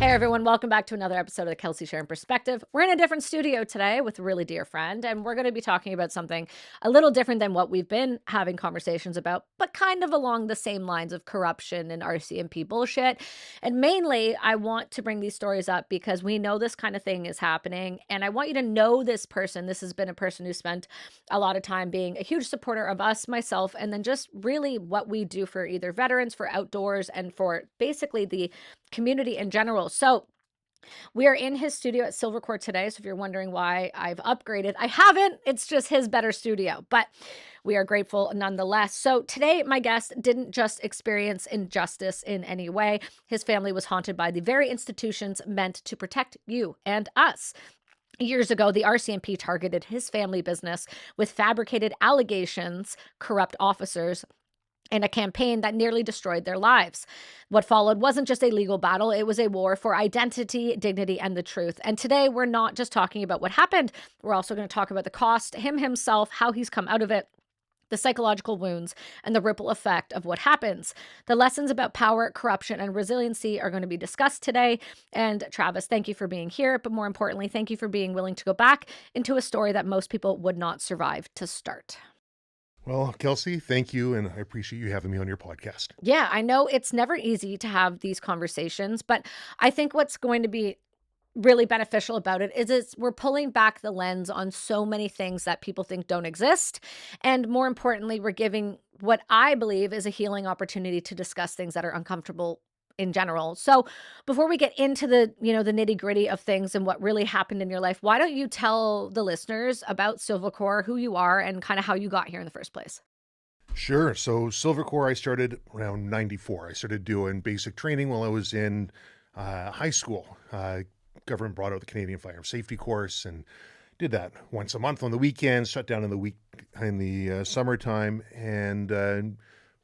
Hey everyone, welcome back to another episode of the Kelsi Sheren Perspective. We're in a different studio today with a really dear friend, and we're going to be talking about something a little different than what we've been having conversations about, but kind of along the same lines of corruption and RCMP bullshit. And mainly, I want to bring these stories up because we know this kind of thing is happening, and I want you to know this person. This has been a person who spent a lot of time being a huge supporter of us, myself, and then just really what we do for either veterans, for outdoors, and for basically the community in general. So we are in his studio at Silvercore today. So if you're wondering why I've upgraded, I haven't. It's just his better studio, but we are grateful nonetheless. So today, my guest didn't just experience injustice in any way. His family was haunted by the very institutions meant to protect you and us. Years ago, the RCMP targeted his family business with fabricated allegations, corrupt officers, in a campaign that nearly destroyed their lives. What followed wasn't just a legal battle, it was a war for identity, dignity, and the truth. And today, we're not just talking about what happened, we're also going to talk about the cost, him himself, how he's come out of it, the psychological wounds, and the ripple effect of what happens. The lessons about power, corruption, and resiliency are going to be discussed today. And Travis, thank you for being here. But more importantly, thank you for being willing to go back into a story that most people would not survive to start. Well, Kelsi, thank you, and I appreciate you having me on your podcast. Yeah, I know it's never easy to have these conversations, but I think what's going to be really beneficial about it is we're pulling back the lens on so many things that people think don't exist. And more importantly, we're giving what I believe is a healing opportunity to discuss things that are uncomfortable in general. So before we get into the nitty gritty of things and what really happened in your life, why don't you tell the listeners about Silvercore, who you are, and kind of how you got here in the first place? Sure. So Silvercore, I started around 94. I started doing basic training while I was in high school. Government brought out the Canadian Firearms Safety course and did that once a month on the weekends, shut down in the summertime. And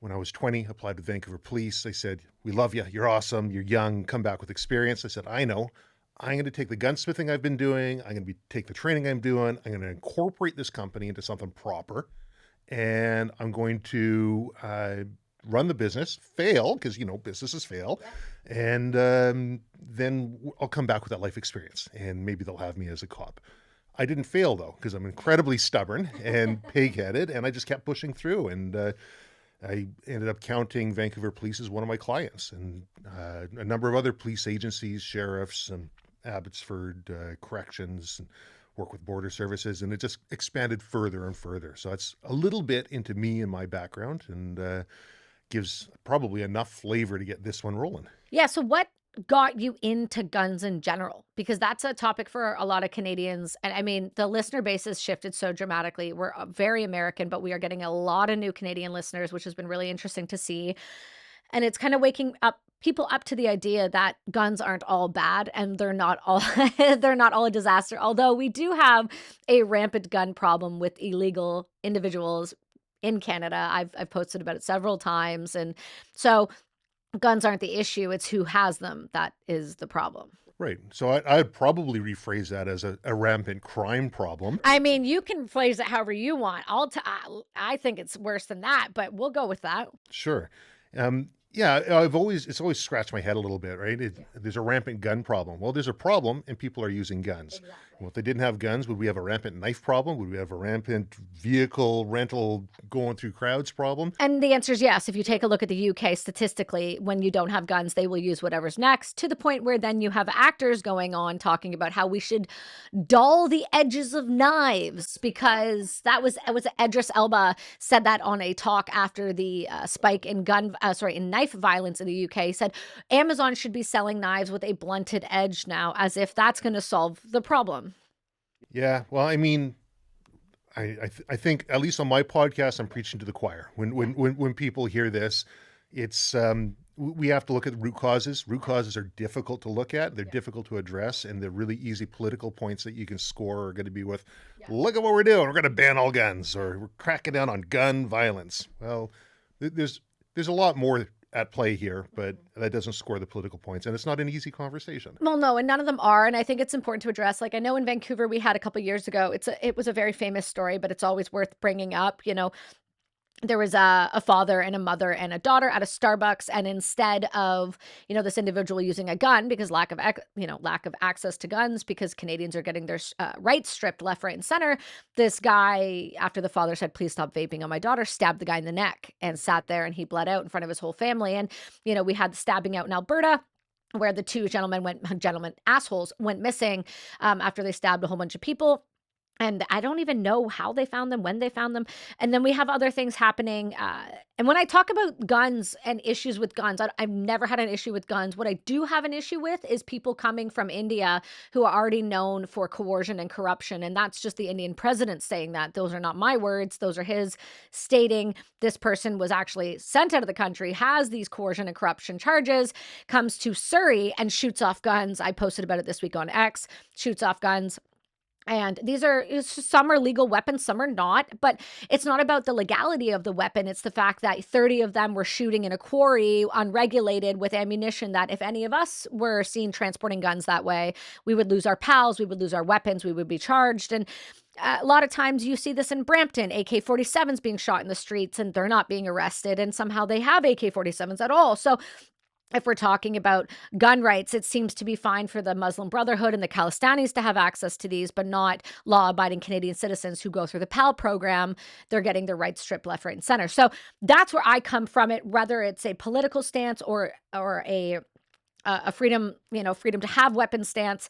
when I was 20, applied to Vancouver Police. They said, "We love you. You're awesome. You're young. Come back with experience." I said, "I know. I'm going to take the gunsmithing I've been doing. I'm going to take the training I'm doing. I'm going to incorporate this company into something proper. And I'm going to run the business, fail, because, businesses fail. Yeah. And then I'll come back with that life experience. And maybe they'll have me as a cop." I didn't fail, though, because I'm incredibly stubborn and pig-headed. And I just kept pushing through. And I ended up counting Vancouver Police as one of my clients, and a number of other police agencies, sheriffs, and Abbotsford Corrections, and work with border services, and it just expanded further and further. So that's a little bit into me and my background, and gives probably enough flavor to get this one rolling. Yeah, so what got you into guns in general? Because that's a topic for a lot of Canadians. And I mean, the listener base has shifted so dramatically. We're very American, but we are getting a lot of new Canadian listeners, which has been really interesting to see. And it's kind of waking up people up to the idea that guns aren't all bad and they're not all they're not all a disaster. Although we do have a rampant gun problem with illegal individuals in Canada. I've posted about it several times. And so guns aren't the issue, it's who has them that is the problem. Right. So I'd probably rephrase that as a rampant crime problem. I mean, you can phrase it however you want. I think it's worse than that, but we'll go with that. Sure. Yeah, it's always scratched my head a little bit, right? There's a rampant gun problem. Well, there's a problem and people are using guns. Exactly. Well, if they didn't have guns, would we have a rampant knife problem? Would we have a rampant vehicle rental going through crowds problem? And the answer is yes. If you take a look at the UK statistically, when you don't have guns, they will use whatever's next, to the point where then you have actors going on talking about how we should dull the edges of knives, because it was Idris Elba said that on a talk after the spike in knife violence in the UK. He said Amazon should be selling knives with a blunted edge now, as if that's going to solve the problem. Yeah, well, I mean, I think, at least on my podcast, I'm preaching to the choir. When people hear this, it's we have to look at the root causes. Root causes are difficult to look at. They're difficult to address, and the really easy political points that you can score are going to be with, look at what we're doing. We're going to ban all guns, or we're cracking down on gun violence. Well, there's a lot more at play here, but that doesn't score the political points. And it's not an easy conversation. Well, no, and none of them are. And I think it's important to address, like I know in Vancouver, we had a couple years ago, it was a very famous story, but it's always worth bringing up, there was a father and a mother and a daughter at a Starbucks, and instead of, this individual using a gun because lack of access to guns, because Canadians are getting their rights stripped left, right, and center, this guy, after the father said, "Please stop vaping on my daughter," stabbed the guy in the neck and sat there, and he bled out in front of his whole family. And we had the stabbing out in Alberta, where the two gentlemen assholes went missing after they stabbed a whole bunch of people. And I don't even know how they found them, when they found them. And then we have other things happening. And when I talk about guns and issues with guns, I've never had an issue with guns. What I do have an issue with is people coming from India who are already known for coercion and corruption. And that's just the Indian president saying that. Those are not my words. Those are his stating this person was actually sent out of the country, has these coercion and corruption charges, comes to Surrey and shoots off guns. I posted about it this week on X, shoots off guns. And some are legal weapons, some are not, but it's not about the legality of the weapon. It's the fact that 30 of them were shooting in a quarry unregulated with ammunition that if any of us were seen transporting guns that way, we would lose our pals, we would lose our weapons, we would be charged. And a lot of times you see this in Brampton, AK-47s being shot in the streets and they're not being arrested, and somehow they have AK-47s at all. So if we're talking about gun rights, it seems to be fine for the Muslim Brotherhood and the Khalistanis to have access to these, but not law-abiding Canadian citizens who go through the PAL program. They're getting their rights stripped left, right, and center. So that's where I come from it, whether it's a political stance or a freedom, freedom to have weapons stance.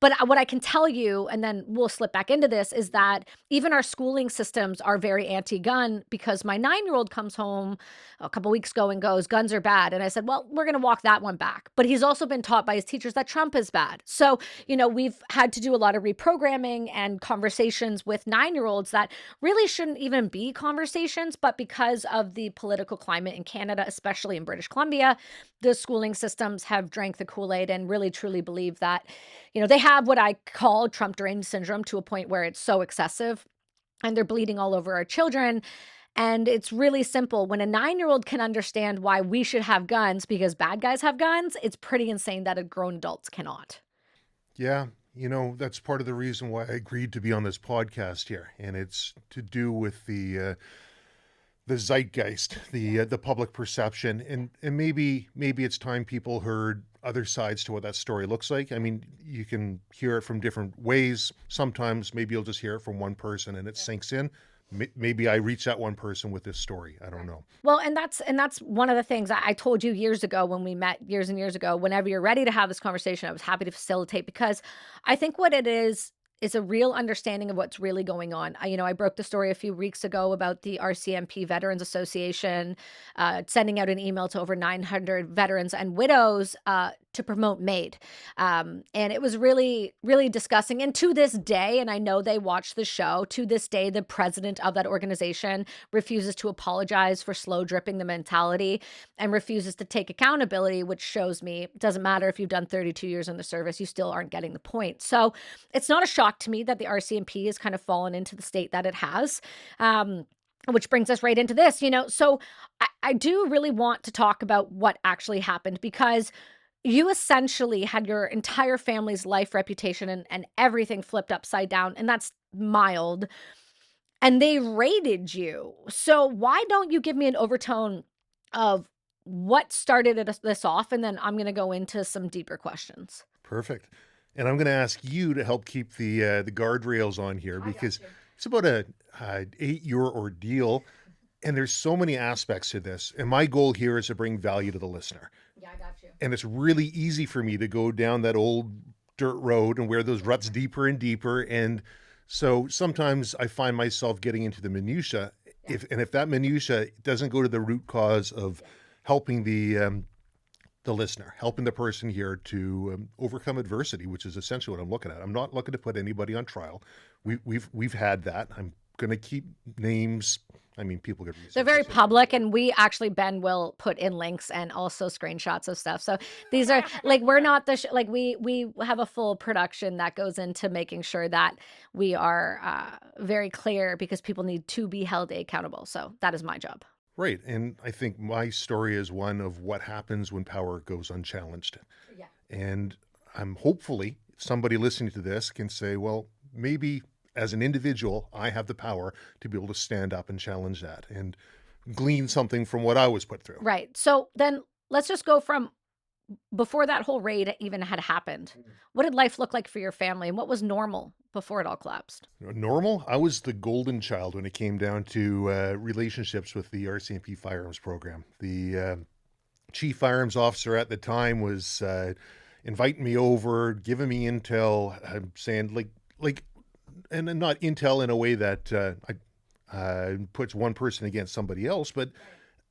But what I can tell you, and then we'll slip back into this, is that even our schooling systems are very anti-gun, because my 9-year-old comes home a couple weeks ago and goes, "Guns are bad." And I said, well, we're going to walk that one back. But he's also been taught by his teachers that Trump is bad. So, we've had to do a lot of reprogramming and conversations with 9-year-olds that really shouldn't even be conversations. But because of the political climate in Canada, especially in British Columbia, the schooling systems have drank the Kool-Aid and really truly believe that, they have what I call Trump deranged syndrome to a point where it's so excessive and they're bleeding all over our children. And it's really simple. When a 9-year-old can understand why we should have guns because bad guys have guns, it's pretty insane that grown adults cannot. Yeah, that's part of the reason why I agreed to be on this podcast here. And it's to do with the zeitgeist, the public perception, and maybe it's time people heard other sides to what that story looks like. I mean, you can hear it from different ways. Sometimes maybe you'll just hear it from one person and it sinks in. Maybe I reach that one person with this story. I don't know. Well, and that's one of the things I told you years ago when we met years and years ago. Whenever you're ready to have this conversation, I was happy to facilitate, because I think what it is a real understanding of what's really going on. I broke the story a few weeks ago about the RCMP Veterans Association sending out an email to over 900 veterans and widows to promote MAID. And it was really, really disgusting. And to this day, and I know they watch the show, to this day, the president of that organization refuses to apologize for slow dripping the mentality and refuses to take accountability, which shows me it doesn't matter if you've done 32 years in the service, you still aren't getting the point. So it's not a shock to me that the RCMP has kind of fallen into the state that it has. Which brings us right into this, So I do really want to talk about what actually happened, because you essentially had your entire family's life, reputation, and everything flipped upside down. And that's mild. And they raided you. So why don't you give me an overtone of what started this off? And then I'm going to go into some deeper questions. Perfect. And I'm going to ask you to help keep the guardrails on here, because it's about a 8-year ordeal. And there's so many aspects to this. And my goal here is to bring value to the listener. Yeah, I got you. And it's really easy for me to go down that old dirt road and wear those ruts deeper and deeper. And so sometimes I find myself getting into the minutia. Yeah. If that minutia doesn't go to the root cause of helping the listener, helping the person here to overcome adversity, which is essentially what I'm looking at. I'm not looking to put anybody on trial. We've had that. I'm going to keep names. I mean, people get they're very public, and we actually, Ben will put in links and also screenshots of stuff. So these are we're not we have a full production that goes into making sure that we are very clear, because people need to be held accountable. So that is my job. Right. And I think my story is one of what happens when power goes unchallenged. Yeah. And I'm hopefully somebody listening to this can say, well, maybe as an individual, I have the power to be able to stand up and challenge that. And glean something from what I was put through. Right. So then let's just go from before that whole raid even had happened. What did life look like for your family, and what was normal before it all collapsed? Normal, I was the golden child when it came down to relationships with the RCMP firearms program. The chief firearms officer at the time was inviting me over, giving me intel, saying and not intel in a way that puts one person against somebody else, but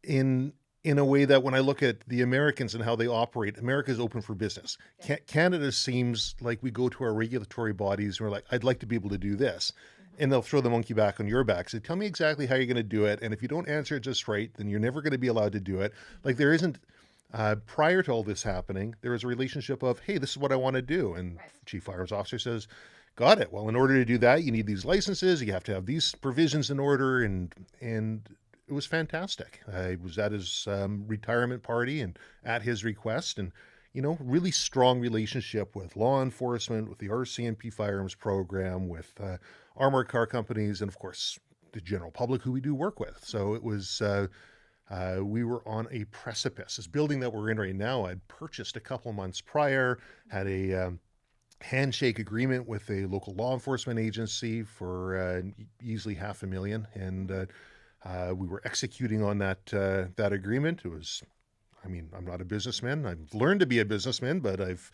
in a way that when I look at the Americans and how they operate, America's open for business. Canada seems like we go to our regulatory bodies and we're like, I'd like to be able to do this. And they'll throw the monkey back on your back. So tell me exactly how you're going to do it. And if you don't answer it just right, then you're never going to be allowed to do it. Like there isn't, prior to all this happening, there was a relationship of, hey, this is what I want to do. And Chief Firearms Officer says, got it. Well, in order to do that, you need these licenses. You have to have these provisions in order. And it was fantastic. I was at his retirement party and at his request, and really strong relationship with law enforcement, with the RCMP firearms program, with armored car companies, and of course the general public who we do work with. So it was we were on a precipice. This building that we're in right now, I'd purchased a couple months prior, had a handshake agreement with a local law enforcement agency for easily $500,000, and we were executing on that agreement. It was, I'm not a businessman. I've learned to be a businessman, but I've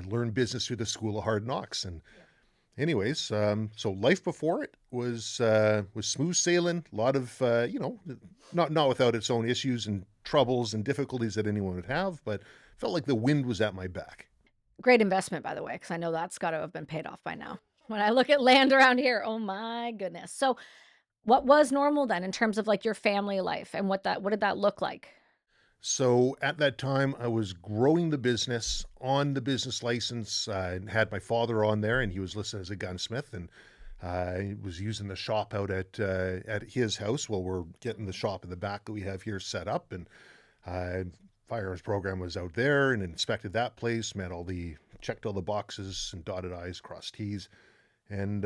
learned business through the school of hard knocks. And anyways, so life before it was smooth sailing. A lot of not without its own issues and troubles and difficulties that anyone would have, but felt like the wind was at my back. Great investment, by the way, because I know that's got to have been paid off by now. When I look at land around here, oh my goodness. So what was normal then in terms of like your family life, and what did that look like? So at that time, I was growing the business on the business license. I had my father on there, and he was listed as a gunsmith, and I was using the shop out at his house while we're getting the shop in the back that we have here set up. And firearms program was out there and inspected that place, checked all the boxes and dotted I's, crossed T's, and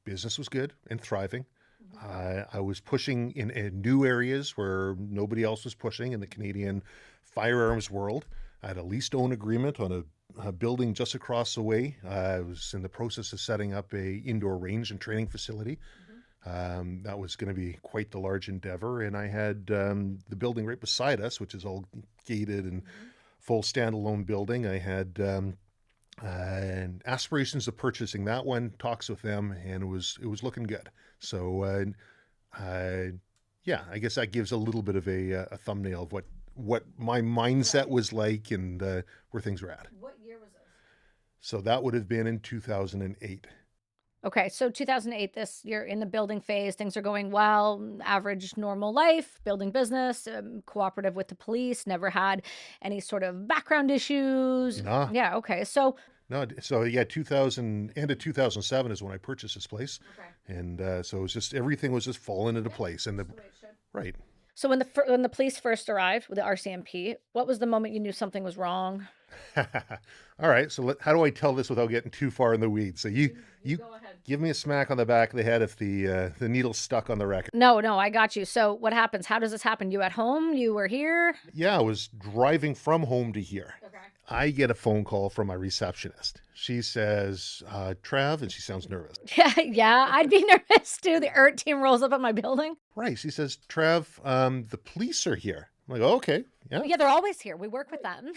business was good and thriving. I was pushing in new areas where nobody else was pushing in the Canadian firearms world. I had a lease to own agreement on a building just across the way. I was in the process of setting up a indoor range and training facility. That was going to be quite the large endeavor. And I had the building right beside us, which is all gated and full standalone building. I had and aspirations of purchasing that one, talks with them, and it was looking good. So I guess that gives a little bit of a thumbnail of what my mindset was like and where things were at. What year was this? So that would have been in 2008. Okay, so 2008, this you're in the building phase, things are going well, average normal life, building business, cooperative with the police, never had any sort of background issues. Nah. Yeah, okay. So No, so yeah, end of 2007 is when I purchased this place. Okay. And so it was just, everything was just falling into place. And right. So when the police first arrived with the RCMP, what was the moment you knew something was wrong? All right. So how do I tell this without getting too far in the weeds? So you go ahead. give me a smack on the back of the head if the needle's stuck on the record. No, I got you. So what happens? How does this happen? You at home? You were here? Yeah, I was driving from home to here. Okay. I get a phone call from my receptionist. She says, Trav, and she sounds nervous. Yeah, I'd be nervous too. The ERT team rolls up at my building. Right. She says, Trav, the police are here. I'm like, oh, okay. Yeah. Yeah, they're always here. We work with them.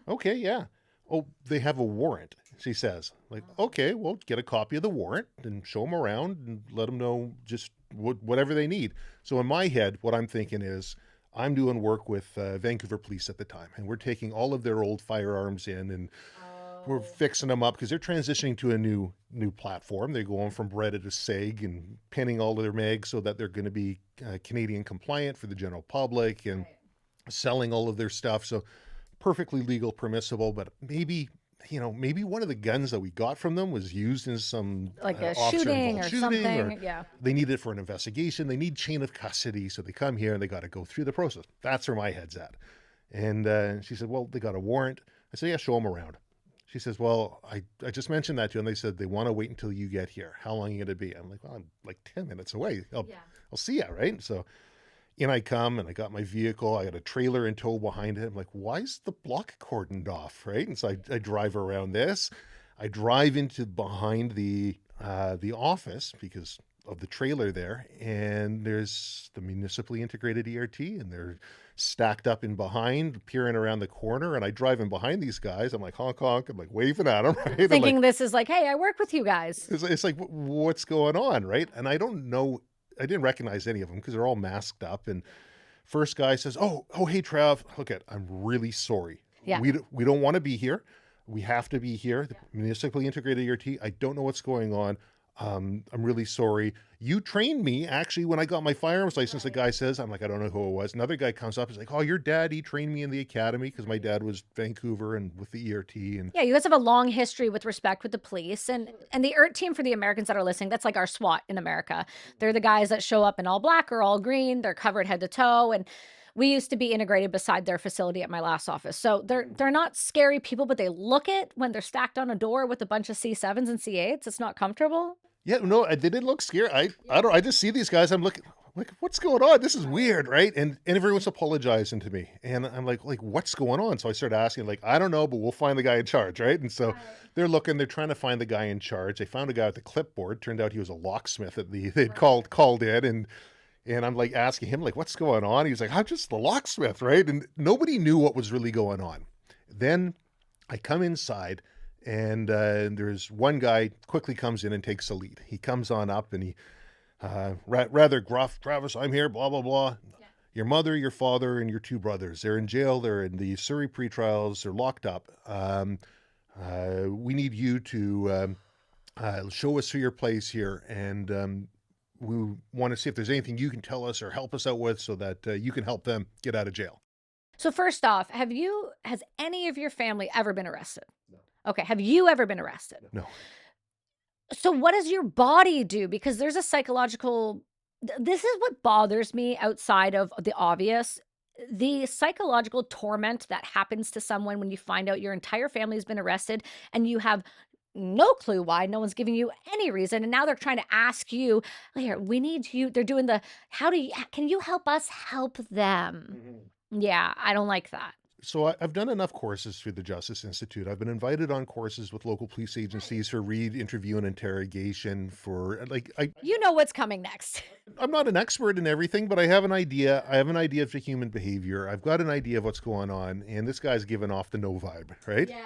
Okay, yeah. Oh, they have a warrant, she says. Like, okay, well, get a copy of the warrant and show them around and let them know just whatever they need. So in my head, what I'm thinking is, I'm doing work with Vancouver Police at the time, and we're taking all of their old firearms in and we're fixing them up because they're transitioning to a new platform. They're going from Beretta to SEG and pinning all of their mags so that they're going to be Canadian compliant for the general public and selling all of their stuff. So perfectly legal, permissible, but maybe one of the guns that we got from them was used in some like a shooting or something. Yeah. They need it for an investigation. They need chain of custody. So they come here and they got to go through the process. That's where my head's at. And she said, well, they got a warrant. I said, yeah, show them around. She says, well, I just mentioned that to you, and they said they want to wait until you get here. How long are you going to be? I'm like, well, I'm like 10 minutes away. I'll see you, right? So in I come, and I got my vehicle. I got a trailer in tow behind it. I'm like, why is the block cordoned off, right? And so I drive around this. I drive into behind the office because of the trailer there, and there's the municipally integrated ERT, and they're stacked up in behind, peering around the corner, and I drive in behind these guys. I'm like, honk, honk. I'm like waving at them, right? Thinking this is like, hey, I work with you guys. It's like, what's going on, right? And I don't know. I didn't recognize any of them because they're all masked up. And first guy says, oh, hey, Trav, look I'm really sorry. Yeah. We don't want to be here. We have to be here. The municipally integrated ERT. I don't know what's going on. I'm really sorry. You trained me actually when I got my firearms license. The guy says, I'm like, I don't know who it was. Another guy comes up. He's like, oh, your dad, he trained me in the academy because my dad was Vancouver and with the ERT. And yeah, you guys have a long history with respect with the police, and the ERT team, for the Americans that are listening, that's like our SWAT in America. They're the guys that show up in all black or all green. They're covered head to toe, and we used to be integrated beside their facility at my last office. So they're not scary people, but they look it when they're stacked on a door with a bunch of C7s and C8s. It's not comfortable. Yeah, no, they didn't look scared. I just see these guys. I'm looking like, what's going on? This is weird, right? And everyone's apologizing to me, and I'm like, what's going on? So I started asking, like, I don't know, but we'll find the guy in charge, right? And so they're trying to find the guy in charge. They found a guy with a clipboard. Turned out he was a locksmith they'd called in, and I'm like asking him, like, what's going on? He's like, I'm just the locksmith, right? And nobody knew what was really going on. Then I come inside. And there's one guy quickly comes in and takes the lead. He comes on up and he rather gruff, Travis, I'm here, blah, blah, blah. Yeah. Your mother, your father, and your two brothers, they're in jail. They're in the Surrey pretrials. They're locked up. We need you to show us to your place here. And we want to see if there's anything you can tell us or help us out with so that you can help them get out of jail. So first off, has any of your family ever been arrested? No. Okay. Have you ever been arrested? No. So what does your body do? Because there's a psychological, this is what bothers me outside of the obvious. The psychological torment that happens to someone when you find out your entire family has been arrested and you have no clue why. No one's giving you any reason. And now they're trying to ask you, here, we need you. They're doing can you help us help them? Mm-hmm. Yeah, I don't like that. So I've done enough courses through the Justice Institute. I've been invited on courses with local police agencies for read, interview, and interrogation you know what's coming next. I'm not an expert in everything, but I have an idea. I have an idea of the human behavior. I've got an idea of what's going on. And this guy's giving off the no vibe, right? Yeah.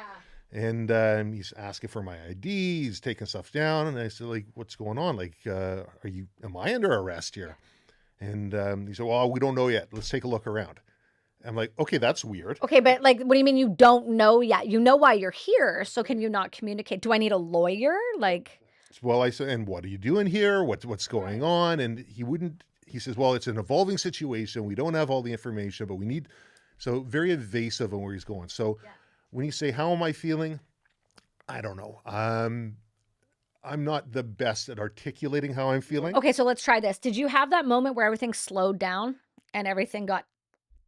And he's asking for my ID. He's taking stuff down. And I said, like, what's going on? Like, am I under arrest here? And he said, well, we don't know yet. Let's take a look around. I'm like, okay, that's weird. Okay, but like, what do you mean you don't know yet? You know why you're here, so can you not communicate? Do I need a lawyer? Like, well, I said, and what are you doing here? What's going on? And he says, well, it's an evolving situation. We don't have all the information, but we need, so very evasive on where he's going. So when you say, how am I feeling? I don't know. I'm not the best at articulating how I'm feeling. Okay, so let's try this. Did you have that moment where everything slowed down and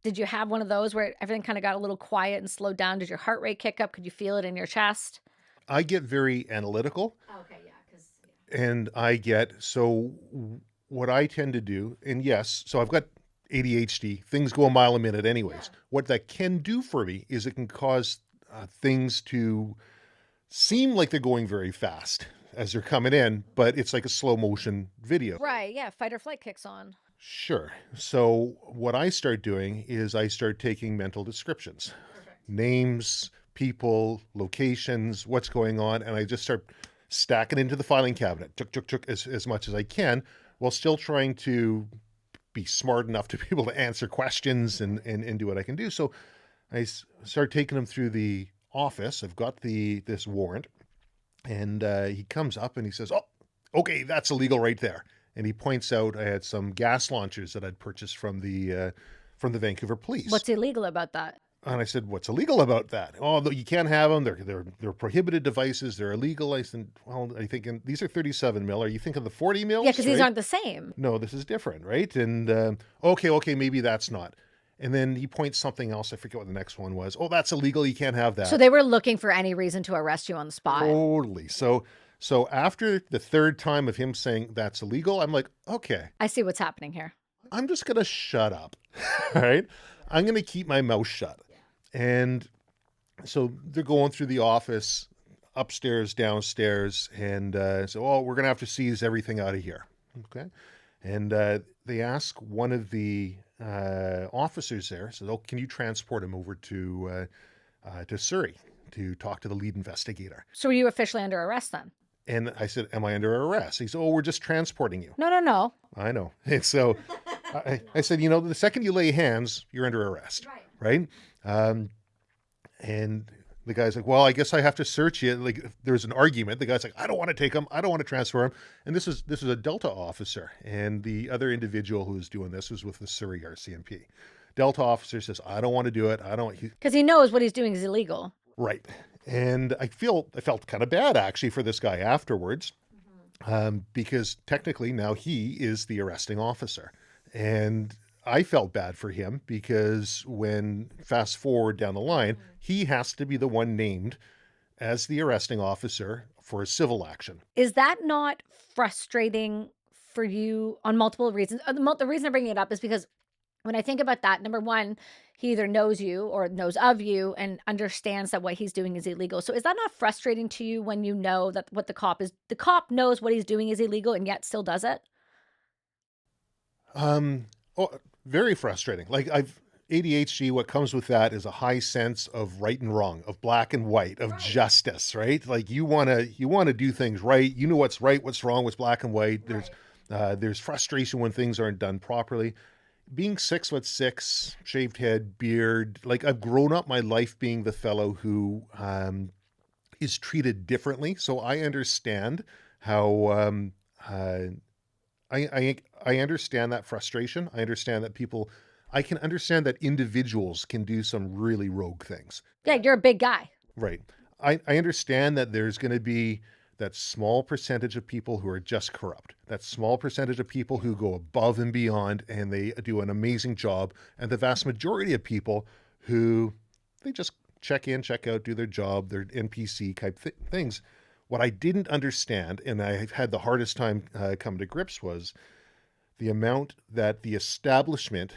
did you have one of those where everything kind of got a little quiet and slowed down? Did your heart rate kick up? Could you feel it in your chest? I get very analytical. Okay, yeah. And so what I tend to do, and yes, so I've got ADHD, things go a mile a minute anyways. Yeah. What that can do for me is it can cause things to seem like they're going very fast as they're coming in, but it's like a slow motion video. Right, yeah, fight or flight kicks on. Sure. So what I start doing is I start taking mental descriptions, names, people, locations, what's going on, and I just start stacking into the filing cabinet, as much as I can, while still trying to be smart enough to be able to answer questions and do what I can do. So I start taking them through the office. I've got this warrant, and he comes up and he says, oh, okay, that's illegal right there. And he points out I had some gas launchers that I'd purchased from the Vancouver police. What's illegal about that? And I said, what's illegal about that? Oh, you can't have them. They're prohibited devices. They're illegal. I said, well, I think these are 37 mil. Are you thinking the 40 mils? Yeah, because these aren't the same. No, this is different, right? And okay, maybe that's not. And then he points something else. I forget what the next one was. Oh, that's illegal. You can't have So that. they were looking for any reason to arrest you on the spot. Totally. So after the third time of him saying that's illegal, I'm like, okay, I see what's happening here. I'm just going to shut up. All right. I'm going to keep my mouth shut. And so they're going through the office, upstairs, downstairs, and so, oh, we're going to have to seize everything out of here. Okay. And they ask one of the officers there, says, oh, can you transport him over to Surrey to talk to the lead investigator? So were you officially under arrest then? And I said, am I under arrest? He said, oh, we're just transporting you. No. I know. And so I said, the second you lay hands, you're under arrest. Right? And the guy's like, well, I guess I have to search you. Like, there's an argument. The guy's like, I don't want to take him. I don't want to transfer him. And this is a Delta officer. And the other individual who was doing this was with the Surrey RCMP. Delta officer says, I don't want to do it. Because he knows what he's doing is illegal. Right. And I felt kind of bad actually for this guy afterwards, because technically now he is the arresting officer. And I felt bad for him because when fast forward down the line, he has to be the one named as the arresting officer for a civil action. Is that not frustrating for you on multiple reasons? The reason I'm bringing it up is because when I think about that, number one, he either knows you or knows of you and understands that what he's doing is illegal. So is that not frustrating to you when you know that what the cop knows what he's doing is illegal and yet still does it? Oh, very frustrating. Like ADHD, what comes with that is a high sense of right and wrong, of black and white, of justice, right? Like you want to do things right. You know what's right, what's wrong, what's black and white. There's frustration when things aren't done properly. Being 6'6", shaved head, beard, like I've grown up my life being the fellow who is treated differently. So I understand how I understand that frustration. I understand that I can understand that individuals can do some really rogue things. Yeah, you're a big guy. Right. I understand that there's going to be that small percentage of people who are just corrupt, that small percentage of people who go above and beyond and they do an amazing job. And the vast majority of people who they just check in, check out, do their job, their NPC type things. What I didn't understand, and I had the hardest time coming to grips, was the amount that the establishment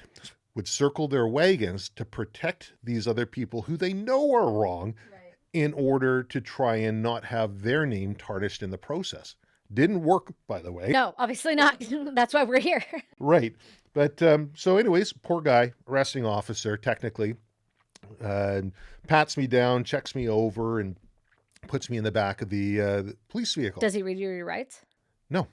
would circle their wagons to protect these other people who they know are wrong, in order to try and not have their name tarnished in the process. Didn't work, by the way. No, obviously not. That's why we're here. Right. But so anyways, poor guy, arresting officer, technically, pats me down, checks me over, and puts me in the back of the police vehicle. Does he read you your rights? No.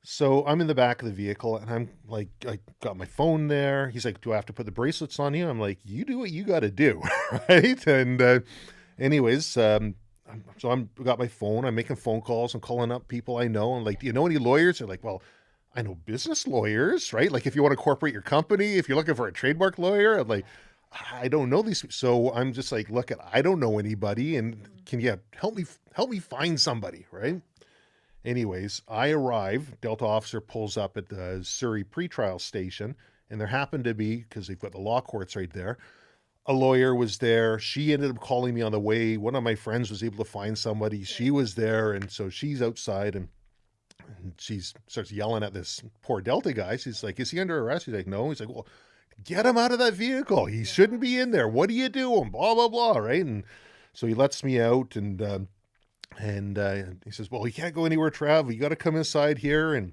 So I'm in the back of the vehicle and I'm like, I got my phone there. He's like, do I have to put the bracelets on you? I'm like, you do what you got to do. Right. And anyways, so I'm got my phone. I'm making phone calls. I'm calling up people I know. I'm like, do you know any lawyers? They're like, well, I know business lawyers, right? Like if you want to incorporate your company, if you're looking for a trademark lawyer, I'm like, I don't know these. So I'm just like, look, I don't know anybody. And can you help me find somebody? Right. Anyways, I arrive, Delta officer pulls up at the Surrey pretrial station, and there happened to be, because they've got the law courts right there, a lawyer was there. She ended up calling me on the way. One of my friends was able to find somebody. She was there, and so she's outside, and she starts yelling at this poor Delta guy. She's like, is he under arrest? He's like, no. He's like, well, get him out of that vehicle. He shouldn't be in there. What are you doing? Blah, blah, blah, right? And so he lets me out, and he says, well, you can't go anywhere, Trav. You got to come inside here. And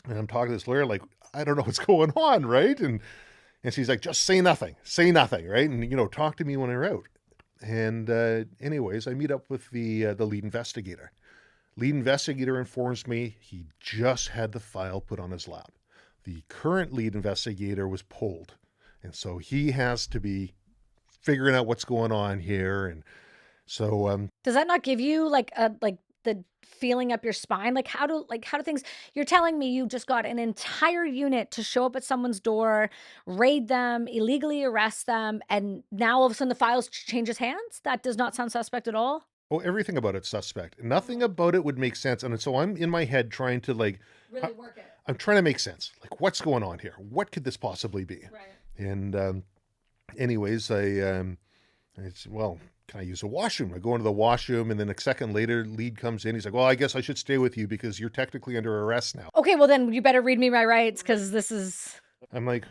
I'm talking to this lawyer, like, I don't know what's going on, right? And she's like, just say nothing, right? And, talk to me when you're out. And anyways, I meet up with the lead investigator. Lead investigator informs me he just had the file put on his lap. The current lead investigator was pulled. And so he has to be figuring out what's going on here. And so, does that not give you like the feeling up your spine? Like how do things, you're telling me you just got an entire unit to show up at someone's door, raid them, illegally arrest them, and now all of a sudden the files changes hands? That does not sound suspect at all. Oh, everything about it's suspect. Nothing about it would make sense. And so I'm in my head trying to really work it. I'm trying to make sense. Like, what's going on here? What could this possibly be? Right. And anyways, I said, well, can I use a washroom? I go into the washroom, and then a second later, lead comes in. He's like, well, I guess I should stay with you because you're technically under arrest now. Okay, well then you better read me my rights because this is. I'm like,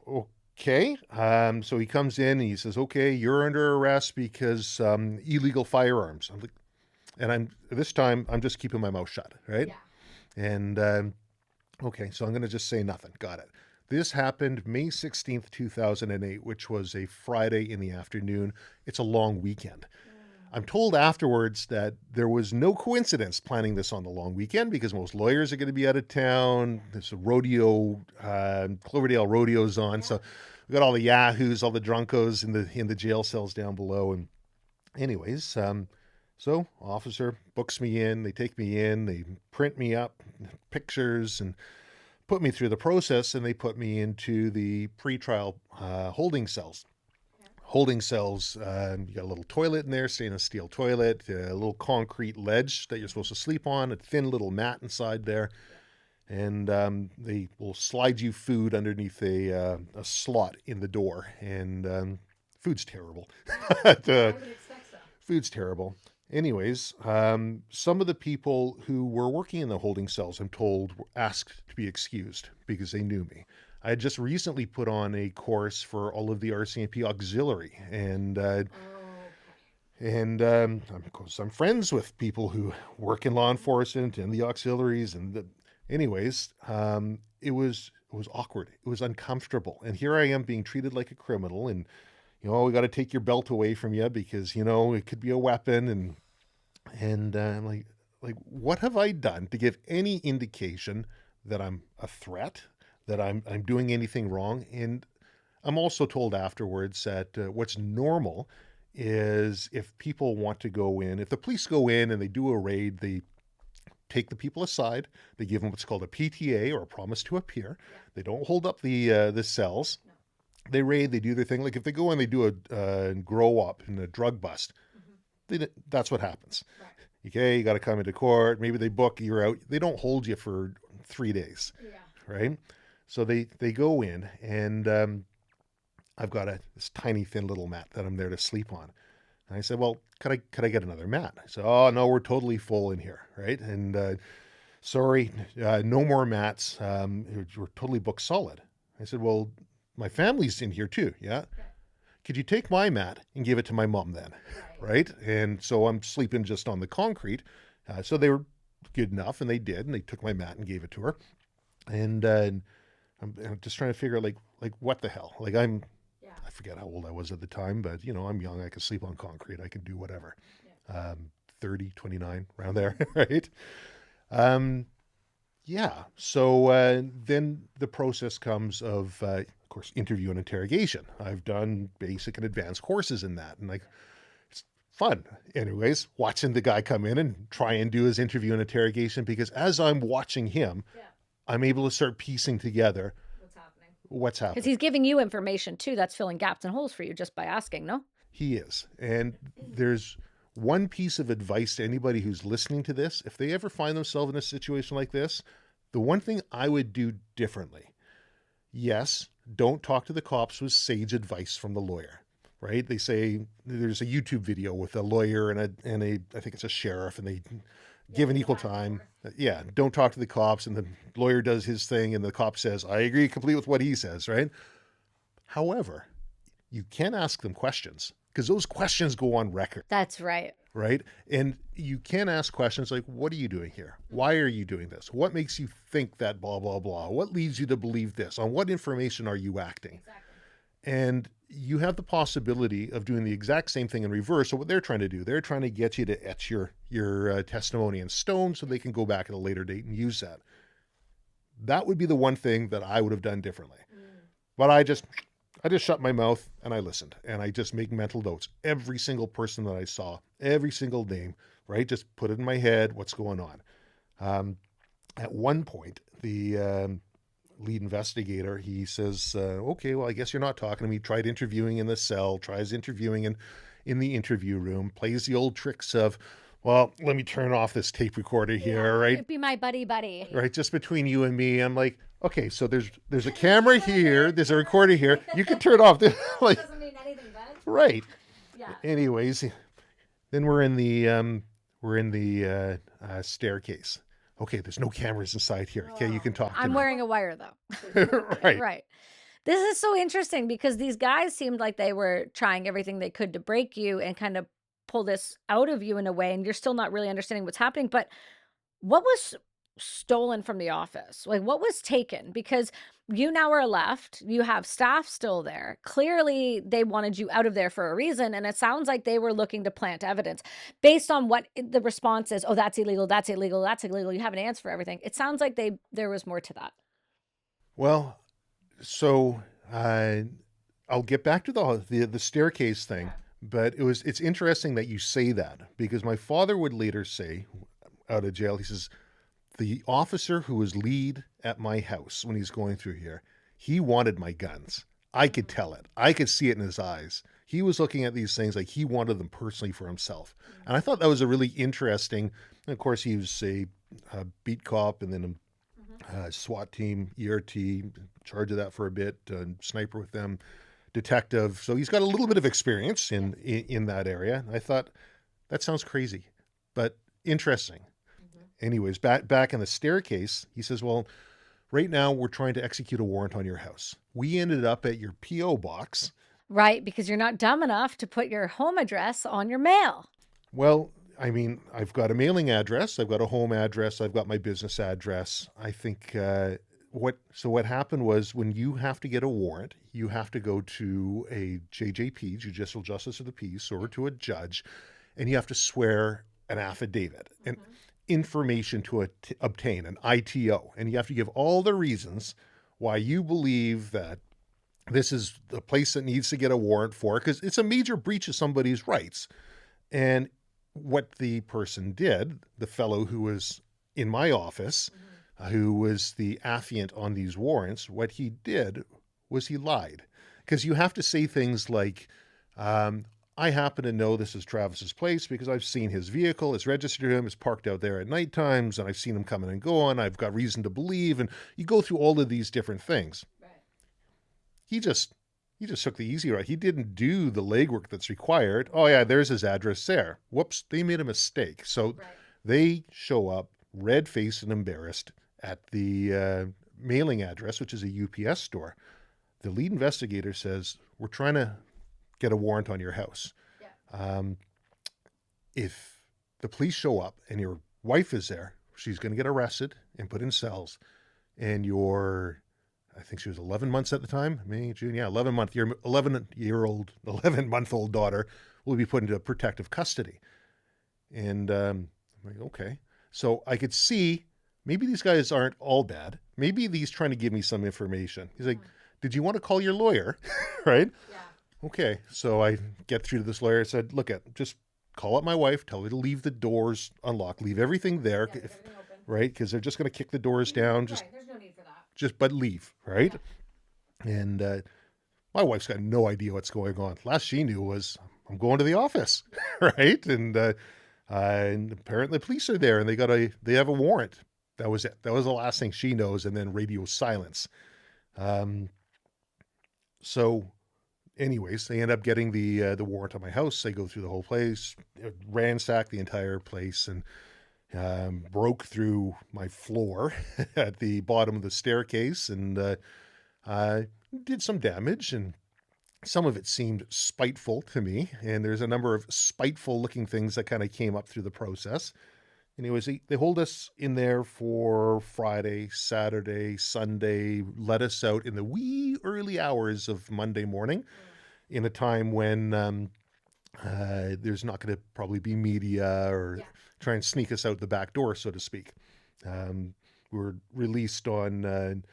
okay. So he comes in and he says, okay, you're under arrest because illegal firearms. I'm like, and this time I'm just keeping my mouth shut, right? Yeah. And okay, so I'm going to just say nothing. Got it. This happened May 16th, 2008, which was a Friday in the afternoon. It's a long weekend. I'm told afterwards that there was no coincidence planning this on the long weekend because most lawyers are going to be out of town. There's a rodeo, Cloverdale rodeo's on. So we got all the yahoos, all the drunkos in the jail cells down below. And anyways, so officer books me in. They take me in. They print me up pictures and put me through the process, and they put me into the pretrial holding cells. Holding cells, you got a little toilet in there, stainless steel toilet, a little concrete ledge that you're supposed to sleep on, a thin little mat inside there, and they will slide you food underneath a slot in the door, and food's terrible. I would expect so. Food's terrible. Anyways, some of the people who were working in the holding cells, I'm told, were asked to be excused because they knew me. I had just recently put on a course for all of the RCMP auxiliary, and of course I'm friends with people who work in law enforcement and the auxiliaries, anyways, it was awkward. It was uncomfortable, and here I am being treated like a criminal, and we got to take your belt away from you because it could be a weapon, and I'm like, what have I done to give any indication that I'm a threat, that I'm doing anything wrong? And I'm also told afterwards that what's normal is if people want to go in, if the police go in and they do a raid, they take the people aside, they give them what's called a PTA, or a promise to appear. Yeah. They don't hold up the cells. No. They raid, they do their thing. Like if they go in, they do a grow up and a drug bust. That's what happens. Right. Okay, you got to come into court. Maybe they book, you're out. They don't hold you for 3 days. Yeah. Right? So they go in, and I've got this tiny thin little mat that I'm there to sleep on. And I said, well, could I get another mat? I said, oh no, we're totally full in here, right? And sorry, no more mats. We're totally booked solid. I said, well, my family's in here too, yeah? Could you take my mat and give it to my mom then, right? And so I'm sleeping just on the concrete. So they were good enough, and they did, and they took my mat and gave it to her. And I'm just trying to figure out, like what the hell? Like I forget how old I was at the time, but I'm young. I could sleep on concrete. I could do whatever. Yeah. 30, 29, around there, right? Yeah. So then the process comes of course, interview and interrogation. I've done basic and advanced courses in that, and it's fun. Anyways, watching the guy come in and try and do his interview and interrogation, because as I'm watching him, I'm able to start piecing together what's happening. Because he's giving you information too. That's filling gaps and holes for you just by asking, no? He is. And there's one piece of advice to anybody who's listening to this. If they ever find themselves in a situation like this, the one thing I would do differently, yes, don't talk to the cops with sage advice from the lawyer, right? They say there's a YouTube video with a lawyer and a I think it's a sheriff, and they give an equal time. Yeah, don't talk to the cops, and the lawyer does his thing, and the cop says, I agree completely with what he says, right? However, you can ask them questions, because those questions go on record. That's right. Right? And you can ask questions like, what are you doing here? Why are you doing this? What makes you think that blah, blah, blah? What leads you to believe this? On what information are you acting? Exactly. And you have the possibility of doing the exact same thing in reverse. So what they're trying to do, they're trying to get you to etch your testimony in stone so they can go back at a later date and use that. That would be the one thing that I would have done differently. But I just shut my mouth and I listened, and I just make mental notes. Every single person that I saw, every single name, right? Just put it in my head, what's going on. At one point, the lead investigator, he says, okay, well, I guess you're not talking to me. Tried interviewing in the cell, tries interviewing in the interview room, plays the old tricks of, well, let me turn off this tape recorder here, right? Be my buddy. Right, just between you and me. I'm like, okay, so there's a camera here, there's a recorder here. You can turn off the like, Doesn't mean anything, bud. right. Yeah. Anyways, then we're in the staircase. Okay, there's no cameras inside here. Okay, you can talk to I'm me. wearing a wire though. Right. Right. This is so interesting because these guys seemed like they were trying everything they could to break you and kind of pull this out of you in a way, and you're still not really understanding what's happening. But what was stolen from the office? Like, what was taken? Because you now are left, you have staff still there. Clearly, they wanted you out of there for a reason, and it sounds like they were looking to plant evidence based on what the response is. Oh, that's illegal, that's illegal, that's illegal. You have an answer for everything. It sounds like there was more to that. Well, so I'll get back to the staircase thing, but it's interesting that you say that because my father would later say, out of jail, he says, the officer who was lead at my house when he's going through here, he wanted my guns. I could tell it. I could see it in his eyes. He was looking at these things like he wanted them personally for himself. And I thought that was a really interesting, and of course, he was a beat cop and then a SWAT team, ERT, in charge of that for a bit, sniper with them, detective. So he's got a little bit of experience in that area. I thought, that sounds crazy, but interesting. Anyways, back in the staircase, he says, well, right now we're trying to execute a warrant on your house. We ended up at your P.O. box. Right, because you're not dumb enough to put your home address on your mail. Well, I mean, I've got a mailing address, I've got a home address, I've got my business address. I think what happened was when you have to get a warrant, you have to go to a JJP, Judicial Justice of the Peace, or to a judge, and you have to swear an affidavit and information to obtain an ITO, and you have to give all the reasons why you believe that this is the place that needs to get a warrant for, because it's a major breach of somebody's rights. And what the person did, the fellow who was in my office, who was the affiant on these warrants, what he did was he lied. Because you have to say things like, I happen to know this is Travis's place because I've seen his vehicle, it's registered to him, it's parked out there at night times, and I've seen him coming and going. I've got reason to believe, and you go through all of these different things. Right. He just took the easy route. He didn't do the legwork that's required. Oh yeah, there's his address there. Whoops, they made a mistake. So they show up red-faced and embarrassed at the mailing address, which is a UPS store. The lead investigator says, we're trying to get a warrant on your house. Yeah. If the police show up and your wife is there, she's going to get arrested and put in cells. And I think she was 11 months at the time, May, June, 11-month-old daughter will be put into protective custody. And I'm like, okay. So I could see maybe these guys aren't all bad. Maybe he's trying to give me some information. He's like, did you want to call your lawyer? Right? Yeah. Okay, so I get through to this lawyer. I said, look, just call up my wife, tell her to leave the doors unlocked, leave everything there, right? Because they're just going to kick the doors down. Just, there's no need for that. But leave, right? Yeah. And my wife's got no idea what's going on. Last she knew was, I'm going to the office, right? And apparently the police are there, and they have a warrant. That was it. That was the last thing she knows, and then radio silence. So anyways, they end up getting the warrant on my house. They go through the whole place, ransack the entire place, and broke through my floor at the bottom of the staircase, and did some damage. And some of it seemed spiteful to me. And there's a number of spiteful looking things that kind of came up through the process. Anyways, they hold us in there for Friday, Saturday, Sunday, let us out in the wee early hours of Monday morning in a time when there's not going to probably be media or try and sneak us out the back door, so to speak. We were released on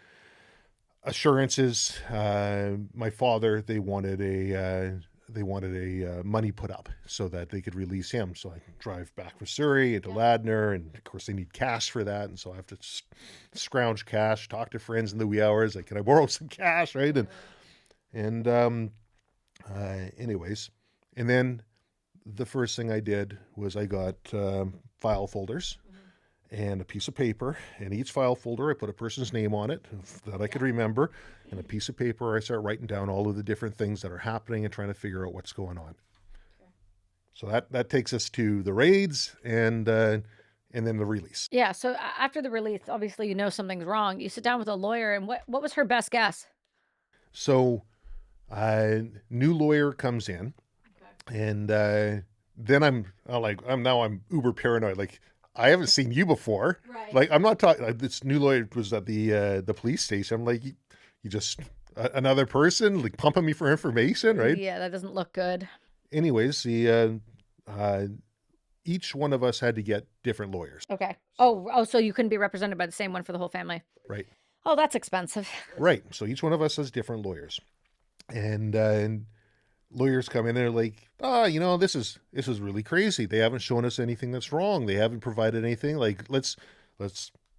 assurances. My father, they wanted a money put up so that they could release him. So I drive back from Surrey into Ladner, and of course they need cash for that. And so I have to scrounge cash, talk to friends in the wee hours, like, can I borrow some cash, right? And anyways, and then the first thing I did was I got file folders and a piece of paper. And each file folder, I put a person's name on it that I could remember. And a piece of paper, I start writing down all of the different things that are happening and trying to figure out what's going on. So that takes us to the raids and then the release. Yeah. So after the release, obviously you know something's wrong. You sit down with a lawyer, and what was her best guess? So new lawyer comes in, and then I'm uber paranoid. Like, I haven't seen you before. Right. Like, I'm not talking. This new lawyer was at the police station. I'm like, you just another person like pumping me for information, right? Yeah, that doesn't look good. Anyways, each one of us had to get different lawyers. Okay. Oh, so you couldn't be represented by the same one for the whole family. Right. Oh, that's expensive. Right. So each one of us has different lawyers, and lawyers come in and they're like, this is really crazy. They haven't shown us anything that's wrong. They haven't provided anything. Like, let's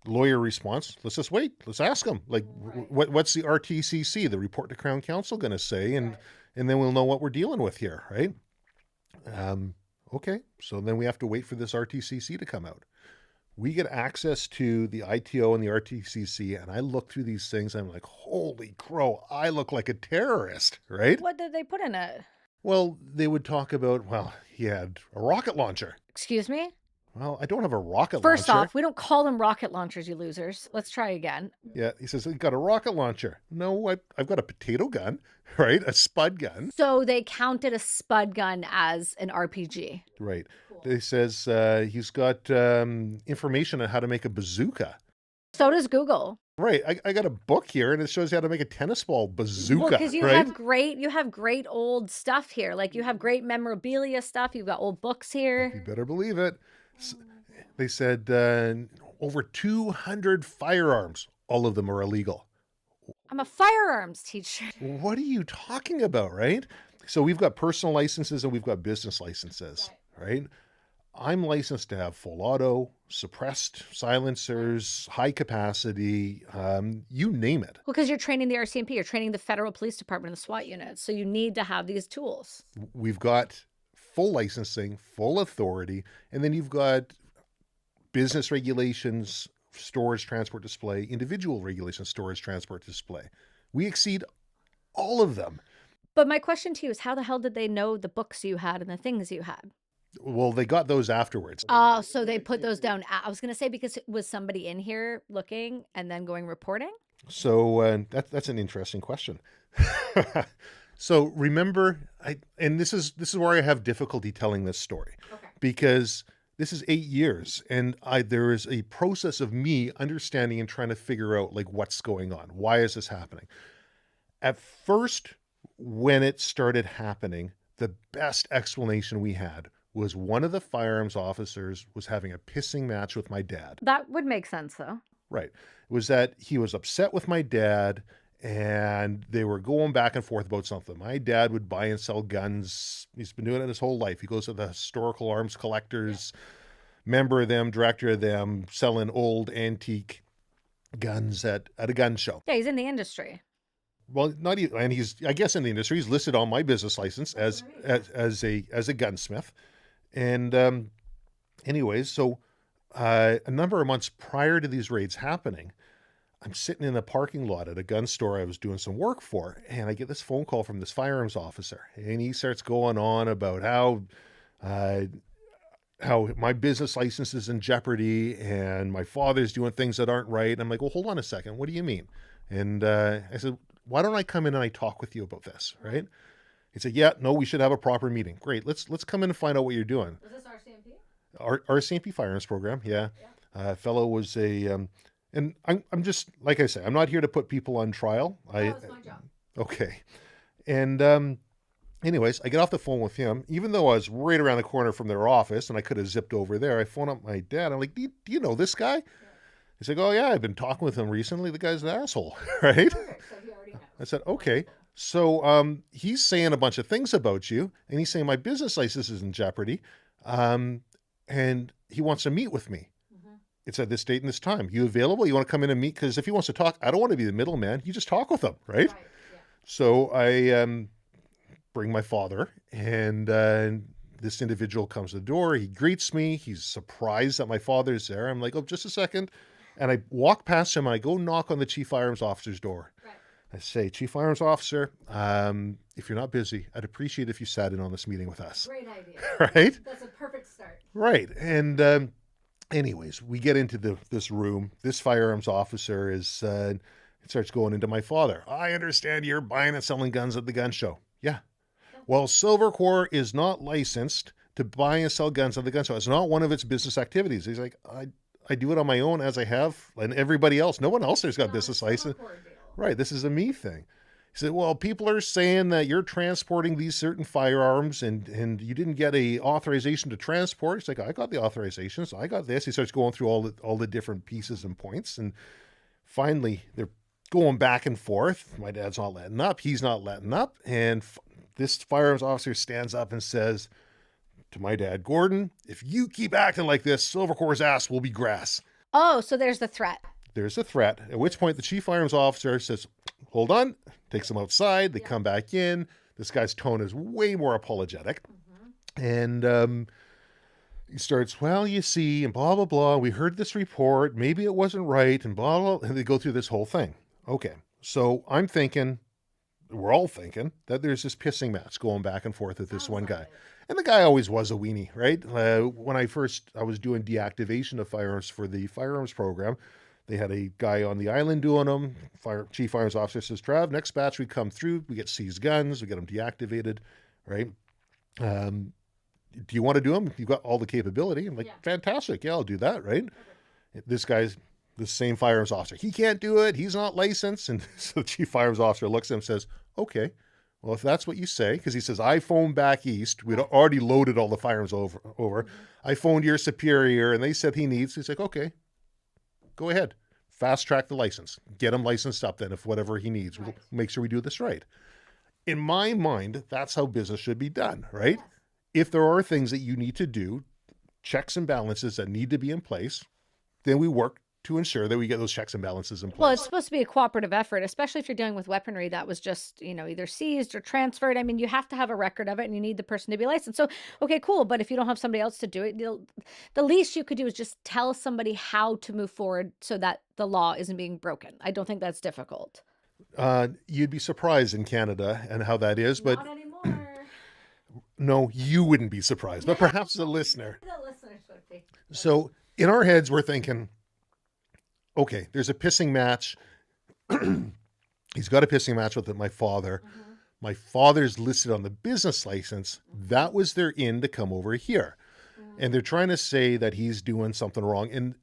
lawyer response. Let's just wait. Let's ask them. Like, what's the RTCC, the report to Crown Counsel, going to say? And then we'll know what we're dealing with here, right? Okay. So then we have to wait for this RTCC to come out. We get access to the ITO and the RTCC, and I look through these things. And I'm like, holy crow, I look like a terrorist, right? What did they put in it? Well, they would talk about, he had a rocket launcher. Excuse me? Well, I don't have a rocket First launcher. off, we don't call them rocket launchers, you losers. Let's try again. Yeah, he says, he got a rocket launcher. No, I've got a potato gun, right? A spud gun. So they counted a spud gun as an RPG. Right. Cool. He says he's got information on how to make a bazooka. So does Google. Right. I got a book here, and it shows you how to make a tennis ball bazooka. Well, because you right? have great old stuff here. Like, you have great memorabilia stuff. You've got old books here. You better believe it. They said over 200 firearms. All of them are illegal. I'm a firearms teacher. What are you talking about, right? So we've got personal licenses and we've got business licenses, right? I'm licensed to have full auto, suppressed silencers, high capacity, you name it. Well, because you're training the RCMP, you're training the federal police department and the SWAT units. So you need to have these tools. We've got full licensing, full authority, and then you've got business regulations, storage, transport, display, individual regulations, storage, transport, display. We exceed all of them. But my question to you is, how the hell did they know the books you had and the things you had? Well, they got those afterwards. Oh, so they put those down. I was going to say, because was somebody in here looking and then going reporting? So that's an interesting question. So remember, this is where I have difficulty telling this story, because this is 8 years, and there is a process of me understanding and trying to figure out like what's going on. Why is this happening? At first, when it started happening, the best explanation we had was one of the firearms officers was having a pissing match with my dad. That would make sense, though. Right. It was that he was upset with my dad, and they were going back and forth about something. My dad would buy and sell guns. He's been doing it his whole life. He goes to the historical arms collectors, member of them, director of them, selling old antique guns at a gun show. Yeah, he's in the industry. Well, not even, and he's, I guess, in the industry. He's listed on my business license as a gunsmith. And anyways, so a number of months prior to these raids happening, I'm sitting in a parking lot at a gun store I was doing some work for, and I get this phone call from this firearms officer, and he starts going on about how my business license is in jeopardy and my father's doing things that aren't right. And I'm like, well, hold on a second. What do you mean? And I said, why don't I come in and I talk with you about this, right? He said, yeah, no, we should have a proper meeting. Great. Let's come in and find out what you're doing. Was this RCMP? RCMP firearms program. Yeah. Fellow was and I'm just, like I say, I'm not here to put people on trial. It's my job. Okay. And anyways, I get off the phone with him, even though I was right around the corner from their office and I could have zipped over there. I phone up my dad. I'm like, do you know this guy? He's like, oh yeah, I've been talking with him recently. The guy's an asshole, right? Perfect. So he already knows. I said, okay. So he's saying a bunch of things about you, and he's saying my business license is in jeopardy, and he wants to meet with me. It's at this date and this time. You available? You want to come in and meet? Because if he wants to talk, I don't want to be the middleman. You just talk with him, right? So I bring my father, and This individual comes to the door. He greets me. He's surprised that my father's there. I'm like, oh, just a second. And I walk past him. And I go knock on the chief firearms officer's door. Right. I say, Chief Firearms Officer, if you're not busy, I'd appreciate if you sat in on this meeting with us. Great idea. Right? That's a perfect start. Right. And anyways, we get into this room. This firearms officer it starts going into my father. I understand you're buying and selling guns at the gun show. Yeah. Well, Silvercore is not licensed to buy and sell guns at the gun show. It's not one of its business activities. He's like, I do it on my own as I have, and everybody else. No one else there's got business license. Right. This is a me thing. He said, well, people are saying that you're transporting these certain firearms and you didn't get a authorization to transport. He's like, I got the authorization, so I got this. He starts going through all the different pieces and points. And finally, they're going back and forth. My dad's not letting up. He's not letting up. And this firearms officer stands up and says to my dad, Gordon, if you keep acting like this, Silvercore's ass will be grass. Oh, so there's the threat. There's a threat, at which point the chief firearms officer says, hold on, takes them outside. They come back in. This guy's tone is way more apologetic. And he starts, well, you see, and blah, blah, blah. We heard this report. Maybe it wasn't right, and blah, blah. And they go through this whole thing. Okay, so I'm thinking, we're all thinking, that there's this pissing match going back and forth with this one guy. And the guy always was a weenie, right? When I was doing deactivation of firearms for the firearms program, they had a guy on the island doing them. Chief Firearms Officer says, Trav, next batch we come through, we get seized guns, we get them deactivated, right? Do you want to do them? You've got all the capability. I'm like, fantastic. Yeah, I'll do that, right? This guy's the same firearms officer. He can't do it. He's not licensed. And so the chief firearms officer looks at him and says, okay, well, if that's what you say, because he says, I phoned back east. We'd already loaded all the firearms over. I phoned your superior and they said he needs. He's like, okay. Go ahead. Fast track the license. Get him licensed up then if whatever he needs. We'll make sure we do this right. In my mind, that's how business should be done, right? Yes. If there are things that you need to do, checks and balances that need to be in place, then we work to ensure that we get those checks and balances in place. Well, it's supposed to be a cooperative effort, especially if you're dealing with weaponry that was just, either seized or transferred. I mean, you have to have a record of it and you need the person to be licensed. So, okay, cool. But if you don't have somebody else to do it, the least you could do is just tell somebody how to move forward so that the law isn't being broken. I don't think that's difficult. You'd be surprised in Canada and how that is, but not anymore. No, you wouldn't be surprised, but perhaps the listener. The listeners would be. So in our heads, we're thinking, okay, there's a pissing match. He's got a pissing match with my father. Mm-hmm. My father's listed on the business license. Mm-hmm. That was their in to come over here. Mm-hmm. And they're trying to say that he's doing something wrong. And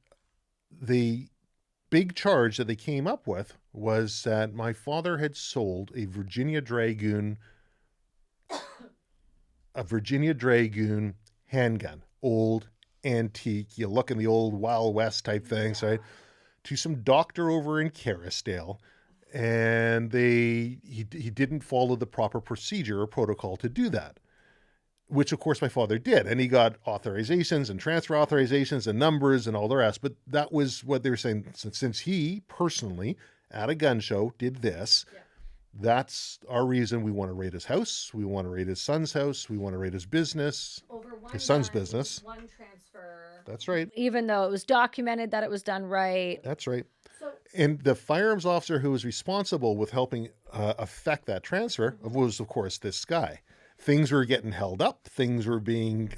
the big charge that they came up with was that my father had sold a Virginia Dragoon handgun, old, antique. You look in the old Wild West type things, right? To some doctor over in Kerrisdale, and he didn't follow the proper procedure or protocol to do that, which of course my father did, and he got authorizations and transfer authorizations and numbers and all the rest. But that was what they were saying. Since he personally at a gun show did this, that's our reason we want to raid his house. We want to raid his son's house. We want to raid his business, his son's business. One transfer. That's right. Even though it was documented that it was done right. That's right. And the firearms officer who was responsible with helping affect that transfer was, of course, this guy. Things were getting held up. Things were being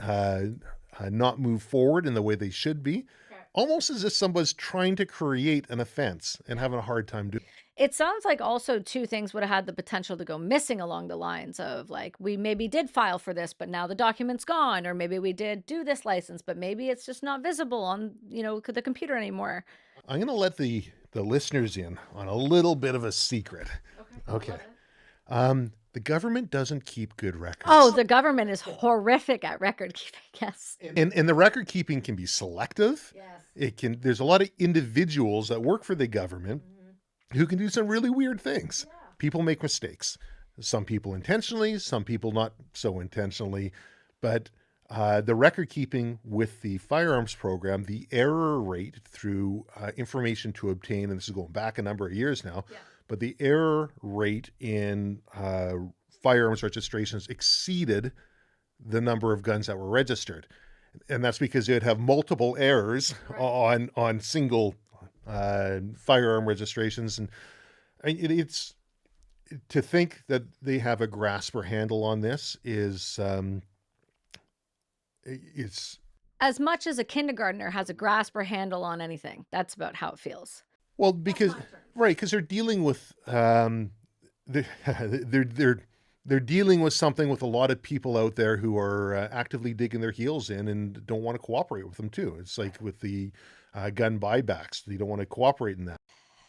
not moved forward in the way they should be. Okay. Almost as if somebody's trying to create an offense and having a hard time doing it. It sounds like also two things would have had the potential to go missing along the lines of like, we maybe did file for this, but now the document's gone, or maybe we did do this license, but maybe it's just not visible on, the computer anymore. I'm going to let the listeners in on a little bit of a secret. Okay. The government doesn't keep good records. Oh, the government is horrific at record keeping. Yes. And the record keeping can be selective. Yes. There's a lot of individuals that work for the government who can do some really weird things. Yeah. People make mistakes. Some people intentionally, some people not so intentionally. But the record keeping with the firearms program, the error rate through information to obtain, and this is going back a number of years now, but the error rate in firearms registrations exceeded the number of guns that were registered. And that's because they'd have multiple errors on single firearm registrations. And it's to think that they have a grasp or handle on this is it's As much as a kindergartner has a grasp or handle on anything, that's about how it feels. well because right, because they're dealing with they're, they're they're dealing with something with a lot of people out there who are actively digging their heels in and don't want to cooperate with them too. It's like with the gun buybacks, you don't want to cooperate in that.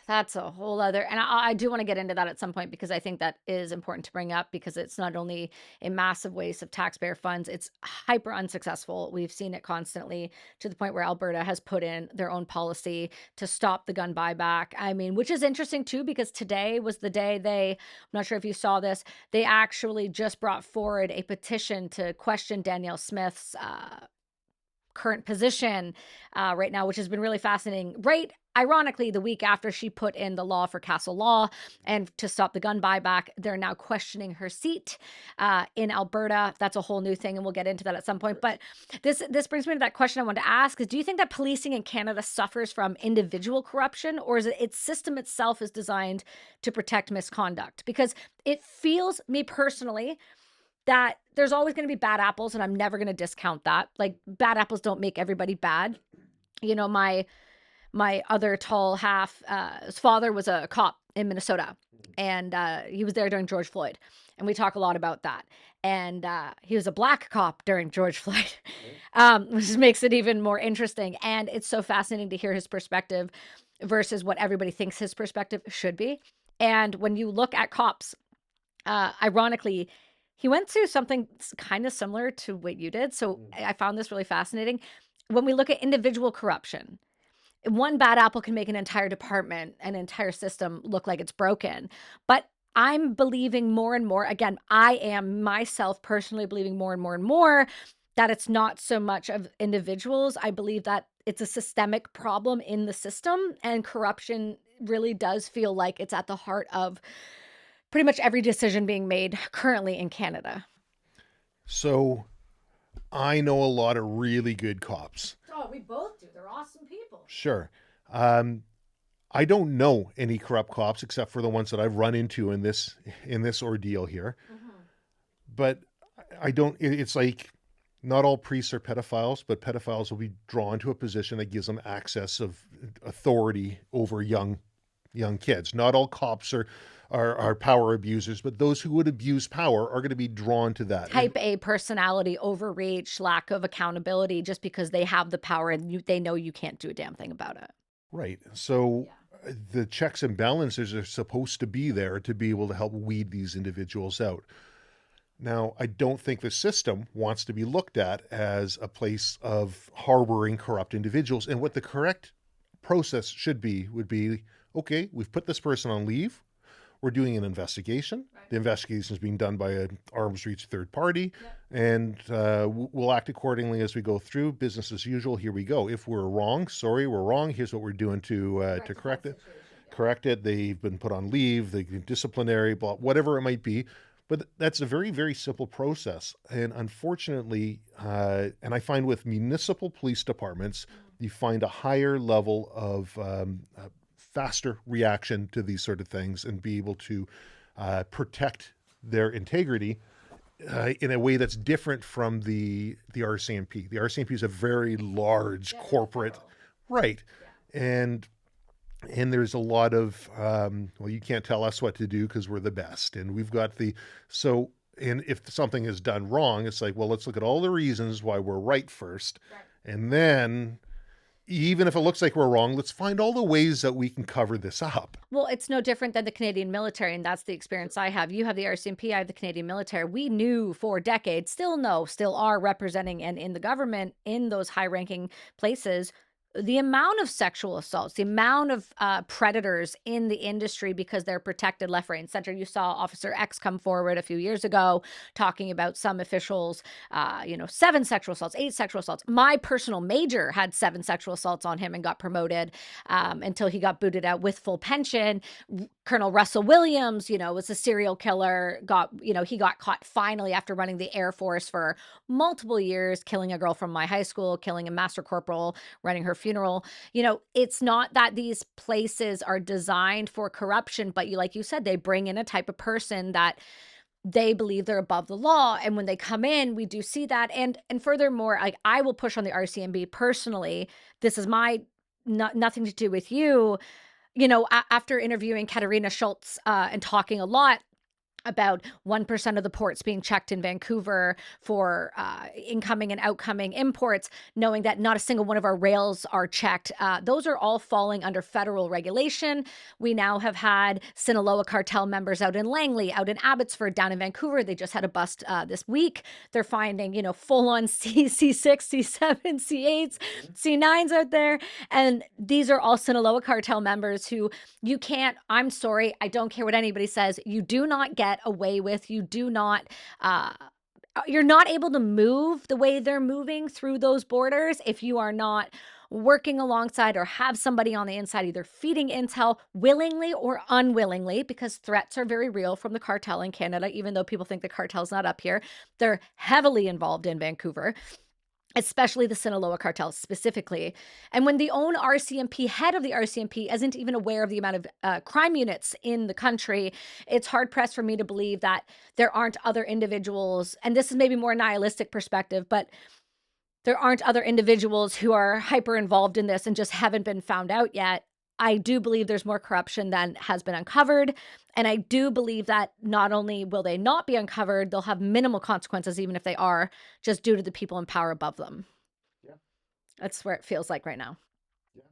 That's a whole other, and I do want to get into that at some point because I think that is important to bring up because it's not only a massive waste of taxpayer funds, it's hyper unsuccessful. We've seen it constantly to the point where Alberta has put in their own policy to stop the gun buyback. I mean, which is interesting too, because today was the day I'm not sure if you saw this, they actually just brought forward a petition to question Danielle Smith's current position right now, which has been really fascinating. Right, ironically, the week after she put in the law for Castle Law and to stop the gun buyback, they're now questioning her seat in Alberta. That's a whole new thing, and we'll get into that at some point. But this brings me to that question I wanted to ask: is do you think that policing in Canada suffers from individual corruption, or is it its system itself is designed to protect misconduct? Because it feels, me personally, that there's always going to be bad apples, and I'm never going to discount that. Like, bad apples don't make everybody bad. You know, my other tall half, his father was a cop in Minnesota, and he was there during George Floyd, and we talk a lot about that. And he was a black cop during George Floyd, which makes it even more interesting. And it's so fascinating to hear his perspective versus what everybody thinks his perspective should be. And when you look at cops, ironically, he went through something kind of similar to what you did. So I found this really fascinating. When we look at individual corruption, one bad apple can make an entire department, an entire system look like it's broken. But I'm believing more and more, again, I am myself personally believing more and more and more that it's not so much of individuals. I believe that it's a systemic problem in the system, and corruption really does feel like it's at the heart of pretty much every decision being made currently in Canada. So I know a lot of really good cops. Oh, we both do. They're awesome people. Sure. I don't know any corrupt cops except for the ones that I've run into in this ordeal here. But I don't. It's like not all priests are pedophiles, but pedophiles will be drawn to a position that gives them access of authority over young kids. Not all cops are power abusers, but those who would abuse power are going to be drawn to that. Type A personality, overreach, lack of accountability, just because they have the power and they know you can't do a damn thing about it. Right. So the checks and balances are supposed to be there to be able to help weed these individuals out. Now, I don't think the system wants to be looked at as a place of harboring corrupt individuals. And what the correct process would be, okay, we've put this person on leave. We're doing an investigation. Right. The investigation is being done by an arm's reach third party, and we'll act accordingly as we go through. Business as usual. Here we go. If we're wrong, sorry, we're wrong. Here's what we're doing to correct it. Correct it. They've been put on leave. They disciplinary, blah, whatever it might be. But that's a very, very simple process. And unfortunately, and I find with municipal police departments, you find a higher level of faster reaction to these sort of things and be able to protect their integrity in a way that's different from the RCMP. The RCMP is a very large corporate, right? And there's a lot of well, you can't tell us what to do because we're the best, and we've got and if something is done wrong, it's like, well, let's look at all the reasons why we're right first, and then, even if it looks like we're wrong, let's find all the ways that we can cover this up. Well, it's no different than the Canadian military, and that's the experience I have. You have the RCMP, I have the Canadian military. We knew for decades, still are representing and in the government, in those high-ranking places, the amount of sexual assaults, the amount of predators in the industry because they're protected left, right, and center. You saw Officer X come forward a few years ago talking about some officials, 7 sexual assaults, 8 sexual assaults. My personal major had 7 sexual assaults on him and got promoted until he got booted out with full pension. Colonel Russell Williams, was a serial killer, he got caught finally after running the Air Force for multiple years, killing a girl from my high school, killing a master corporal, running her funeral. It's not that these places are designed for corruption, but like you said, they bring in a type of person that they believe they're above the law. And when they come in, we do see that. And furthermore, like, I will push on the RCMP personally. This is nothing to do with you. After interviewing Katarina Schultz and talking a lot about 1% of the ports being checked in Vancouver for incoming and outcoming imports, knowing that not a single one of our rails are checked. Those are all falling under federal regulation. We now have had Sinaloa cartel members out in Langley, out in Abbotsford, down in Vancouver. They just had a bust this week. They're finding, full-on C6, C7, C8s, C9s out there. And these are all Sinaloa cartel members who I'm sorry, I don't care what anybody says, you do not get away with. You do not, you're not able to move the way they're moving through those borders if you are not working alongside or have somebody on the inside, either feeding intel willingly or unwillingly, because threats are very real from the cartel in Canada, even though people think the cartel's not up here. They're heavily involved in Vancouver, especially the Sinaloa cartel specifically. And when the own RCMP, head of the RCMP, isn't even aware of the amount of crime units in the country, it's hard pressed for me to believe that there aren't other individuals, and this is maybe more a nihilistic perspective, but there aren't other individuals who are hyper involved in this and just haven't been found out yet. I do believe there's more corruption than has been uncovered. And I do believe that not only will they not be uncovered, they'll have minimal consequences, even if they are, just due to the people in power above them. Yeah. That's where it feels like right now. Yeah.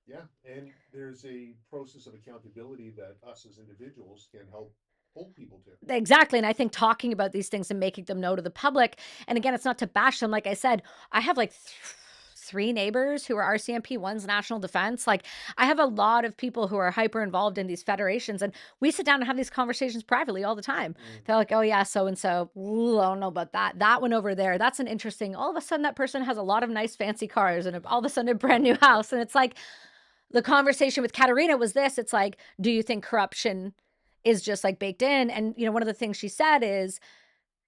Yeah. And there's a process of accountability that us as individuals can help hold people to. Exactly. And I think talking about these things and making them known to the public, and again, it's not to bash them. Like I said, I have like 3 neighbors who are RCMP, one's national defense. Like, I have a lot of people who are hyper involved in these federations, and we sit down and have these conversations privately all the time. They're like, oh yeah, so-and-so, ooh, I don't know about that one over there, that's an interesting, all of a sudden that person has a lot of nice fancy cars and all of a sudden a brand new house. And it's like, the conversation with Katarina was this, it's like, do you think corruption is just like baked in? And one of the things she said is,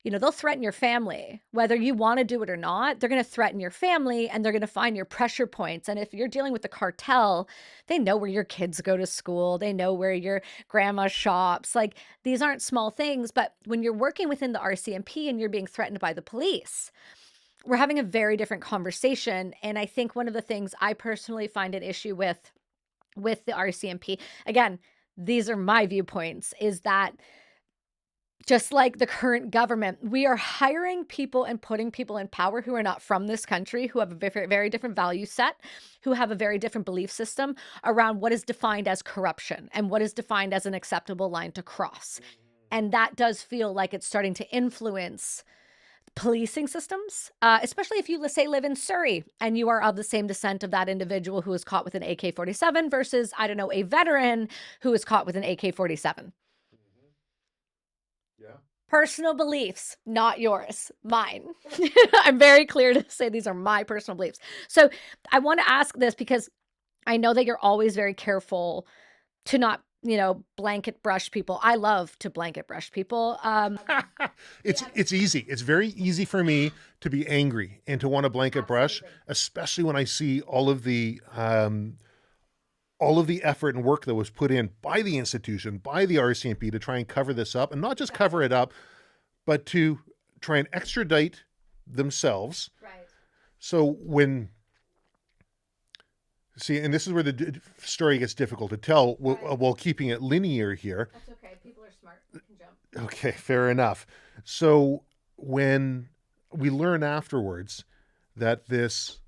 they'll threaten your family, whether you want to do it or not. They're going to threaten your family and they're going to find your pressure points. And if you're dealing with the cartel, they know where your kids go to school. They know where your grandma shops. Like, these aren't small things, but when you're working within the RCMP and you're being threatened by the police, we're having a very different conversation. And I think one of the things I personally find an issue with the RCMP, again, these are my viewpoints, is that just like the current government, we are hiring people and putting people in power who are not from this country, who have a very, very different value set, who have a very different belief system around what is defined as corruption and what is defined as an acceptable line to cross. And that does feel like it's starting to influence policing systems, especially if you, let's say, live in Surrey and you are of the same descent of that individual who was caught with an AK-47 versus, I don't know, a veteran who was caught with an AK-47. Yeah. Personal beliefs, not yours, mine. I'm very clear to say these are my personal beliefs. So I want to ask this because I know that you're always very careful to not, blanket brush people. I love to blanket brush people. It's easy. It's very easy for me to be angry and to want to blanket brush, especially when I see all of the effort and work that was put in by the institution, by the RCMP to try and cover this up, and not just cover it up, but to try and extradite themselves. Right. So and this is where the story gets difficult to tell while keeping it linear here. That's okay. People are smart. They can jump. Okay, fair enough. So when we learn afterwards that this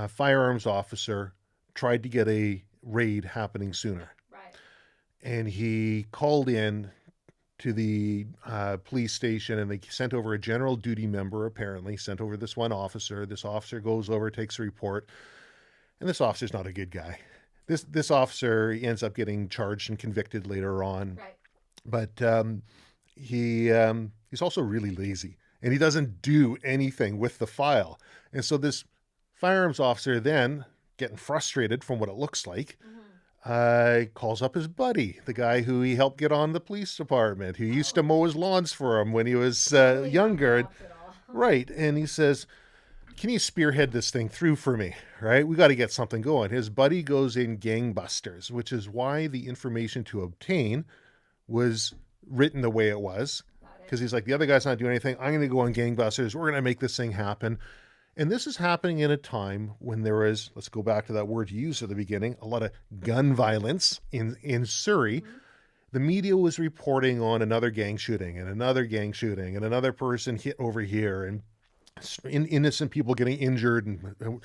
firearms officer tried to get a raid happening sooner. Right. And he called in to the police station and they sent over a general duty member, apparently, sent over this one officer. This officer goes over, takes a report. And this officer's not a good guy. This officer, he ends up getting charged and convicted later on. Right. But he's also really lazy, and he doesn't do anything with the file. And so this firearms officer then, getting frustrated from what it looks like, calls up his buddy, the guy who he helped get on the police department, who used to mow his lawns for him when he was younger. Right. And he says, can you spearhead this thing through for me? Right? We got to get something going. His buddy goes in gangbusters, which is why the information to obtain was written the way it was. Because he's like, the other guy's not doing anything. I'm going to go on gangbusters. We're going to make this thing happen. And this is happening in a time when there is, let's go back to that word you used at the beginning, a lot of gun violence in Surrey. The media was reporting on another gang shooting and another gang shooting and another person hit over here and innocent people getting injured and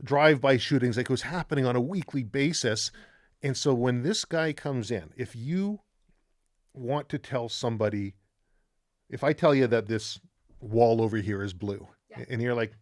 drive-by shootings. Like, it was happening on a weekly basis. And so when this guy comes in, if you want to tell somebody, if I tell you that this wall over here is blue, and you're like,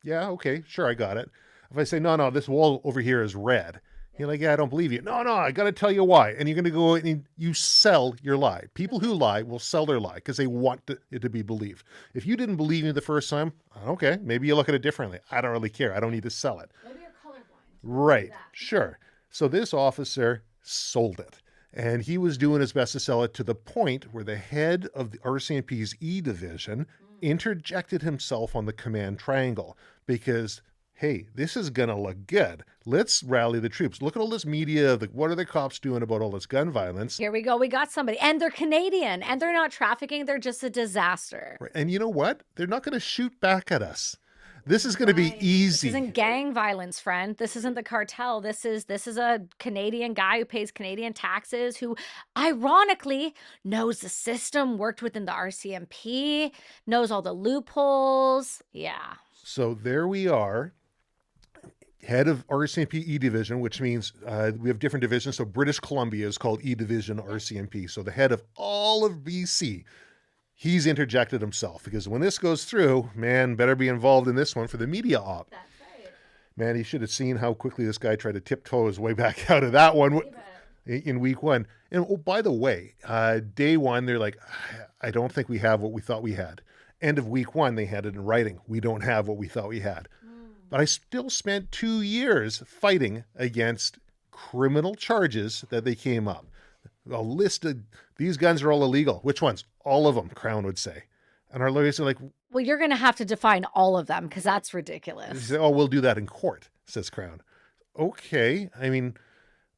yeah, okay, sure, I got it. If I say, no, this wall over here is red, you're like, yeah, I don't believe you. No, I got to tell you why. And you're going to go and you sell your lie. People who lie will sell their lie because they want it to be believed. If you didn't believe me the first time, okay, maybe you look at it differently. I don't really care. I don't need to sell it. Maybe you're colorblind. Right, sure. So this officer sold it. And he was doing his best to sell it to the point where the head of the RCMP's E division interjected himself on the command triangle because, hey, this is going to look good. Let's rally the troops. Look at all this media. What are the cops doing about all this gun violence? Here we go. We got somebody. And they're Canadian. And they're not trafficking. They're just a disaster. Right. And you know what? They're not going to shoot back at us. This is going to be easy. This isn't gang violence, friend. This isn't the cartel. This is a Canadian guy who pays Canadian taxes, who ironically knows the system, worked within the RCMP, knows all the loopholes. Yeah. So there we are. Head of RCMP E Division, which means we have different divisions. So British Columbia is called E Division RCMP. So the head of all of BC. He's interjected himself because when this goes through, man, better be involved in this one for the media op. That's right. Man, he should have seen how quickly this guy tried to tiptoe his way back out of that one in week one. And oh, by the way, day one, they're like, I don't think we have what we thought we had. End of week one, they had it in writing. We don't have what we thought we had. But I still spent 2 years fighting against criminal charges that they came up. A list of these guns are all illegal. Which ones? All of them, Crown would say. And our lawyers are like, well, you're going to have to define all of them because that's ridiculous. Say, oh, we'll do that in court, says Crown. Okay. I mean,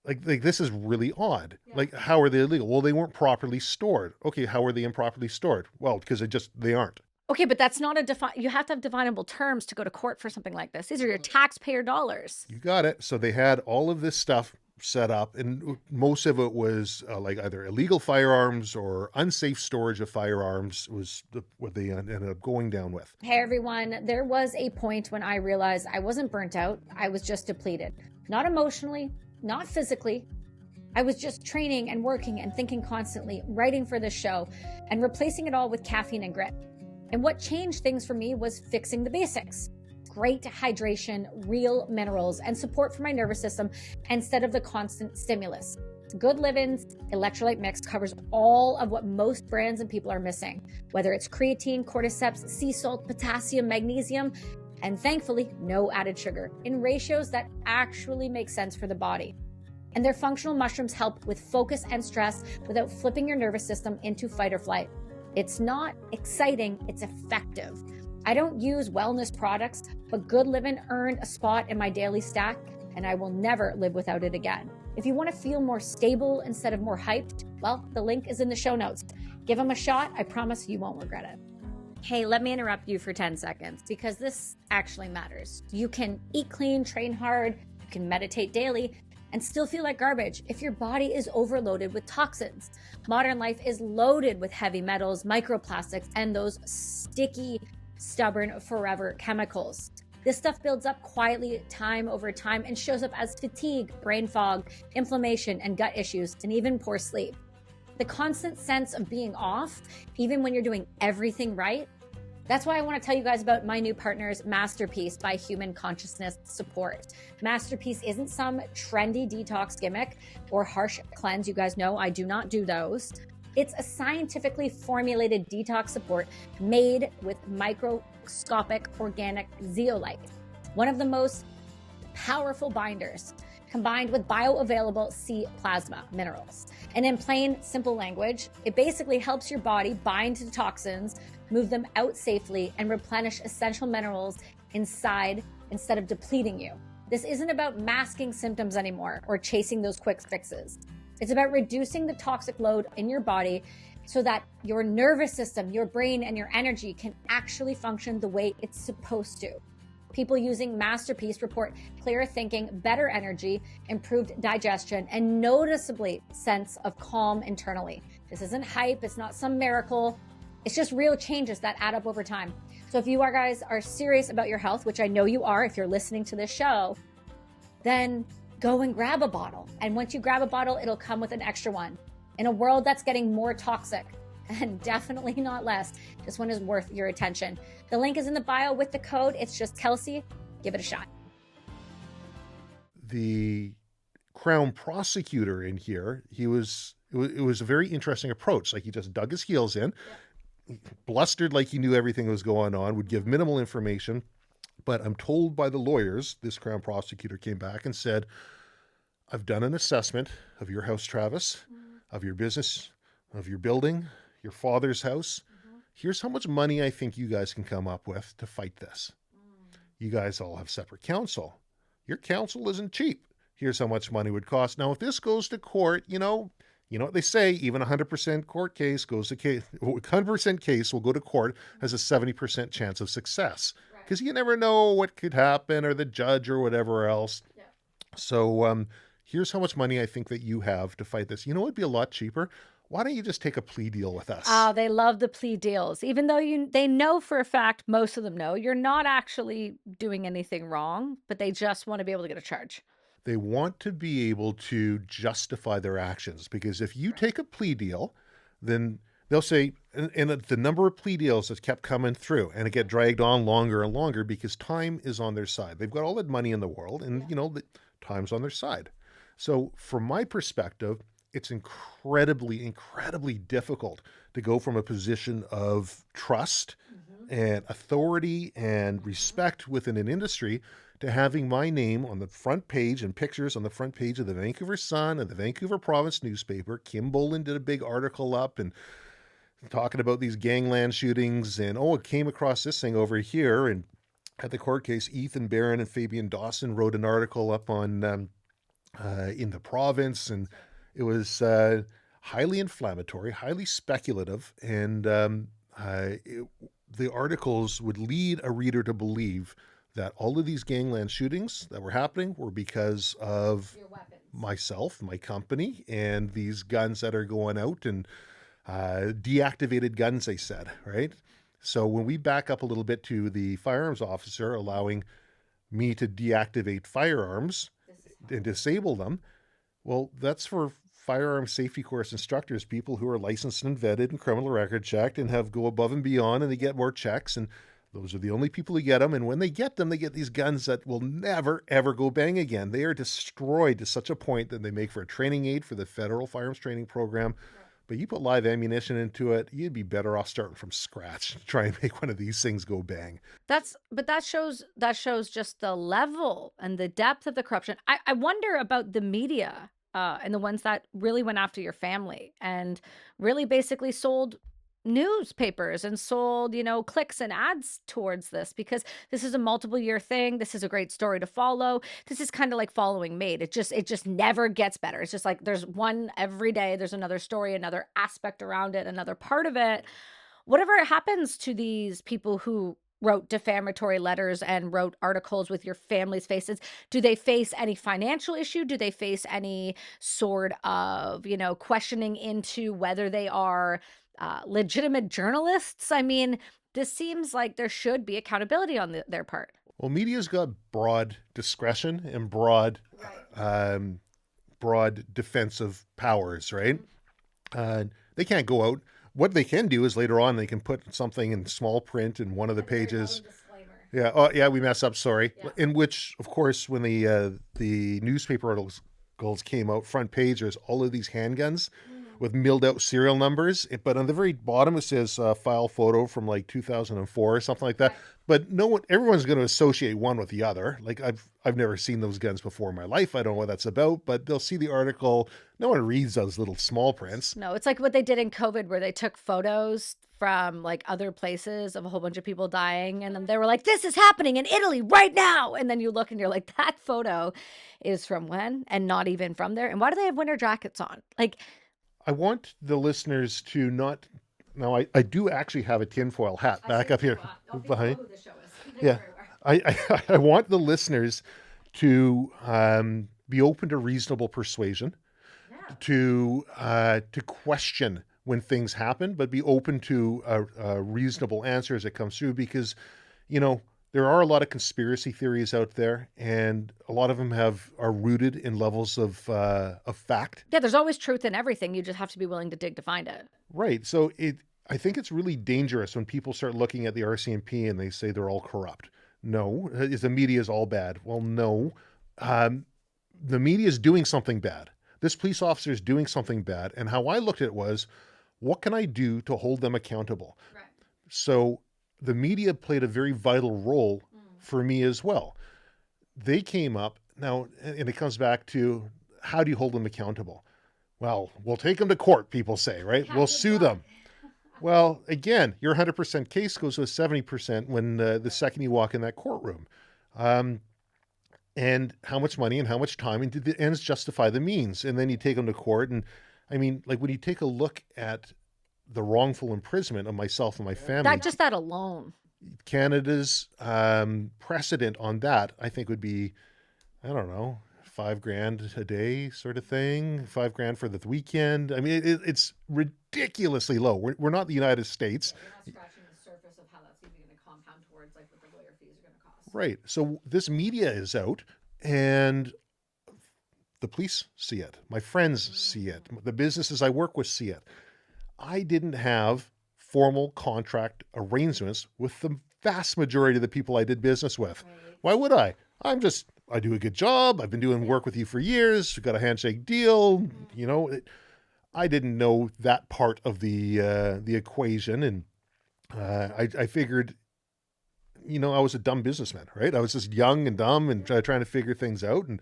like this is really odd. Yeah. Like, how are they illegal? Well, they weren't properly stored. Okay, how are they improperly stored? Well, because they aren't. Okay, but that's not you have to have definable terms to go to court for something like this. These are your taxpayer dollars. You got it. So they had all of this stuff set up, and most of it was like either illegal firearms or unsafe storage of firearms was what they ended up going down with. Hey everyone, there was a point when I realized I wasn't burnt out. I was just depleted. Not emotionally, not physically. I was just training and working and thinking constantly, writing for this show, and replacing it all with caffeine and grit. And what changed things for me was fixing the basics. Great hydration, real minerals, and support for my nervous system instead of the constant stimulus. Good Living's electrolyte mix covers all of what most brands and people are missing, whether it's creatine, cordyceps, sea salt, potassium, magnesium, and thankfully, no added sugar, in ratios that actually make sense for the body. And their functional mushrooms help with focus and stress without flipping your nervous system into fight or flight. It's not exciting, it's effective. I don't use wellness products, but Good Living earned a spot in my daily stack, and I will never live without it again. If you want to feel more stable instead of more hyped, well, the link is in the show notes. Give them a shot. I promise you won't regret it. Hey, let me interrupt you for 10 seconds because this actually matters. You can eat clean, train hard, you can meditate daily, and still feel like garbage if your body is overloaded with toxins. Modern life is loaded with heavy metals, microplastics, and those sticky, stubborn, forever chemicals. This stuff builds up quietly time over time and shows up as fatigue, brain fog, inflammation, and gut issues, and even poor sleep. The constant sense of being off, even when you're doing everything right, That's why I want to tell you guys about my new partners, Masterpiece by Human Consciousness Support. Masterpiece isn't some trendy detox gimmick or harsh cleanse. You guys know I do not do those. It's a scientifically formulated detox support made with microscopic organic zeolite, one of the most powerful binders, combined with bioavailable sea plasma minerals. And in plain, simple language, it basically helps your body bind to toxins, move them out safely, and replenish essential minerals inside instead of depleting you. This isn't about masking symptoms anymore or chasing those quick fixes. It's about reducing the toxic load in your body so that your nervous system, your brain, and your energy can actually function the way it's supposed to. People using Masterpiece report clearer thinking, better energy, improved digestion, and noticeably sense of calm internally. This isn't hype. It's not some miracle. It's just real changes that add up over time. So if you guys are serious about your health, which I know you are if you're listening to this show, then go and grab a bottle. And once you grab a bottle, it'll come with an extra one. In a world that's getting more toxic, and definitely not less, this one is worth your attention. The link is in the bio with the code. It's just Kelsi. Give it a shot. The Crown prosecutor in here, it was a very interesting approach. Like, he just dug his heels in, blustered like he knew everything was going on, would give minimal information. But I'm told by the lawyers, this Crown prosecutor came back and said, I've done an assessment of your house, Travis, of your business, of your building, your father's house. Here's how much money I think you guys can come up with to fight this. You guys all have separate counsel. Your counsel isn't cheap. Here's how much money would cost. Now, if this goes to court, you know what they say, even 100% court case goes to case, 100% case will go to court, has a 70% chance of success. Because you never know what could happen, or the judge or whatever else. Yeah. So here's how much money I think that you have to fight this. You know, it'd be a lot cheaper. Why don't you just take a plea deal with us? They love the plea deals. Even though they know for a fact, most of them know, you're not actually doing anything wrong, but they just want to be able to get a charge. They want to be able to justify their actions, because if you take a plea deal, then they'll say, and the number of plea deals that kept coming through, and it get dragged on longer and longer because time is on their side. They've got all that money in the world, and the time's on their side. So from my perspective, it's incredibly, incredibly difficult to go from a position of trust and authority and respect within an industry to having my name on the front page and pictures on the front page of the Vancouver Sun and the Vancouver Province newspaper. Kim Boland did a big article up and talking about these gangland shootings, and it came across this thing over here. And at the court case, Ethan Barron and Fabian Dawson wrote an article up on in the province, and it was highly inflammatory, highly speculative, and the articles would lead a reader to believe that all of these gangland shootings that were happening were because of myself, my company, and these guns that are going out, and deactivated guns, they said, right? So when we back up a little bit to the firearms officer allowing me to deactivate firearms and disable them, well, that's for firearms safety course instructors, people who are licensed and vetted and criminal record checked and have go above and beyond, and they get more checks, and those are the only people who get them. And when they get them, they get these guns that will never, ever go bang again. They are destroyed to such a point that they make for a training aid for the federal firearms training program. But you put live ammunition into it, you'd be better off starting from scratch to try and make one of these things go bang. But that shows just the level and the depth of the corruption. I wonder about the media and the ones that really went after your family and really basically sold newspapers and sold, clicks and ads towards this, because this is a multiple year thing. This is a great story to follow. This is kind of like following Made. It just never gets better. It's just like there's one every day. There's another story, another aspect around it, another part of it. Whatever happens to these people who wrote defamatory letters and wrote articles with your family's faces, do they face any financial issue? Do they face any sort of, questioning into whether they are legitimate journalists? I mean, this seems like there should be accountability on their part. Well, media's got broad discretion and broad defensive powers, right? They can't go out What they can do is later on they can put something in small print in one of the A very pages. loving disclaimer. Yeah. Oh, yeah. We mess up. Sorry. Yeah. In which, of course, when the newspaper articles came out, front page, there's all of these handguns with milled out serial numbers. But on the very bottom, it says file photo from like 2004 or something like that. Right. But no one, everyone's going to associate one with the other. Like I've never seen those guns before in my life. I don't know what that's about, but they'll see the article. No one reads those little small prints. No, it's like what they did in COVID where they took photos from like other places of a whole bunch of people dying. And then they were like, this is happening in Italy right now. And then you look and you're like, that photo is from when? And not even from there. And why do they have winter jackets on? Like, I want the listeners to not. Now, I do actually have a tinfoil hat back up here behind. Who the show is. Yeah, I want the listeners to be open to reasonable persuasion, to question when things happen, but be open to a reasonable answer as it comes through, because there are a lot of conspiracy theories out there, and a lot of them are rooted in levels of fact. Yeah, there's always truth in everything. You just have to be willing to dig to find it. Right. So I think it's really dangerous when people start looking at the RCMP and they say they're all corrupt. No, the media is all bad. Well, no, the media is doing something bad. This police officer is doing something bad. And how I looked at it was, what can I do to hold them accountable? Right. So the media played a very vital role for me as well. They came up now, and it comes back to, how do you hold them accountable? Well, we'll take them to court, people say, right? We'll sue them. Well, again, your 100% case goes to a 70% when the second you walk in that courtroom. And how much money and how much time, and did the ends justify the means? And then you take them to court. And I mean, like when you take a look at the wrongful imprisonment of myself and my family, That alone. Canada's precedent on that, I think, would be, I don't know, $5,000 a day sort of thing, $5,000 for the weekend. I mean, it's ridiculously low. We're not the United States. Yeah, you're not scratching the surface of how that's even going to compound towards like what the lawyer fees are going to cost. Right. So this media is out, and the police see it. My friends see it. The businesses I work with see it. I didn't have formal contract arrangements with the vast majority of the people I did business with. Right. Why would I? I do a good job. I've been doing work with you for years. We've got a handshake deal. I didn't know that part of the equation. And I figured, I was a dumb businessman, right? I was just young and dumb and trying to figure things out. And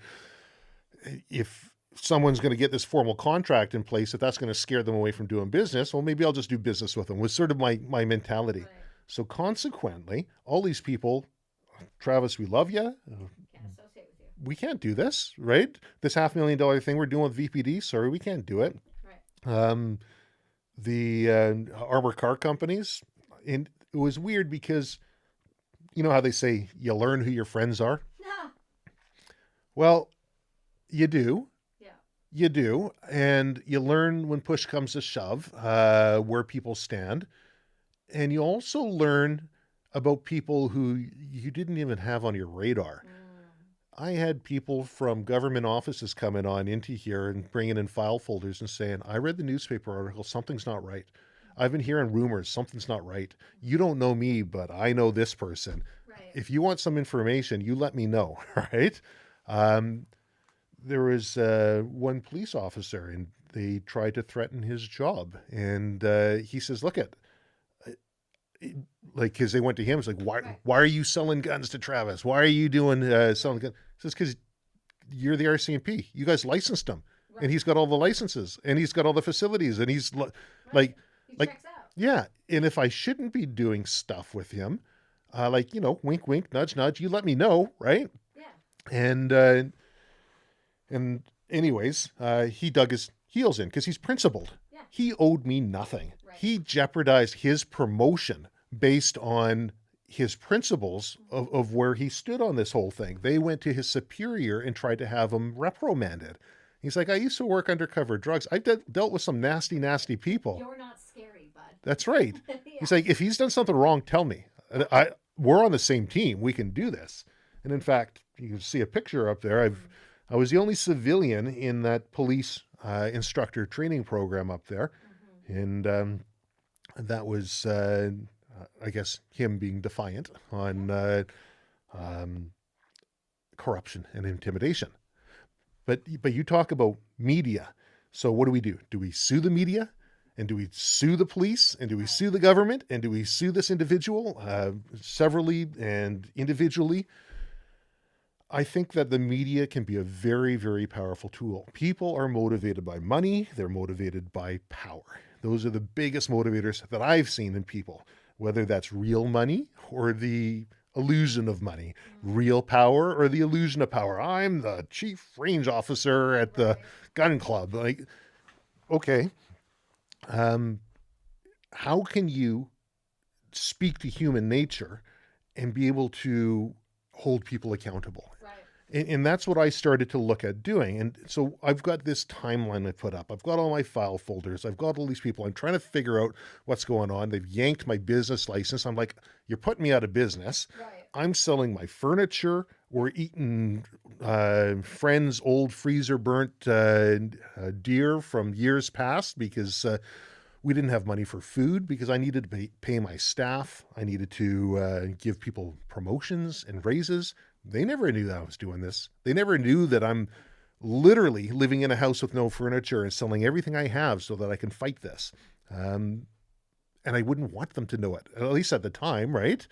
if someone's going to get this formal contract in place, if that's going to scare them away from doing business, well, maybe I'll just do business with them, was sort of my mentality. Right. So consequently, all these people, Travis, we love you. Can't associate with you. We can't do this, right? This $500,000 thing we're doing with VPD, sorry, we can't do it. Right. The armor car companies, and it was weird because, you know how they say you learn who your friends are? No. Well, you do. Yeah. You do. And you learn when push comes to shove, where people stand. And you also learn about people who you didn't even have on your radar. I had people from government offices coming on into here and bringing in file folders and saying, I read the newspaper article, something's not right. I've been hearing rumors, something's not right. You don't know me, but I know this person. Right. If you want some information, you let me know, right? There was one police officer, and they tried to threaten his job. And he says, look at, like, because they went to him, it's like, why are you selling guns to Travis? Why are you doing selling guns? He says, because you're the RCMP. You guys licensed him. Right. And he's got all the licenses, and he's got all the facilities, and he's like, checks out. Yeah. And if I shouldn't be doing stuff with him, wink, wink, nudge, nudge, you let me know, right? Yeah. And anyways, he dug his heels in because he's principled. Yeah. He owed me nothing. Right. He jeopardized his promotion based on his principles of where he stood on this whole thing. They went to his superior and tried to have him reprimanded. He's like, I used to work undercover drugs. I dealt with some nasty, nasty people. You're not scary, bud. That's right. Yeah. He's like, if he's done something wrong, tell me. We're on the same team. We can do this. And in fact, you can see a picture up there. I was the only civilian in that police instructor training program up there. And That was, I guess, him being defiant on um, corruption and intimidation. But you talk about media. So what do? Do we sue the media? And do we sue the police? And do we Right. sue the government? And do we sue this individual severally and individually? I think that the media can be a very, very powerful tool. People are motivated by money, they're motivated by power. Those are the biggest motivators that I've seen in people, whether that's real money or the illusion of money, real power or the illusion of power. I'm the chief range officer at the Right. gun club. Like, okay, um, how can you speak to human nature and be able to hold people accountable? Right. And that's what I started to look at doing. And so I've got this timeline I put up. I've got all my file folders. I've got all these people. I'm trying to figure out what's going on. They've yanked my business license. I'm like, you're putting me out of business. Right. I'm selling my furniture. We're eating friends' old freezer burnt deer from years past because we didn't have money for food because I needed to pay my staff. I needed to give people promotions and raises. They never knew that I was doing this. They never knew that I'm literally living in a house with no furniture and selling everything I have so that I can fight this. And I wouldn't want them to know it, at least at the time, right?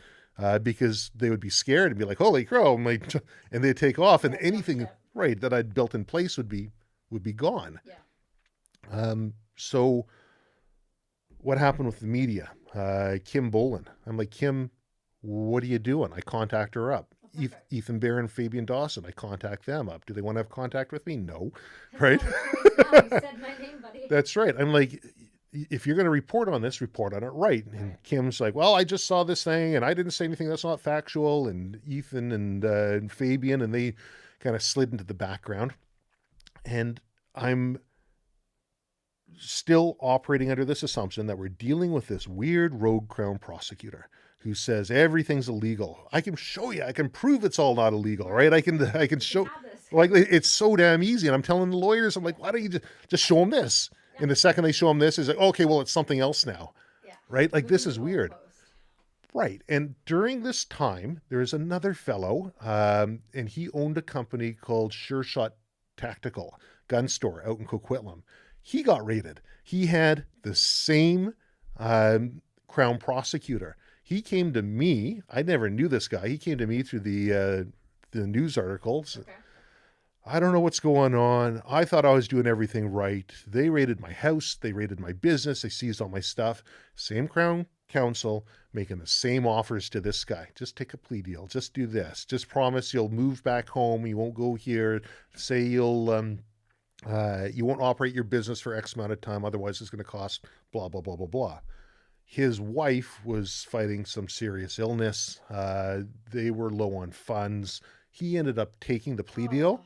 Because they would be scared and be like, "Holy crow!" And they'd take off, and Yeah, jump anything ship. right that I'd built in place would be gone. Yeah. So what happened with the media? Kim Boland. I'm like, Kim, what are you doing? I contact her up. Oh, perfect. Ethan Barron, Fabian Dawson. I contact them up. Do they want to have contact with me? No, It's right? not a choice now. You said my name, buddy. That's right. I'm like, if you're going to report on this, report on it right. And Right. Kim's like, well, I just saw this thing and I didn't say anything that's not factual. And Ethan and Fabian, and they kind of slid into the background. And I'm still operating under this assumption that we're dealing with this weird rogue crown prosecutor who says everything's illegal. I can show you. I can prove it's all not illegal, right? I can You show, can have this. like, it's so damn easy. And I'm telling the lawyers, I'm like, why don't you just show them this? Yeah. And the second they show them this, is like, okay, well, it's something else now, Yeah. right? Like, this Moving is the weird. goalpost. Right. And during this time, there's another fellow, and he owned a company called Sure Shot Tactical gun store out in Coquitlam. He got raided. He had the same Crown prosecutor. He came to me. I never knew this guy. He came to me through the news articles. Okay. I don't know what's going on. I thought I was doing everything right. They raided my house. They raided my business. They seized all my stuff. Same Crown Counsel making the same offers to this guy. Just take a plea deal. Just do this. Just promise you'll move back home. You won't go here. Say you won't operate your business for X amount of time. Otherwise, it's going to cost blah, blah, blah, blah, blah. His wife was fighting some serious illness. They were low on funds. He ended up taking the plea deal.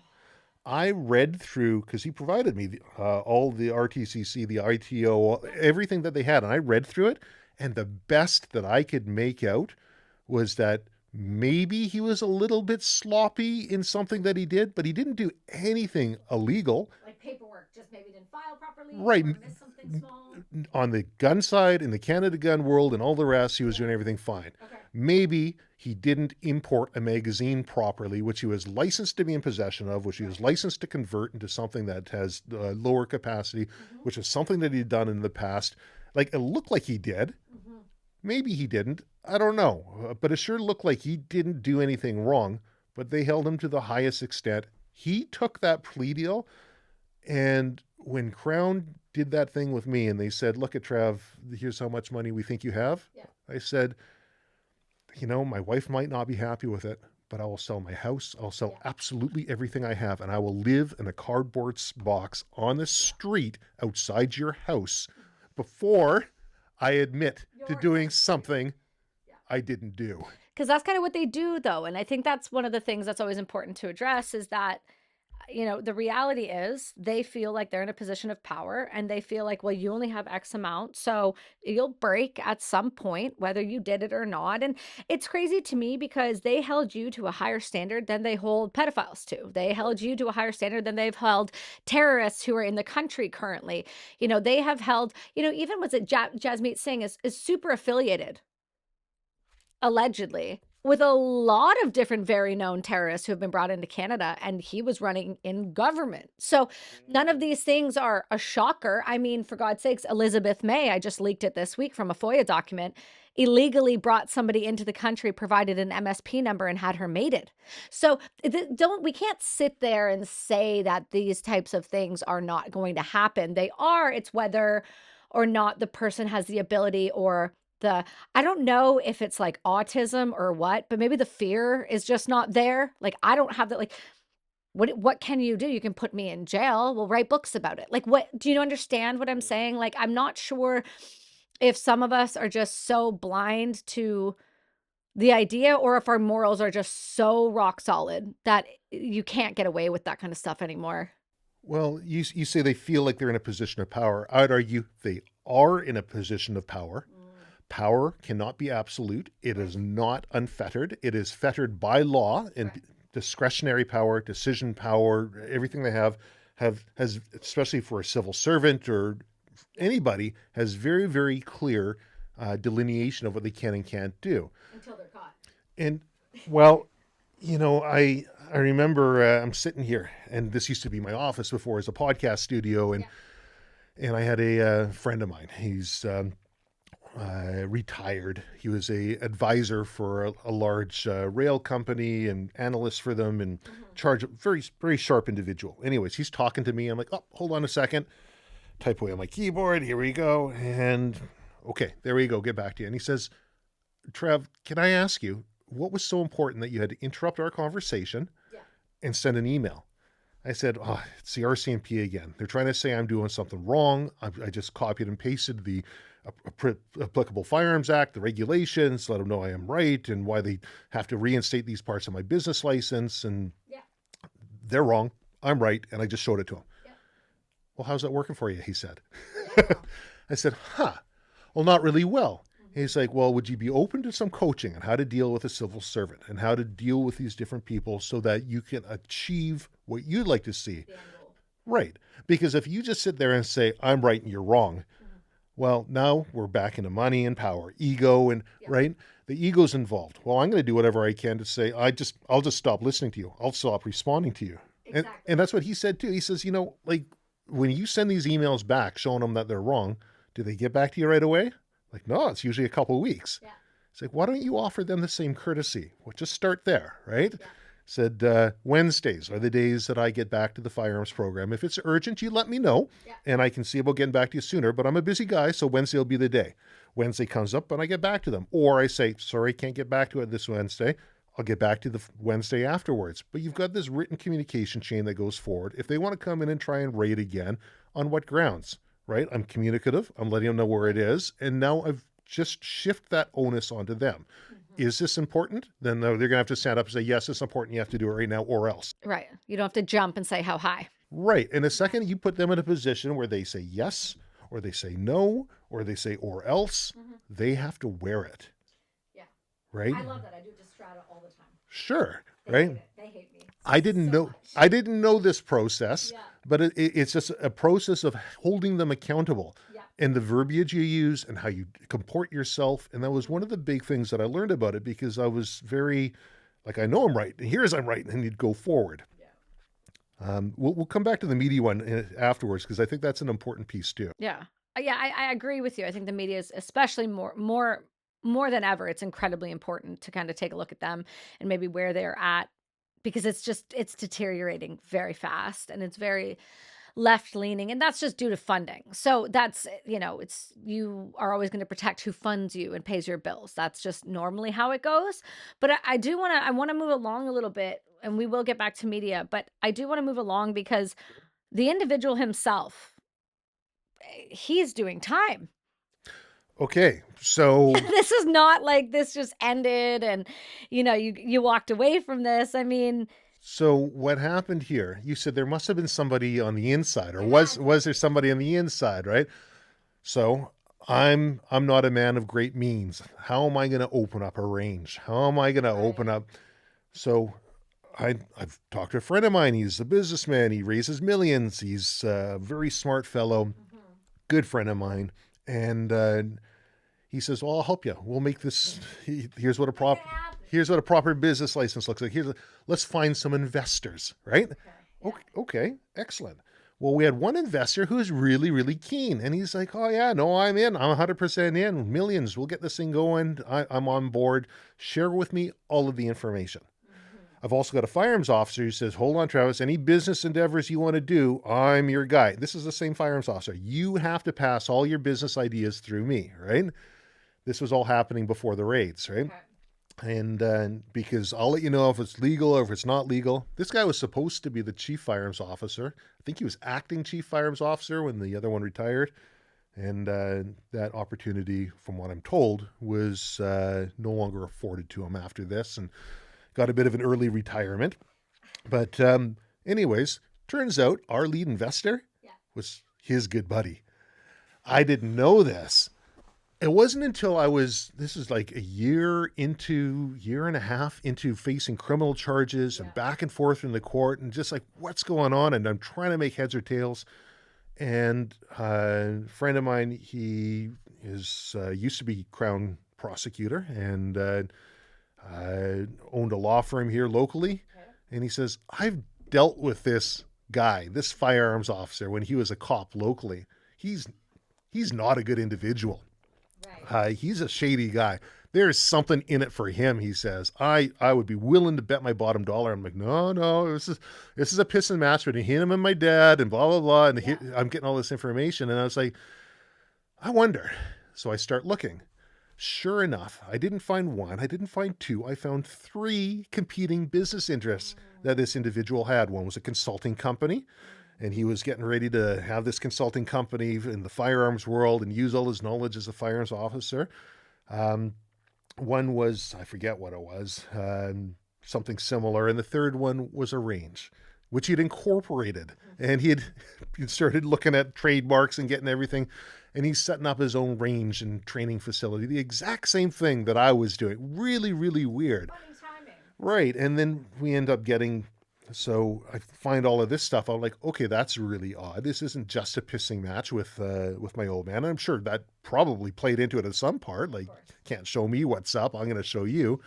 I read through, because he provided me all the RTCC, the ITO, everything that they had, and I read through it, and the best that I could make out was that maybe he was a little bit sloppy in something that he did, but he didn't do anything illegal. Like paperwork, just maybe didn't file properly. Right. Or missed something small. On the gun side, in the Canada gun world, and all the rest, he was doing everything fine. Okay. Maybe he didn't import a magazine properly, which he was licensed to be in possession of, which he was licensed to convert into something that has lower capacity, which is something that he'd done in the past. Like, it looked like he did. Maybe he didn't. I don't know. But it sure looked like he didn't do anything wrong, but they held him to the highest extent. He took that plea deal, and when Crown did that thing with me and they said, look at Trav, here's how much money we think you have. Yeah. I said, my wife might not be happy with it, but I will sell my house. I'll sell absolutely everything I have, and I will live in a cardboard box on the street outside your house before I admit to doing something I didn't do. Because that's kind of what they do, though. And I think that's one of the things that's always important to address is that The reality is they feel like they're in a position of power and they feel like, well, you only have X amount. So you'll break at some point, whether you did it or not. And it's crazy to me because they held you to a higher standard than they hold pedophiles to. They held you to a higher standard than they've held terrorists who are in the country currently. They have held, even what's it, Jasmeet Singh is super affiliated allegedly with a lot of different very known terrorists who have been brought into Canada, and he was running in government. So none of these things are a shocker. I mean, for God's sakes, Elizabeth May, I just leaked it this week from a FOIA document, illegally brought somebody into the country, provided an MSP number, and had her mated. So we can't sit there and say that these types of things are not going to happen. They are. It's whether or not the person has the ability or I don't know if it's like autism or what, but maybe the fear is just not there. Like, I don't have that. Like, what can you do? You can put me in jail. We'll write books about it. Like, what, do you understand what I'm saying? Like, I'm not sure if some of us are just so blind to the idea or if our morals are just so rock solid that you can't get away with that kind of stuff anymore. Well, you say they feel like they're in a position of power. I'd argue they are in a position of power. Power cannot be absolute. It is not unfettered. It is fettered by law, and discretionary power, decision power, everything they has, especially for a civil servant or anybody, has very, very clear delineation of what they can and can't do. Until they're caught. And well, I remember I'm sitting here, and this used to be my office before as a podcast studio, and I had a friend of mine. He's retired. He was a advisor for a large rail company and analyst for them, and charge of very, very sharp individual. Anyways, he's talking to me. I'm like, oh, hold on a second. Type away on my keyboard. Here we go. And okay, there we go. Get back to you. And he says, Trev, can I ask you, what was so important that you had to interrupt our conversation and send an email? I said, oh, it's the RCMP again. They're trying to say I'm doing something wrong. I just copied and pasted the applicable Firearms Act, the regulations, let them know I am right and why they have to reinstate these parts of my business license. And they're wrong. I'm right. And I just showed it to him. Well, how's that working for you? He said. I said, well, not really well. He's like, well, would you be open to some coaching on how to deal with a civil servant and how to deal with these different people so that you can achieve what you'd like to see? Right. Because if you just sit there and say, I'm right and you're wrong, well, now we're back into money and power, ego, and right? The ego's involved. Well, I'm going to do whatever I can to say, I'll just stop listening to you. I'll stop responding to you. Exactly. And that's what he said too. He says, like when you send these emails back showing them that they're wrong, do they get back to you right away? Like, no, it's usually a couple of weeks. It's like, why don't you offer them the same courtesy? Well, just start there, right? Said Wednesdays are the days that I get back to the firearms program. If it's urgent, you let me know, and I can see about getting back to you sooner. But I'm a busy guy, so Wednesday will be the day. Wednesday comes up, and I get back to them. Or I say, sorry, can't get back to it this Wednesday. I'll get back to the Wednesday afterwards. But you've got this written communication chain that goes forward. If they want to come in and try and raid again, on what grounds? Right? I'm communicative. I'm letting them know where it is. And now I've just shift that onus onto them. Is this important? Then they're going to have to stand up and say, yes, it's important. You have to do it right now or else. Right. You don't have to jump and say how high. Right. And the second you put them in a position where they say yes, or they say no, or they say or else, they have to wear it. Yeah. Right? I love that. I do it to Strata all the time. Sure. Right? They hate me. I didn't know this process, but it's just a process of holding them accountable. And the verbiage you use and how you comport yourself. And that was one of the big things that I learned about it, because I was very, like, I know I'm right. And here's I'm right. And you'd go forward. We'll come back to the media one afterwards, because I think that's an important piece too. Yeah. I agree with you. I think the media is especially more than ever. It's incredibly important to kind of take a look at them and maybe where they're at, because it's deteriorating very fast and it's very left leaning, and that's just due to funding. So that's, you are always going to protect who funds you and pays your bills. That's just normally how it goes. But I want to move along a little bit, and we will get back to media, but I do want to move along because the individual himself, he's doing time. Okay. So this is not like this just ended and, you walked away from this. I mean, So what happened here? You said there must have been somebody on the inside, or It was had to was there be. somebody on the inside, right? So I'm not a man of great means. How am I going to open up a range? How am I going to open Right. up? So I've talked to a friend of mine. He's a businessman. He raises millions. He's a very smart fellow, Mhm. good friend of mine, and he says, "Well, I'll help you. We'll make this. Here's what a Make it prop. happen. Here's what a proper business license looks like. Let's find some investors, right? Okay. Yeah. Okay, okay, excellent. Well, we had one investor who was really, really keen, and he's like, "Oh yeah, no, I'm in. I'm 100% in. Millions. We'll get this thing going. I'm on board. Share with me all of the information." Mhm. I've also got a firearms officer who says, "Hold on, Travis, any business endeavors you want to do, I'm your guy." This is the same firearms officer. You have to pass all your business ideas through me, right? This was all happening before the raids, right? Okay. And because I'll let you know if it's legal or if it's not legal. This guy was supposed to be the chief firearms officer. I think he was acting chief firearms officer when the other one retired. And that opportunity, from what I'm told, was no longer afforded to him after this and got a bit of an early retirement. But, anyways, turns out our lead investor Yeah. was his good buddy. I didn't know this. It wasn't until this is like year and a half into facing criminal charges and Yeah. back and forth in the court and just like, what's going on? And I'm trying to make heads or tails. And a friend of mine, he is used to be Crown prosecutor and owned a law firm here locally. Okay. And he says, I've dealt with this guy, this firearms officer, when he was a cop locally. He's he's not a good individual. Right. He's a shady guy. There's something in it for him, he says. I would be willing to bet my bottom dollar. I'm like, no, this is a piss and match between him and my dad and blah blah blah. And Yeah. I'm getting all this information, and I was like, I wonder. So I start looking. Sure enough, I didn't find one. I didn't find two. I found three competing business interests that this individual had. One was a consulting company, and he was getting ready to have this consulting company in the firearms world and use all his knowledge as a firearms officer. Um, One was, I forget what it was, something similar. And the third one was a range, which he'd incorporated. And he'd started looking at trademarks and getting everything. And he's setting up his own range and training facility. The exact same thing that I was doing. Really, really weird. Funny timing. Right. And then we end up getting, so I find all of this stuff. I'm like, okay, that's really odd. This isn't just a pissing match with my old man. And I'm sure that probably played into it at some part. Of Like, course. can't show me what's up. I'm going to show you.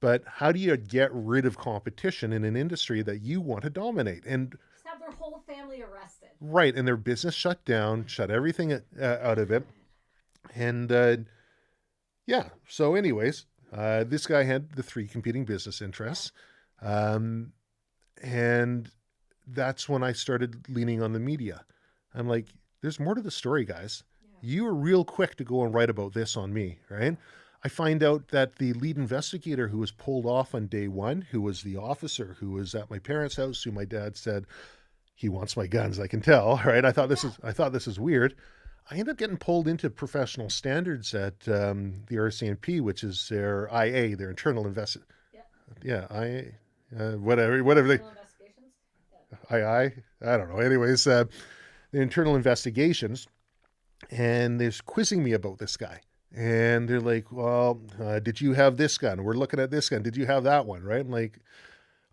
But how do you get rid of competition in an industry that you want to dominate? And Just have their whole family arrested. right, and their business shut down, shut everything out of it. And yeah, so anyways, this guy had the three competing business Yeah. interests. Um, and that's when I started leaning on the media. I'm like, there's more to the story, guys. Yeah. You were real quick to go and write about this on me, right? I find out that the lead investigator who was pulled off on day one, who was the officer who was at my parents' house, who my dad said he wants my guns, I can tell, right? Yeah. I thought this is weird. I ended up getting pulled into professional standards at the RCMP, which is their IA, their internal Yeah. yeah, whatever they Internal investigations. Yeah. I don't know. Anyways, the internal investigations, and they're quizzing me about this guy. And they're like, well, did you have this gun? We're looking at this gun. Did you have that one? Right? I'm like,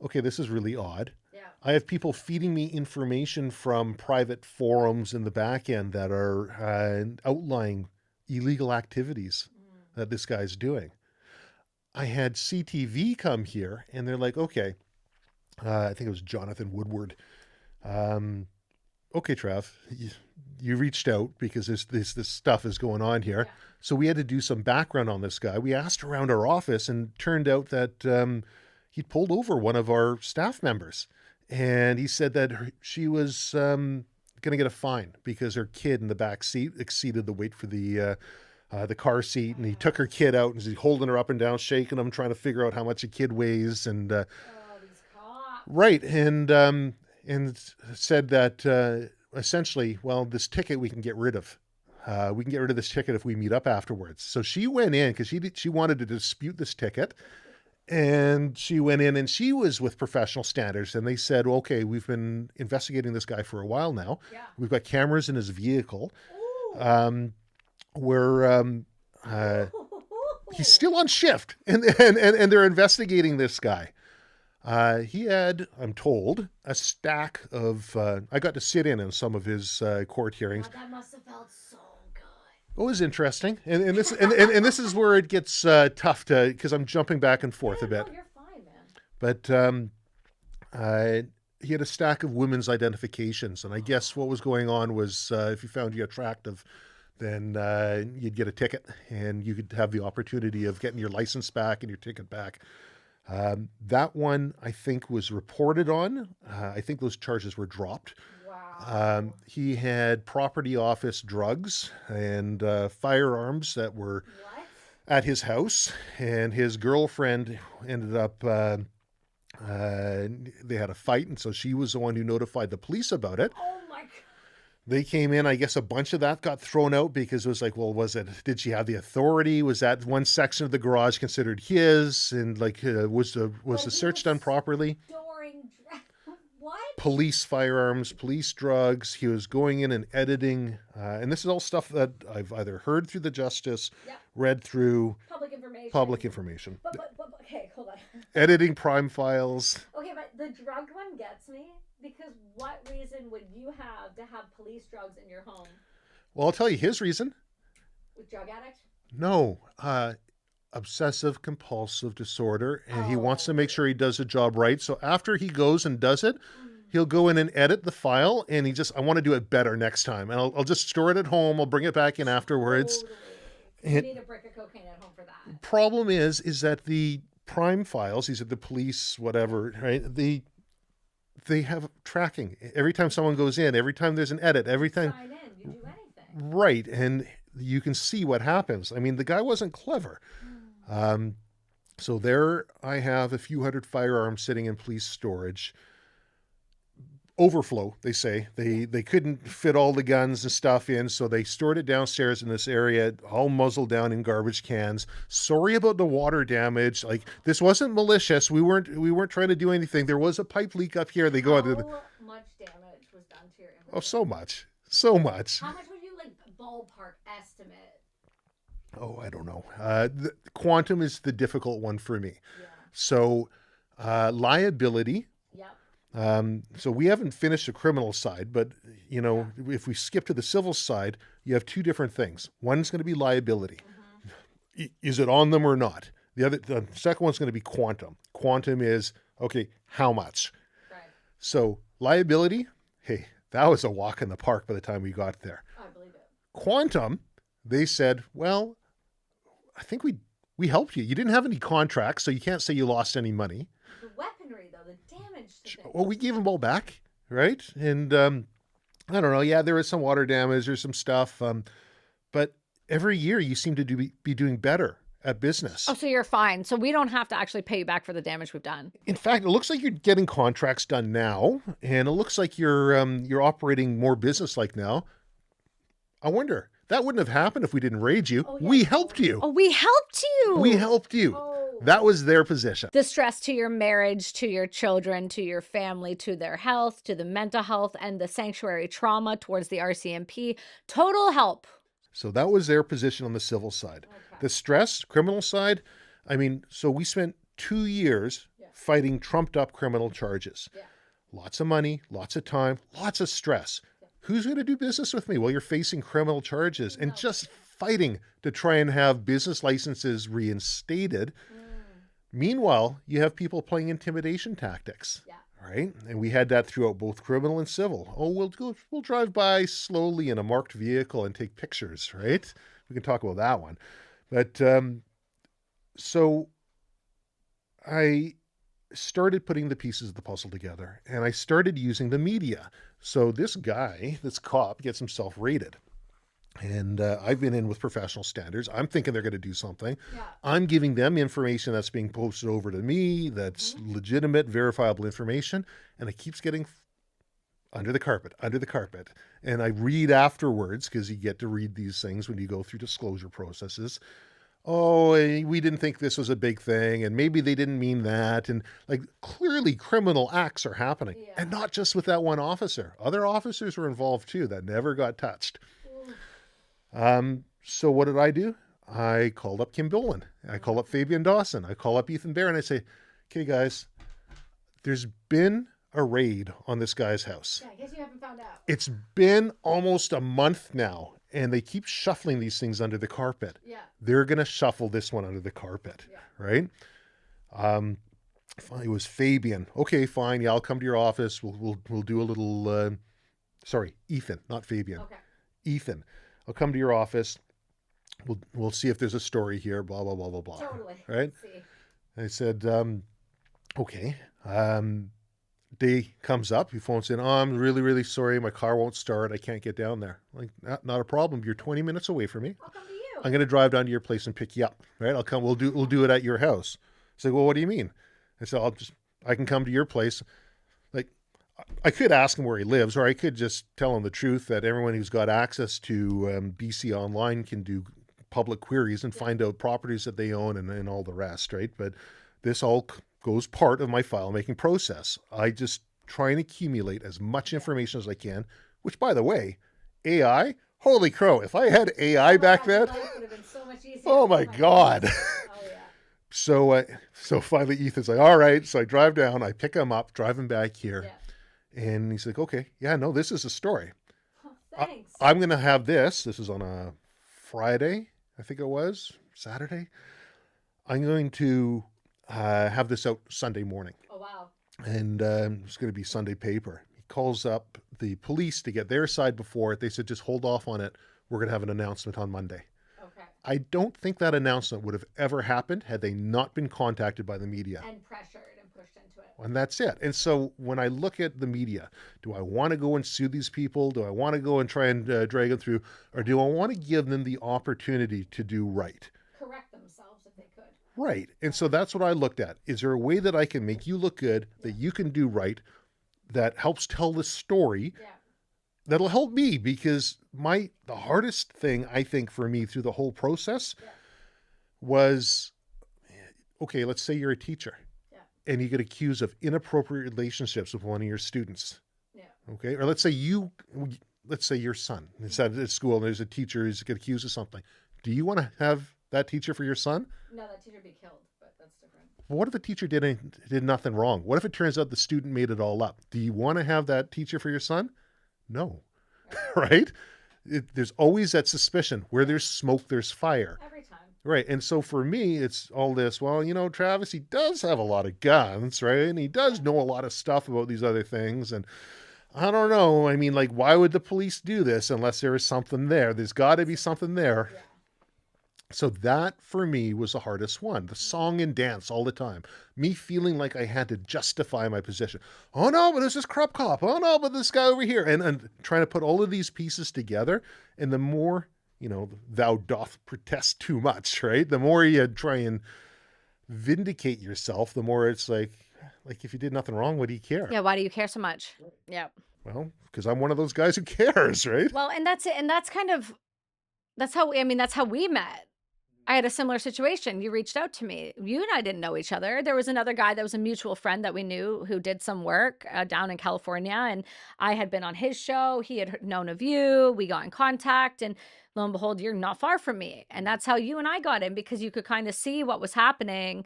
okay, this is really odd. Yeah. I have people feeding me information from private forums in the back end that are outlining illegal activities Mm. that this guy's doing. I had CTV come here, and they're like, okay, I think it was Jonathan Woodward. Um, okay, Trav, you reached out because this stuff is going on here. Yeah. So we had to do some background on this guy. We asked around our office, and turned out that he'd pulled over one of our staff members, and he said that she was going to get a fine because her kid in the back seat exceeded the weight for the car seat, and he took her kid out and he's holding her up and down, shaking them, trying to figure out how much a kid weighs, and Oh, these cops. right, and said that essentially, well, this ticket we can get rid of. We can get rid of this ticket if we meet up afterwards. So she went in because she wanted to dispute this ticket, And she went in and she was with professional standards. And they said, well, okay, we've been investigating this guy for a while now. Yeah. We've got cameras in his vehicle. Ooh. Where he's still on shift, and they're investigating this guy. He had, I'm told, a stack of. I got to sit in on some of his court hearings. God, that must have felt so good. It was interesting, and this is where it gets tough to, because I'm jumping back and forth a bit. No, you're fine, man. But he had a stack of women's identifications, and I guess what was going on was if you found you attractive, then you'd get a ticket, and you could have the opportunity of getting your license back and your ticket back. That one, I think, was reported on. I think those charges were dropped. Wow. He had property office drugs and firearms that were What? at his house, and his girlfriend ended up, they had a fight, and so she was the one who notified the police about it. Oh my God. They came in, I guess a bunch of that got thrown out because it was like, well, did she have the authority? Was that one section of the garage considered his? And like, was the search done properly? What? Police firearms, police drugs. He was going in and editing. And this is all stuff that I've either heard through the justice, read through Public information. But okay, hold on. Editing prime files. Okay, but the drug one gets me, because what reason would you have to have police drugs in your home? Well, I'll tell you his reason. With drug addict? No, obsessive compulsive disorder, and he wants to make sure he does the job right. So after he goes and does it, he'll go in and edit the file, and I want to do it better next time, and I'll just store it at home. I'll bring it back in afterwards. Totally. You need a brick of cocaine at home for that. Problem is that the prime files, these are the police, whatever, right? They have tracking. Every time someone goes in, every time there's an edit, every time. Sign in, you do anything. Right, and you can see what happens. I mean, the guy wasn't clever. So there I have a few hundred firearms sitting in police storage. Overflow, they say. They couldn't fit all the guns and stuff in, so they stored it downstairs in this area, all muzzled down in garbage cans. Sorry about the water damage. Like, this wasn't malicious. We weren't trying to do anything. There was a pipe leak up here. They go out. How much damage was done to your inventory? Oh, so much. So much. How much would you ballpark estimate? Oh, I don't know. The quantum is the difficult one for me. Yeah. So liability. Yep. So we haven't finished the criminal side, but if we skip to the civil side, you have two different things. One's going to be liability. Is it on them or not? The second one's going to be quantum. Quantum is, okay, how much? Right. So liability, hey, that was a walk in the park by the time we got there. I believe it. Quantum, they said, well, I think we helped you. You didn't have any contracts, so you can't say you lost any money. The weaponry, though, the damage to things. Well, we gave them all back, right? And I don't know. Yeah, there was some water damage or some stuff. But every year you seem to be doing better at business. Oh, so you're fine. So we don't have to actually pay you back for the damage we've done. In fact, it looks like you're getting contracts done now, and it looks like you're operating more business-like now. I wonder. That wouldn't have happened if we didn't raid you. Oh, yeah. We helped you. Oh, we helped you. We helped you. Oh. That was their position. The stress to your marriage, to your children, to your family, to their health, to the mental health, and the sanctuary trauma towards the RCMP. Total help. So that was their position on the civil side. Okay. The stress, criminal side, I mean, so we spent 2 years fighting trumped up criminal charges. Yeah. Lots of money, lots of time, lots of stress. Who's going to do business with me? Well, you're facing criminal charges and just fighting to try and have business licenses reinstated. Meanwhile, you have people playing intimidation tactics, right? And we had that throughout both criminal and civil. Oh, we'll drive by slowly in a marked vehicle and take pictures, right? We can talk about that one. But so I started putting the pieces of the puzzle together, and I started using the media. So this cop gets himself raided. And I've been in with professional standards. I'm thinking they're going to do something. Yeah. I'm giving them information that's being posted over to me, that's legitimate, verifiable information, and it keeps getting under the carpet. And I read afterwards, because you get to read these things when you go through disclosure processes. oh, we didn't think this was a big thing, and maybe they didn't mean that. And like clearly criminal acts are happening. And Yeah. not just with that one officer. Other officers were involved too that never got touched. Oof. So what did I do? I called up Kim Dolan. I call up Mhm. Fabian Dawson. I call up Ethan Bear and I say, okay, guys, there's been a raid on this guy's house. Yeah, I guess you haven't found out. It's been almost a month now, and they keep shuffling these things under the carpet. Yeah. They're going to shuffle this one under the carpet, Yeah. right? Um, it was Fabian. Okay, fine. Yeah, I'll come to your office. We'll do a little. Sorry, Ethan, not Fabian. Okay. Ethan, I'll come to your office. We'll see if there's a story here. Blah blah blah blah blah. Totally. Right? Let's see. I said, okay. Day comes up. He phones in. Oh, I'm really really sorry. My car won't start. I can't get down there. Like, not a problem. You're 20 minutes away from me. I'll come to you. I'm gonna drive down to your place and pick you up. Right? I'll come. We'll do it at your house. He's like, well, what do you mean? I said, I can come to your place. Like, I could ask him where he lives, or I could just tell him the truth that everyone who's got access to BC Online can do public queries and Yeah. find out properties that they own and all the rest, right? But this all goes part of my file making process. I just try and accumulate as much information as I can, which, by the way, AI, holy crow, if I had AI Oh my back God, your then, life would have been so much easier. oh my God. goodness. Oh yeah. So finally Ethan's like, all right. So I drive down, I pick him up, drive him back here. Yeah. And he's like, okay, yeah, no, this is a story. Oh, thanks. I'm going to have this. This is on a Friday, I think it was, Saturday. I'm going to have this out Sunday morning. Oh wow. And it's going to be Sunday paper. He calls up the police to get their side before it. They said, just hold off on it. We're going to have an announcement on Monday. Okay. I don't think that announcement would have ever happened had they not been contacted by the media. And pressured and pushed into it. And that's it. And so when I look at the media, do I want to go and sue these people? Do I want to go and try and drag them through? Or do I want to give them the opportunity to do right? Correct themselves if they could. Right. And so that's what I looked at. Is there a way that I can make you look good, that you can do right, that helps tell the story, Yeah. that'll help me? Because the hardest thing, I think, for me through the whole process Yeah. was, okay, let's say you're a teacher. Yeah. And you get accused of inappropriate relationships with one of your students. Yeah. Okay. Or let's say your son is at school and there's a teacher who's get accused of something. Do you want to have that teacher for your son? No, that teacher would be killed, but that's different. Well, what if the teacher did nothing wrong? What if it turns out the student made it all up? Do you want to have that teacher for your son? No. Right? There's always that suspicion. Where there's smoke, there's fire. Every time. Right. And so for me, it's all this, well, Travis, he does have a lot of guns, right? And he does know a lot of stuff about these other things. And I don't know. I mean, like, why would the police do this unless there is something there? There's got to be something there. Yeah. So that for me was the hardest one. The song and dance all the time. Me feeling like I had to justify my position. Oh no, but there's this corrupt cop. Oh no, but this guy over here. And trying to put all of these pieces together. And the more, thou doth protest too much, right? The more you try and vindicate yourself, the more it's like if you did nothing wrong, what do you care? Yeah. Why do you care so much? Yeah. Well, because I'm one of those guys who cares, right? Well, and that's it. And that's how we met. I had a similar situation. You reached out to me. You and I didn't know each other. There was another guy that was a mutual friend that we knew who did some work down in California. And I had been on his show. He had known of you. We got in contact. And lo and behold, you're not far from me. And that's how you and I got in, because you could kind of see what was happening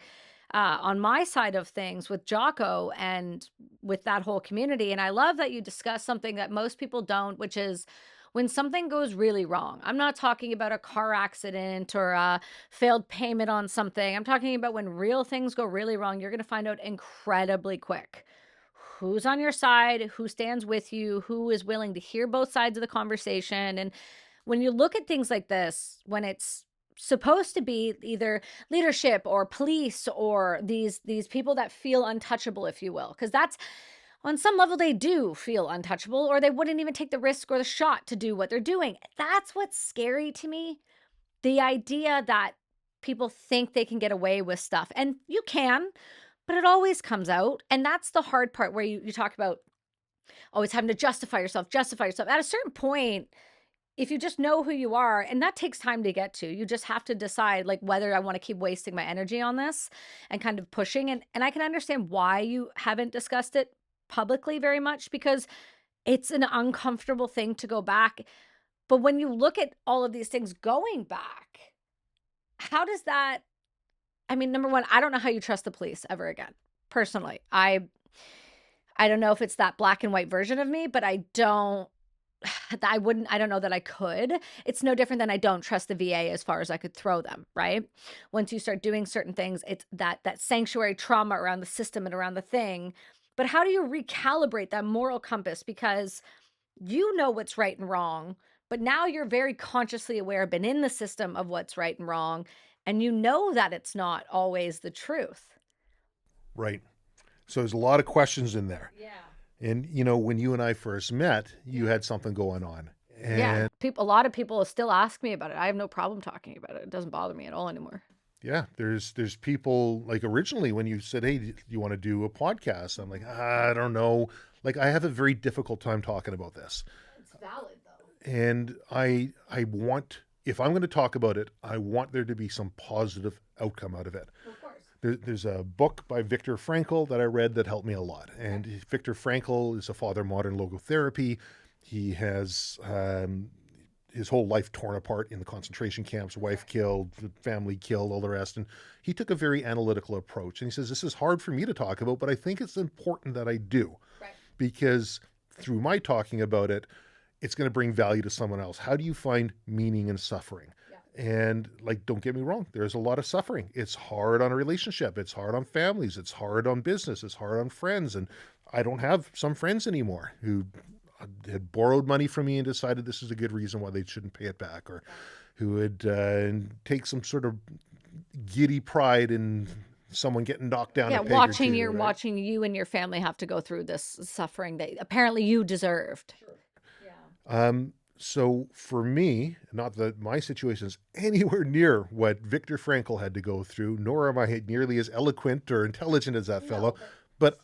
on my side of things with Jocko and with that whole community. And I love that you discuss something that most people don't, which is when something goes really wrong. I'm not talking about a car accident or a failed payment on something. I'm talking about when real things go really wrong, you're going to find out incredibly quick who's on your side, who stands with you, who is willing to hear both sides of the conversation. And when you look at things like this, when it's supposed to be either leadership or police or these people that feel untouchable, if you will, because that's on some level, they do feel untouchable, or they wouldn't even take the risk or the shot to do what they're doing. That's what's scary to me. The idea that people think they can get away with stuff. And you can, but it always comes out. And that's the hard part where you talk about always having to justify yourself. At a certain point, if you just know who you are, and that takes time to get to, you just have to decide like whether I want to keep wasting my energy on this and kind of pushing. And I can understand why you haven't discussed it publicly very much, because it's an uncomfortable thing to go back. But when you look at all of these things going back, how does that, I mean, number one, I don't know how you trust the police ever again. Personally, I don't know if it's that black and white version of me, but I don't I don't know that I could. It's no different than I don't trust the VA as far as I could throw them, right? Once you start doing certain things, it's that sanctuary trauma around the system and around the thing. But how do you recalibrate that moral compass? Because you know what's right and wrong, but now you're very consciously aware, been in the system of what's right and wrong, and you know that it's not always the truth. Right. So there's a lot of questions in there. Yeah. And, you know, when you and I first met, you had something going on. Yeah. And A lot of people still ask me about it. I have no problem talking about it. It doesn't bother me at all anymore. yeah, there's people like originally when you said, "Hey, do you want to do a podcast?" I'm like, I don't know. Like I have a very difficult time talking about this. It's valid though. And I want, if I'm going to talk about it, I want there to be some positive outcome out of it. Of course. There's a book by Viktor Frankl that I read that helped me a lot. And Viktor Frankl is a father of modern logotherapy. He has his whole life torn apart in the concentration camps, wife killed, family killed, all the rest. And he took a very analytical approach. And he says, this is hard for me to talk about, but I think it's important that I do. Right. Because through my talking about it, it's going to bring value to someone else. How do you find meaning in suffering? And like, don't get me wrong, there's a lot of suffering. It's hard on a relationship. It's hard on families. It's hard on business. It's hard on friends. And I don't have some friends anymore who had borrowed money from me and decided this is a good reason why they shouldn't pay it back, or who would take some sort of giddy pride in someone getting knocked down. Yeah, a peg watching or two, your right? watching you and your family have to go through this suffering that apparently you deserved. Sure. Yeah. So for me, not that my situation is anywhere near what Viktor Frankl had to go through, nor am I nearly as eloquent or intelligent as that fellow. But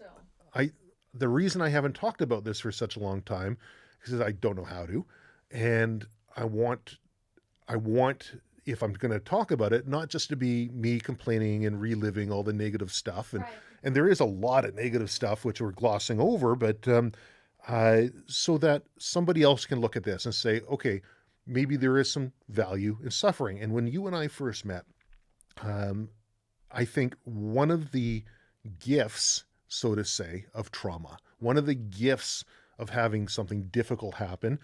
the reason I haven't talked about this for such a long time is I don't know how to. And I want, if I'm going to talk about it, not just to be me complaining and reliving all the negative stuff. And there is a lot of negative stuff, which we're glossing over, but, so that somebody else can look at this and say, okay, maybe there is some value in suffering. And when you and I first met, I think one of the gifts, so to say, of trauma, one of the gifts of having something difficult happen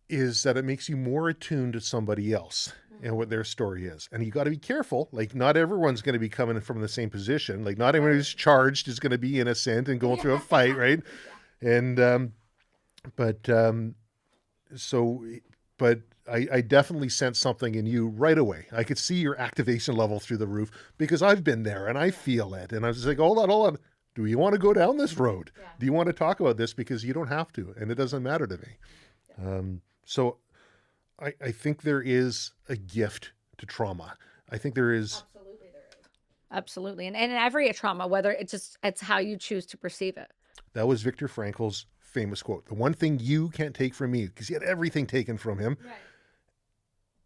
is that it makes you more attuned to somebody else and what their story is. And you got to be careful. Like, not everyone's going to be coming from the same position. Like, not everyone who's charged is going to be innocent and going through a fight, right? And, but I definitely sensed something in you right away. I could see your activation level through the roof because I've been there and I feel it. And I was just like, hold on. Do you want to go down this road? Yeah. Do you want to talk about this? Because you don't have to, and it doesn't matter to me. Yeah. So I think there is a gift to trauma. I think there is. Absolutely there is. Absolutely. And in every trauma, whether it's how you choose to perceive it. That was Viktor Frankl's famous quote. The one thing you can't take from me, because he had everything taken from him,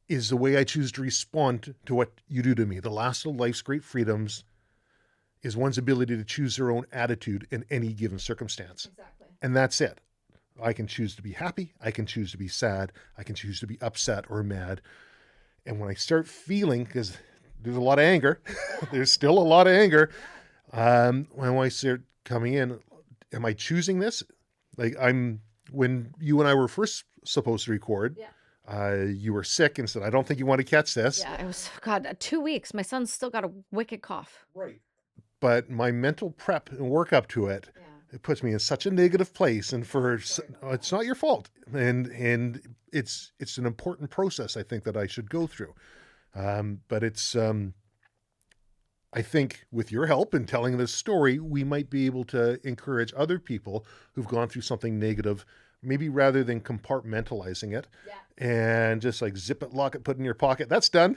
is the way I choose to respond to what you do to me. The last of life's great freedoms is one's ability to choose their own attitude in any given circumstance. Exactly. And that's it. I can choose to be happy. I can choose to be sad. I can choose to be upset or mad. And when I start feeling, because there's a lot of anger, there's still a lot of anger, when I start coming in, am I choosing this? Like when you and I were first supposed to record, you were sick and said, I don't think you want to catch this. Yeah, it was, God, 2 weeks. My son's still got a wicked cough. Right. But my mental prep and work up to it, it puts me in such a negative place. And it's not your fault. And it's an important process, I think, that I should go through. But it's, I think with your help in telling this story, we might be able to encourage other people who've gone through something negative maybe rather than compartmentalizing it Yeah. and just like zip it, lock it, put it in your pocket, that's done.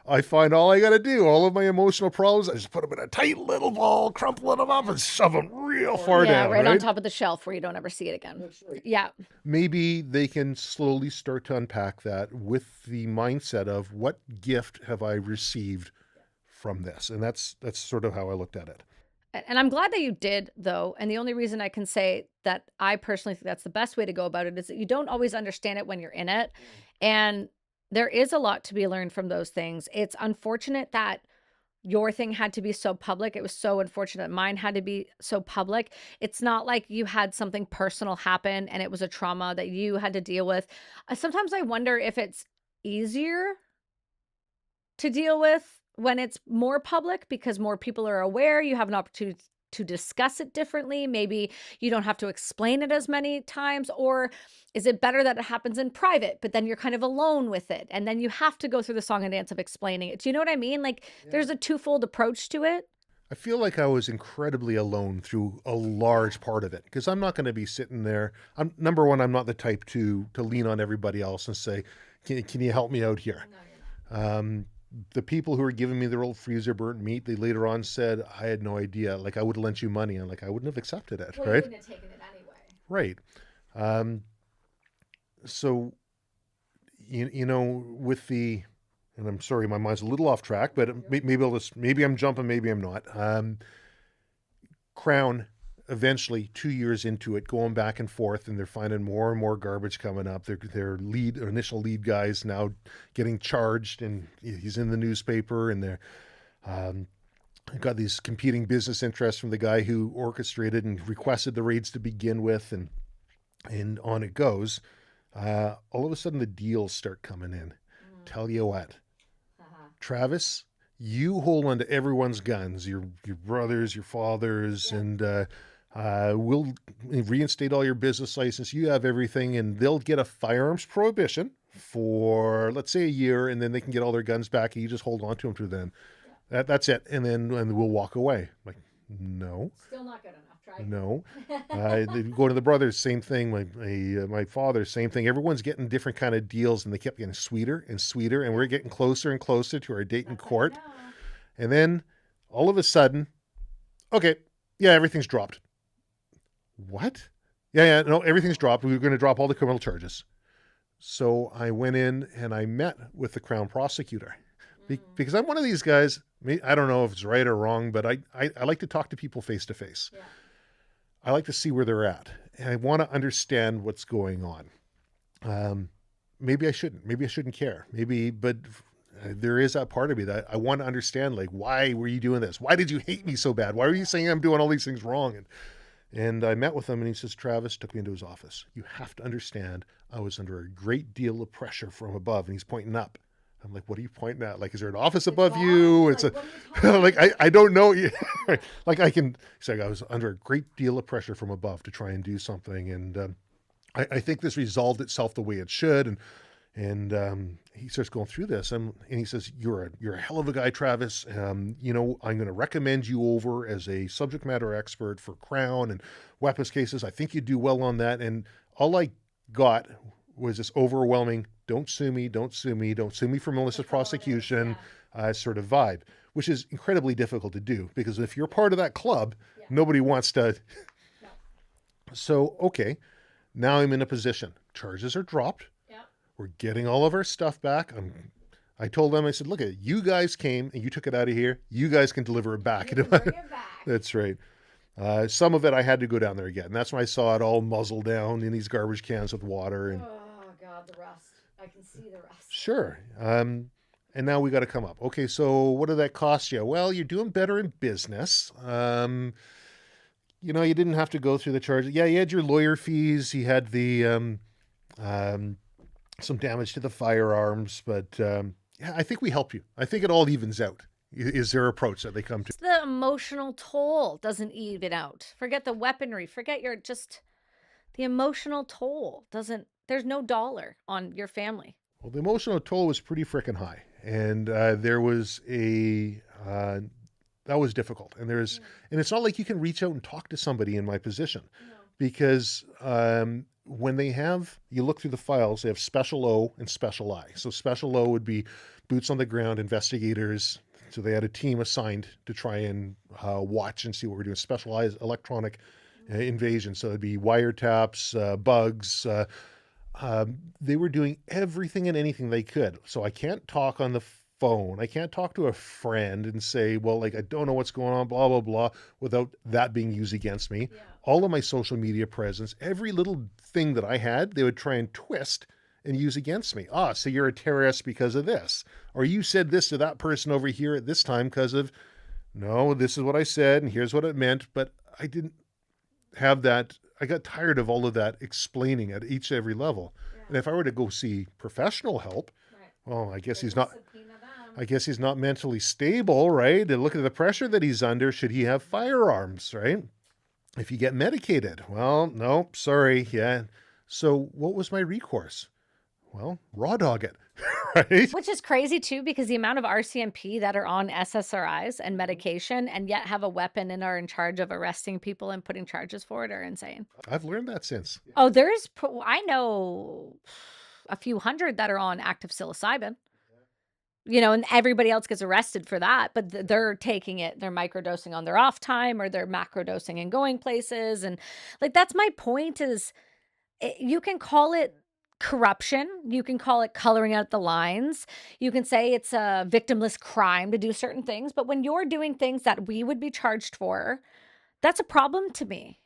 I find all I got to do, all of my emotional problems, I just put them in a tight little ball, crumple them up, and shove them real far down. Right on top of the shelf where you don't ever see it again. Yeah. Maybe they can slowly start to unpack that with the mindset of what gift have I received from this? And that's sort of how I looked at it. And I'm glad that you did, though. And the only reason I can say that I personally think that's the best way to go about it is that you don't always understand it when you're in it. And there is a lot to be learned from those things. It's unfortunate that your thing had to be so public. It was so unfortunate mine had to be so public. It's not like you had something personal happen and it was a trauma that you had to deal with. Sometimes I wonder if it's easier to deal with when it's more public because more people are aware. You have an opportunity to discuss it differently. Maybe you don't have to explain it as many times. Or is it better that it happens in private, but then you're kind of alone with it? And then you have to go through the song and dance of explaining it. Do you know what I mean? Like there's a twofold approach to it. I feel like I was incredibly alone through a large part of it because I'm not going to be sitting there. I'm number one, I'm not the type to lean on everybody else and say, can you help me out here? No, you're not. The people who were giving me their old freezer burnt meat, they later on said, I had no idea. Like I would have lent you money. And like, I wouldn't have accepted it. Well, right. You wouldn't have taken it anyway. Right. So, with the, and I'm sorry, my mind's a little off track, but maybe I'm jumping, maybe I'm not. Crown, eventually 2 years into it, going back and forth, and they're finding more and more garbage coming up. Their initial lead guys now getting charged, and he's in the newspaper, and they're got these competing business interests from the guy who orchestrated and requested the raids to begin with, and on it goes. All of a sudden, the deals start coming in. Tell you what, Travis, you hold on to everyone's guns, your brothers, your fathers, and we'll reinstate all your business license. You have everything, and they'll get a firearms prohibition for, let's say, a year, and then they can get all their guns back, and you just hold on to them through then. That's it, and we'll walk away. Like, no. Still not good enough. Try. No. They go to the brothers, same thing. My father, same thing. Everyone's getting different kind of deals, and they kept getting sweeter and sweeter, and we're getting closer and closer to our date in court. And then all of a sudden, okay, yeah, everything's dropped. What? Yeah, no, everything's dropped. We were going to drop all the criminal charges. So I went in and I met with the Crown prosecutor because I'm one of these guys. I don't know if it's right or wrong, but I like to talk to people face to face. I like to see where they're at, and I want to understand what's going on. Maybe I shouldn't care. But there is that part of me that I want to understand, like, why were you doing this? Why did you hate me so bad? Why were you saying I'm doing all these things wrong? And I met with him, and he says, Travis, took me into his office. You have to understand, I was under a great deal of pressure from above, and he's pointing up. I'm like, what are you pointing at? Like, is there an office above you? It's like, I don't know. Like I can say I was under a great deal of pressure from above to try and do something. And I think this resolved itself the way it should. And he starts going through this, and he says, you're a hell of a guy, Travis. I'm going to recommend you over as a subject matter expert for Crown and weapons cases. I think you do well on that. And all I got was this overwhelming, don't sue me for malicious prosecution sort of vibe, which is incredibly difficult to do because if you're part of that club, nobody wants to. No. So, okay, now I'm in a position. Charges are dropped. Yeah. We're getting all of our stuff back. I told them, I said, look, you guys came and you took it out of here. You guys can deliver it back. You can bring it back. That's right. Some of it I had to go down there again. And that's when I saw it all muzzled down in these garbage cans with water. And oh, God, the rust. I can see the rust. Sure. And now we got to come up. Okay, so what did that cost you? Well, you're doing better in business. You didn't have to go through the charges. Yeah, you had your lawyer fees. You had the some damage to the firearms. But yeah, I think we help you. I think it all evens out. Is their approach that they come to. The emotional toll doesn't even out. Forget the weaponry. Forget the emotional toll doesn't. There's no dollar on your family. Well, the emotional toll was pretty freaking high. And there was that was difficult. And and it's not like you can reach out and talk to somebody in my position because when you look through the files, they have special O and special I. So special O would be boots on the ground investigators. So they had a team assigned to try and watch and see what we're doing. Special I is electronic invasion. So it'd be wiretaps, bugs. They were doing everything and anything they could. So I can't talk on the phone. I can't talk to a friend and say, well, like, I don't know what's going on, blah, blah, blah, without that being used against me. Yeah. All of my social media presence, every little thing that I had, they would try and twist and use against me. So you're a terrorist because of this. Or you said this to that person over here at this time because of, no, this is what I said and here's what it meant. But I didn't have that. I got tired of all of that explaining at every level. Yeah. And if I were to go see professional help, well, I guess he's not mentally stable, right? And look at the pressure that he's under. Should he have firearms, right? If you get medicated, well, no, sorry. Yeah. So what was my recourse? Well, raw dog it, right? Which is crazy too, because the amount of RCMP that are on SSRIs and medication and yet have a weapon and are in charge of arresting people and putting charges for it are insane. I've learned that since. Oh, I know a few hundred that are on active psilocybin. And everybody else gets arrested for that, but they're taking it, they're microdosing on their off time, or they're macrodosing and going places. And like, that's my point is you can call it corruption. You can call it coloring out the lines. You can say it's a victimless crime to do certain things, but when you're doing things that we would be charged for, that's a problem to me.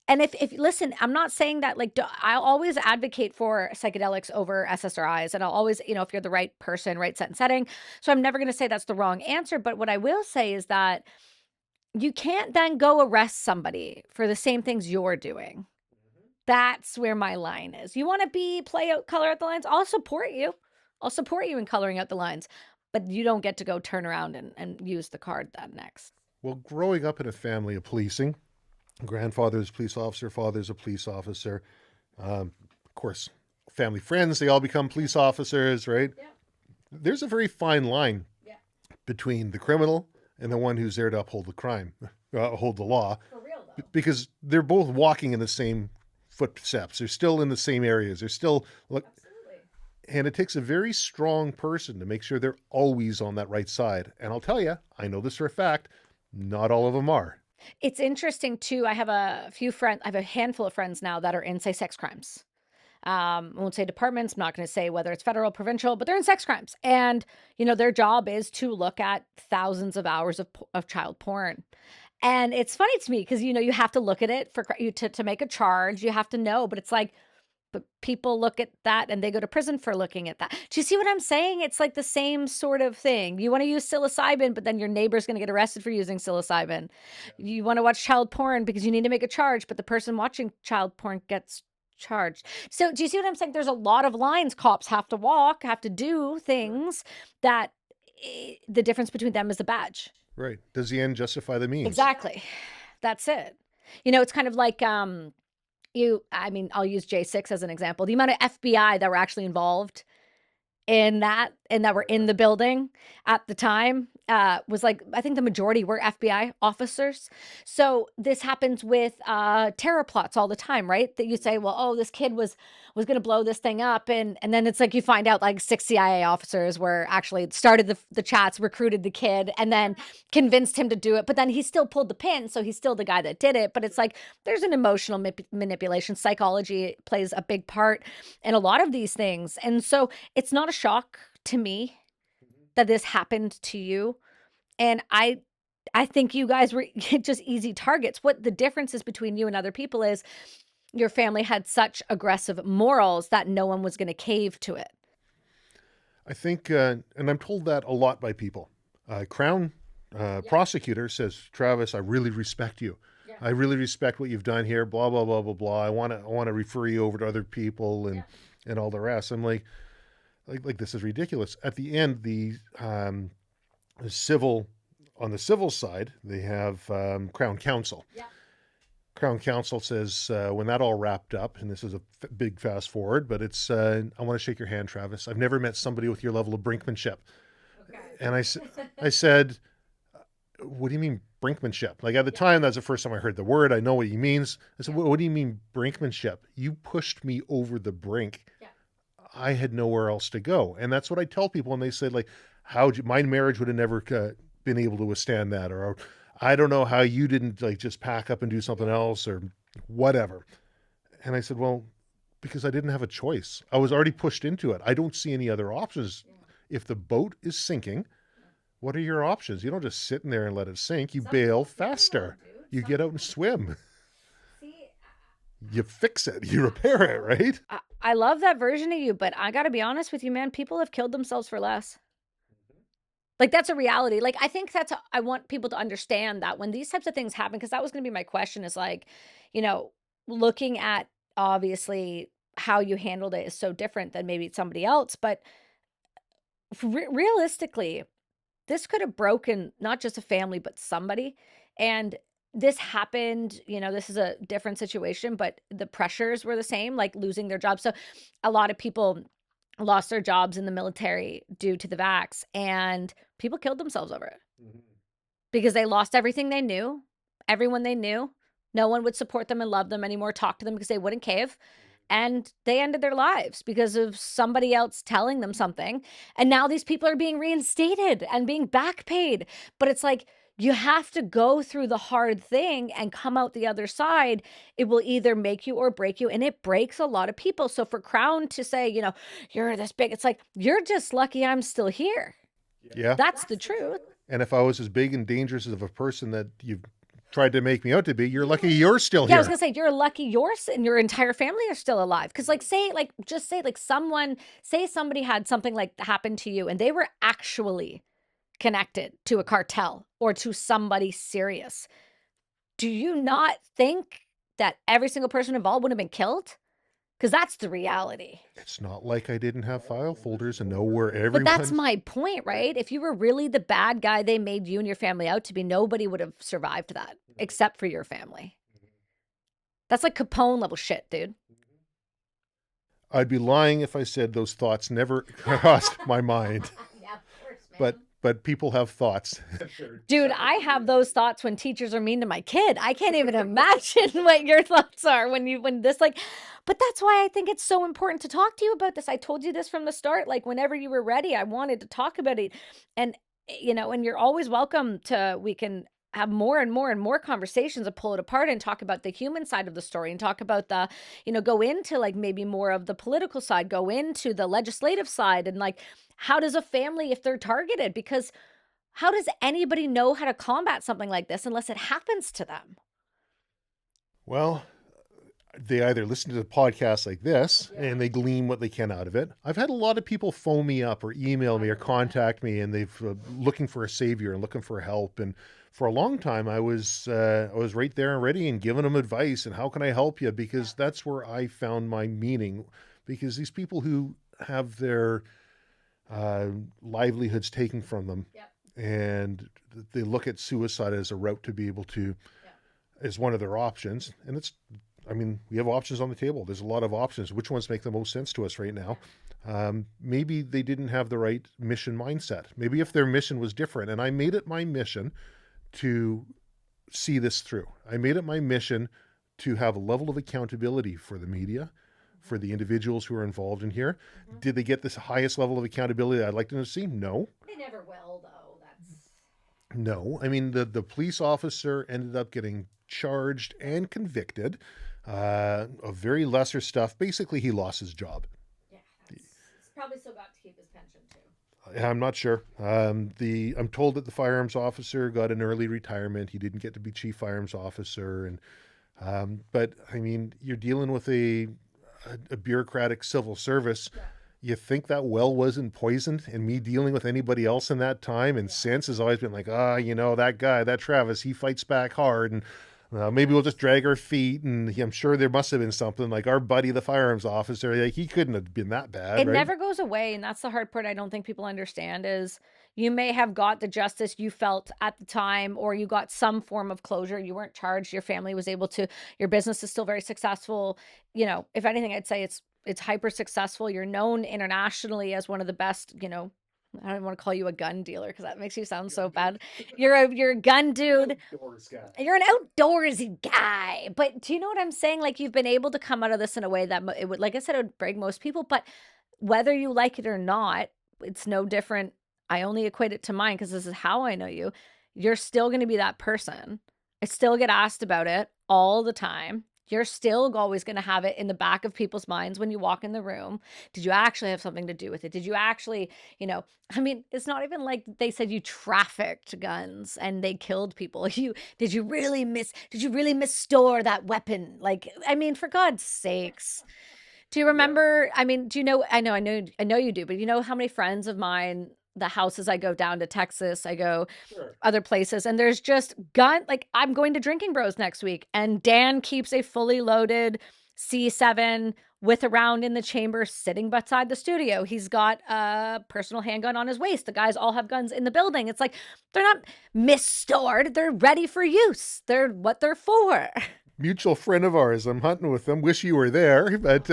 And if listen, I'm not saying that, like, I'll always advocate for psychedelics over SSRIs. And I'll always, if you're the right person, right set and setting. So I'm never going to say that's the wrong answer. But what I will say is that you can't then go arrest somebody for the same things you're doing. That's where my line is. You want to color out the lines? I'll support you. I'll support you in coloring out the lines. But you don't get to go turn around and use the card then next. Well, growing up in a family of policing, grandfather's a police officer, father's a police officer. Of course, family friends, they all become police officers, right? Yeah. There's a very fine line between the criminal and the one who's there to uphold the crime, hold the law. For real, though. Because they're both walking in the same footsteps. They're still in the same areas. They're still, Absolutely. And it takes a very strong person to make sure they're always on that right side. And I'll tell you, I know this for a fact, not all of them are. It's interesting too. I have a handful of friends now that are in, say, sex crimes. I won't say departments. I'm not going to say whether it's federal, provincial, but they're in sex crimes. And, their job is to look at thousands of hours of child porn. And it's funny to me because, you have to look at it for you to make a charge. You have to know, but it's like, but people look at that and they go to prison for looking at that. Do you see what I'm saying? It's like the same sort of thing. You want to use psilocybin, but then your neighbor's going to get arrested for using psilocybin. You want to watch child porn because you need to make a charge, but the person watching child porn gets charged. So do you see what I'm saying? There's a lot of lines cops have to walk, have to do things that the difference between them is a badge. Right. Does the end justify the means? Exactly. That's it. It's kind of like, I'll use J6 as an example. The amount of FBI that were actually involved in that and that were in the building at the time was like, I think the majority were FBI officers. So this happens with terror plots all the time, right? That you say, well, oh, this kid was going to blow this thing up. And then it's like you find out like 6 CIA officers were actually started the chats, recruited the kid, and then convinced him to do it. But then he still pulled the pin. So he's still the guy that did it. But it's like there's an emotional manipulation. Psychology plays a big part in a lot of these things. And so it's not a shock to me that this happened to you. And I think you guys were just easy targets. What the difference is between you and other people is your family had such aggressive morals that no one was going to cave to it. I think, and I'm told that a lot by people. Crown prosecutor says, Travis, I really respect you. Yeah. I really respect what you've done here, blah, blah, blah, blah, blah. I want to refer you over to other people and all the rest. I'm like, this is ridiculous. At the end, on the civil side, they have Crown Counsel. Yeah. Crown Counsel says, when that all wrapped up, and this is a big fast forward, but it's, I want to shake your hand, Travis. I've never met somebody with your level of brinkmanship. Okay. And I said, what do you mean brinkmanship? Like at the time, that's the first time I heard the word. I know what he means. I said, what do you mean brinkmanship? You pushed me over the brink. Yeah. I had nowhere else to go. And that's what I tell people. And they say, like, my marriage would have never been able to withstand that. Or I don't know how you didn't like just pack up and do something else or whatever. And I said, well, because I didn't have a choice. I was already pushed into it. I don't see any other options. If the boat is sinking, what are your options? You don't just sit in there and let it sink. You bail faster. You get out and swim. See, You fix it. You repair it, right? I love that version of you, but I got to be honest with you, man. People have killed themselves for less. Like, that's a reality. Like, I think I want people to understand that when these types of things happen, because that was going to be my question is like, you know, looking at obviously how you handled it is so different than maybe somebody else. But realistically, this could have broken not just a family, but somebody. And this happened, this is a different situation, but the pressures were the same, like losing their jobs. So a lot of people lost their jobs in the military due to the vax, and people killed themselves over it because they lost everything they knew, everyone they knew. No one would support them and love them anymore, talk to them because they wouldn't cave. And they ended their lives because of somebody else telling them something. And now these people are being reinstated and being back paid. But it's like, you have to go through the hard thing and come out the other side. It will either make you or break you. And it breaks a lot of people. So for Crown to say, you're this big, it's like, you're just lucky I'm still here. Yeah. That's the truth. And if I was as big and dangerous of a person that you've tried to make me out to be, you're lucky you're still Yeah, here. I was gonna say you're lucky yours and your entire family are still alive. Because say somebody had something like happen to you and they were actually connected to a cartel or to somebody serious. Do you not think that every single person involved would have been killed? Because that's the reality. It's not like I didn't have file folders and know where But everyone. that's my point, right? If you were really the bad guy they made you and your family out to be, nobody would have survived that except for your family. That's like Capone level shit, dude. I'd be lying if I said those thoughts never crossed my mind. Yeah, of course, man. But people have thoughts. Dude, I have those thoughts when teachers are mean to my kid. I can't even imagine what your thoughts are when this but that's why I think it's so important to talk to you about this. I told you this from the start. Like whenever you were ready, I wanted to talk about it. And and you're always welcome we can have more and more and more conversations and pull it apart and talk about the human side of the story and talk about the, go into like maybe more of the political side, go into the legislative side and like, how does a family, if they're targeted, because how does anybody know how to combat something like this unless it happens to them? Well, they either listen to the podcast like this and they glean what they can out of it. I've had a lot of people phone me up or email me or contact me and they've looking for a savior and looking for help. And for a long time, I was right there and ready and giving them advice and how can I help you? Because that's where I found my meaning. Because these people who have their livelihoods taken from them and they look at suicide as a route to be able to, as one of their options. And we have options on the table. There's a lot of options. Which ones make the most sense to us right now? Maybe they didn't have the right mission mindset. Maybe if their mission was different, and I made it my mission to see this through. I made it my mission to have a level of accountability for the media, for the individuals who are involved in here. Mm-hmm. Did they get this highest level of accountability I'd like them to see? No. They never will, though. No. I mean, the police officer ended up getting charged and convicted of very lesser stuff. Basically, he lost his job. Yeah, he's probably still got to keep his pension too. I'm not sure. I'm told that the firearms officer got an early retirement. He didn't get to be chief firearms officer, and but I mean, you're dealing with a bureaucratic civil service. Yeah. You think that well wasn't poisoned, and me dealing with anybody else in that time and since has always been like, that guy, that Travis, he fights back hard, and maybe we'll just drag our feet. And I'm sure there must have been something like our buddy, the firearms officer, like he couldn't have been that bad. It never goes away. And that's the hard part I don't think people understand is you may have got the justice you felt at the time, or you got some form of closure. You weren't charged. Your family was able to, your business is still very successful. If anything, I'd say it's hyper successful. You're known internationally as one of the best, I don't want to call you a gun dealer because that makes you sound so bad. You're a gun dude. Outdoors guy. You're an outdoorsy guy. But do you know what I'm saying? Like, you've been able to come out of this in a way that it would, like I said, it would break most people. But whether you like it or not, it's no different. I only equate it to mine because this is how I know you. You're still going to be that person. I still get asked about it all the time. You're still always going to have it in the back of people's minds when you walk in the room. Did you actually have something to do with it? Did you actually, I mean, it's not even like they said you trafficked guns and they killed people. Did you really misstore that weapon? Like, I mean, for God's sakes. Do you remember, I mean, do you know, I know you do, but you know how many friends of mine, the houses I go down to Texas, I go other places, and there's just like I'm going to Drinking Bros next week, and Dan keeps a fully loaded C7 with a round in the chamber sitting beside the studio. He's got a personal handgun on his waist. The guys all have guns in the building. It's like, they're not misstored. They're ready for use. They're what they're for. Mutual friend of ours. I'm hunting with them. Wish you were there, but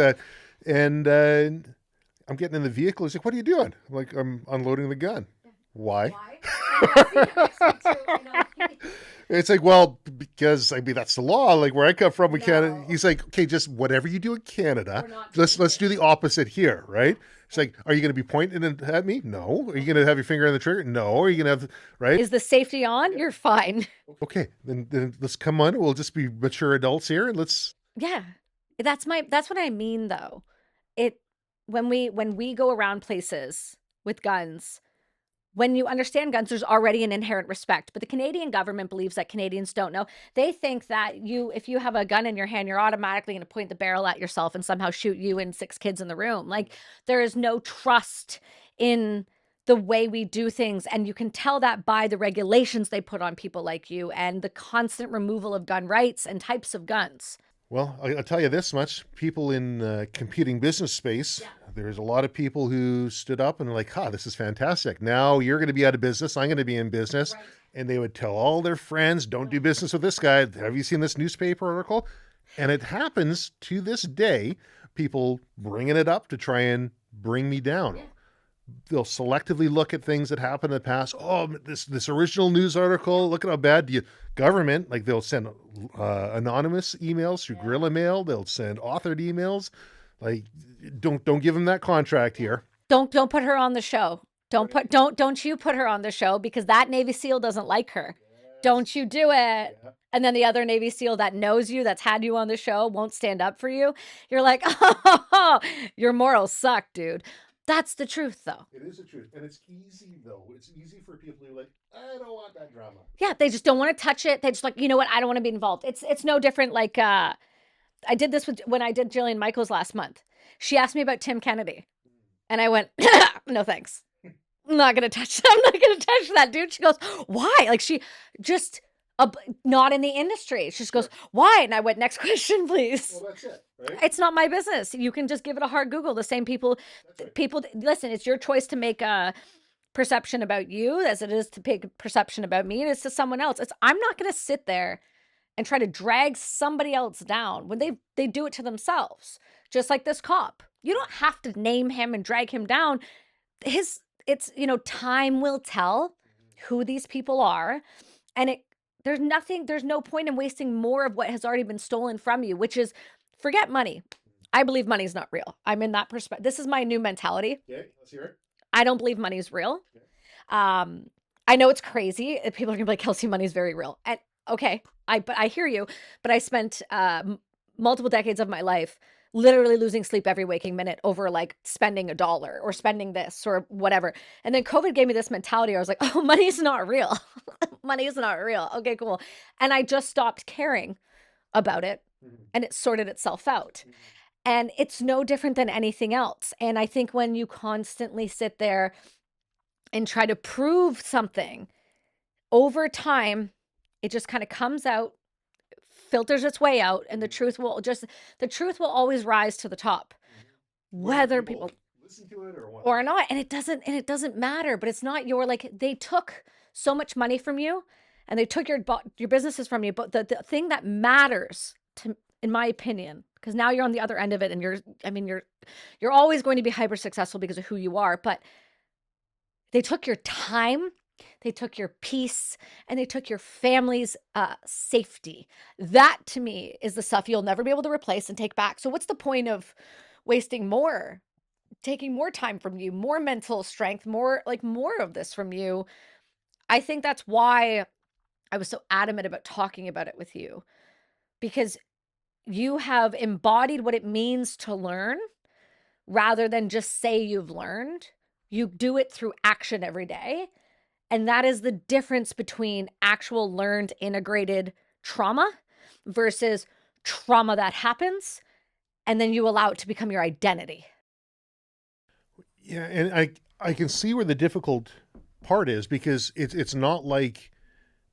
I'm getting in the vehicle. He's like, "What are you doing?" I'm like, "I'm unloading the gun." Why? It's like, well, because I mean that's the law. Like where I come from, we can't. He's like, okay, just whatever you do in Canada, let's do the opposite here, right? It's like, are you going to be pointing at me? No. Are you going to have your finger on the trigger? No. Are you going to have right? Is the safety on? You're fine. Okay, then let's come on. We'll just be mature adults here, and let's. Yeah, that's what I mean though. When we go around places with guns. When you understand guns, there's already an inherent respect. But the Canadian government believes that Canadians don't know. They think that if you have a gun in your hand, you're automatically going to point the barrel at yourself and somehow shoot you and 6 kids in the room. Like, there is no trust in the way we do things. And you can tell that by the regulations they put on people like you and the constant removal of gun rights and types of guns. Well, I'll tell you this much. People in competing business space, there's a lot of people who stood up and were like, this is fantastic. Now you're going to be out of business. I'm going to be in business. Right. And they would tell all their friends, don't do business with this guy. Have you seen this newspaper article? And it happens to this day, people bringing it up to try and bring me down. Yeah. They'll selectively look at things that happened in the past. Oh, this original news article, look at how bad government, like they'll send anonymous emails through guerrilla mail. They'll send authored emails. Like, don't give them that contract here. Don't put her on the show. Don't you put her on the show because that Navy SEAL doesn't like her. Yes. Don't you do it. Yeah. And then the other Navy SEAL that knows you, that's had you on the show, won't stand up for you. You're like, oh, your morals suck, dude. That's the truth, though. It is the truth. And it's easy, though. It's easy for people who are like, I don't want that drama. Yeah, they just don't want to touch it. They just like, you know what? I don't want to be involved. It's no different. Like, I did this when I did Jillian Michaels last month. She asked me about Tim Kennedy. And I went, no, thanks. I'm not going to touch that, dude. She goes, why? Like, she just... not in the industry. She just goes, why? And I went, next question, please. Well, that's it, right? It's not my business. You can just give it a hard Google. The same people, listen, it's your choice to make a perception about you as it is to make a perception about me, and it's to someone else. I'm not going to sit there and try to drag somebody else down when they do it to themselves. Just like this cop. You don't have to name him and drag him down. Time will tell who these people are, and there's no point in wasting more of what has already been stolen from you, which is forget money. I believe money is not real. I'm in that perspective. This is my new mentality. Okay, let's hear it. I don't believe money is real. Okay. I know it's crazy. People are going to be like, Kelsi, money is very real. And okay, I hear you, but I spent multiple decades of my life literally losing sleep every waking minute over like spending $1 or spending this or whatever. And then COVID gave me this mentality. I was like, oh, money is not real. Money is not real. Okay, cool. And I just stopped caring about it and it sorted itself out. And it's no different than anything else. And I think when you constantly sit there and try to prove something over time, it just kind of comes out, filters its way out, and the truth will always rise to the top, whether people listen to it or not. And it doesn't matter, but it's not they took so much money from you and they took your businesses from you. But the thing that matters in my opinion, because now you're on the other end of it and you're always going to be hyper successful because of who you are, but They took your time, they took your peace, and they took your family's safety. That to me is the stuff you'll never be able to replace and take back. So what's the point of wasting more, taking more time from you, more mental strength, more of this from you? I think that's why I was so adamant about talking about it with you, because you have embodied what it means to learn rather than just say you've learned. You do it through action every day. And that is the difference between actual learned integrated trauma versus trauma that happens and then you allow it to become your identity. Yeah, and I can see where the difficult part is, because it's not like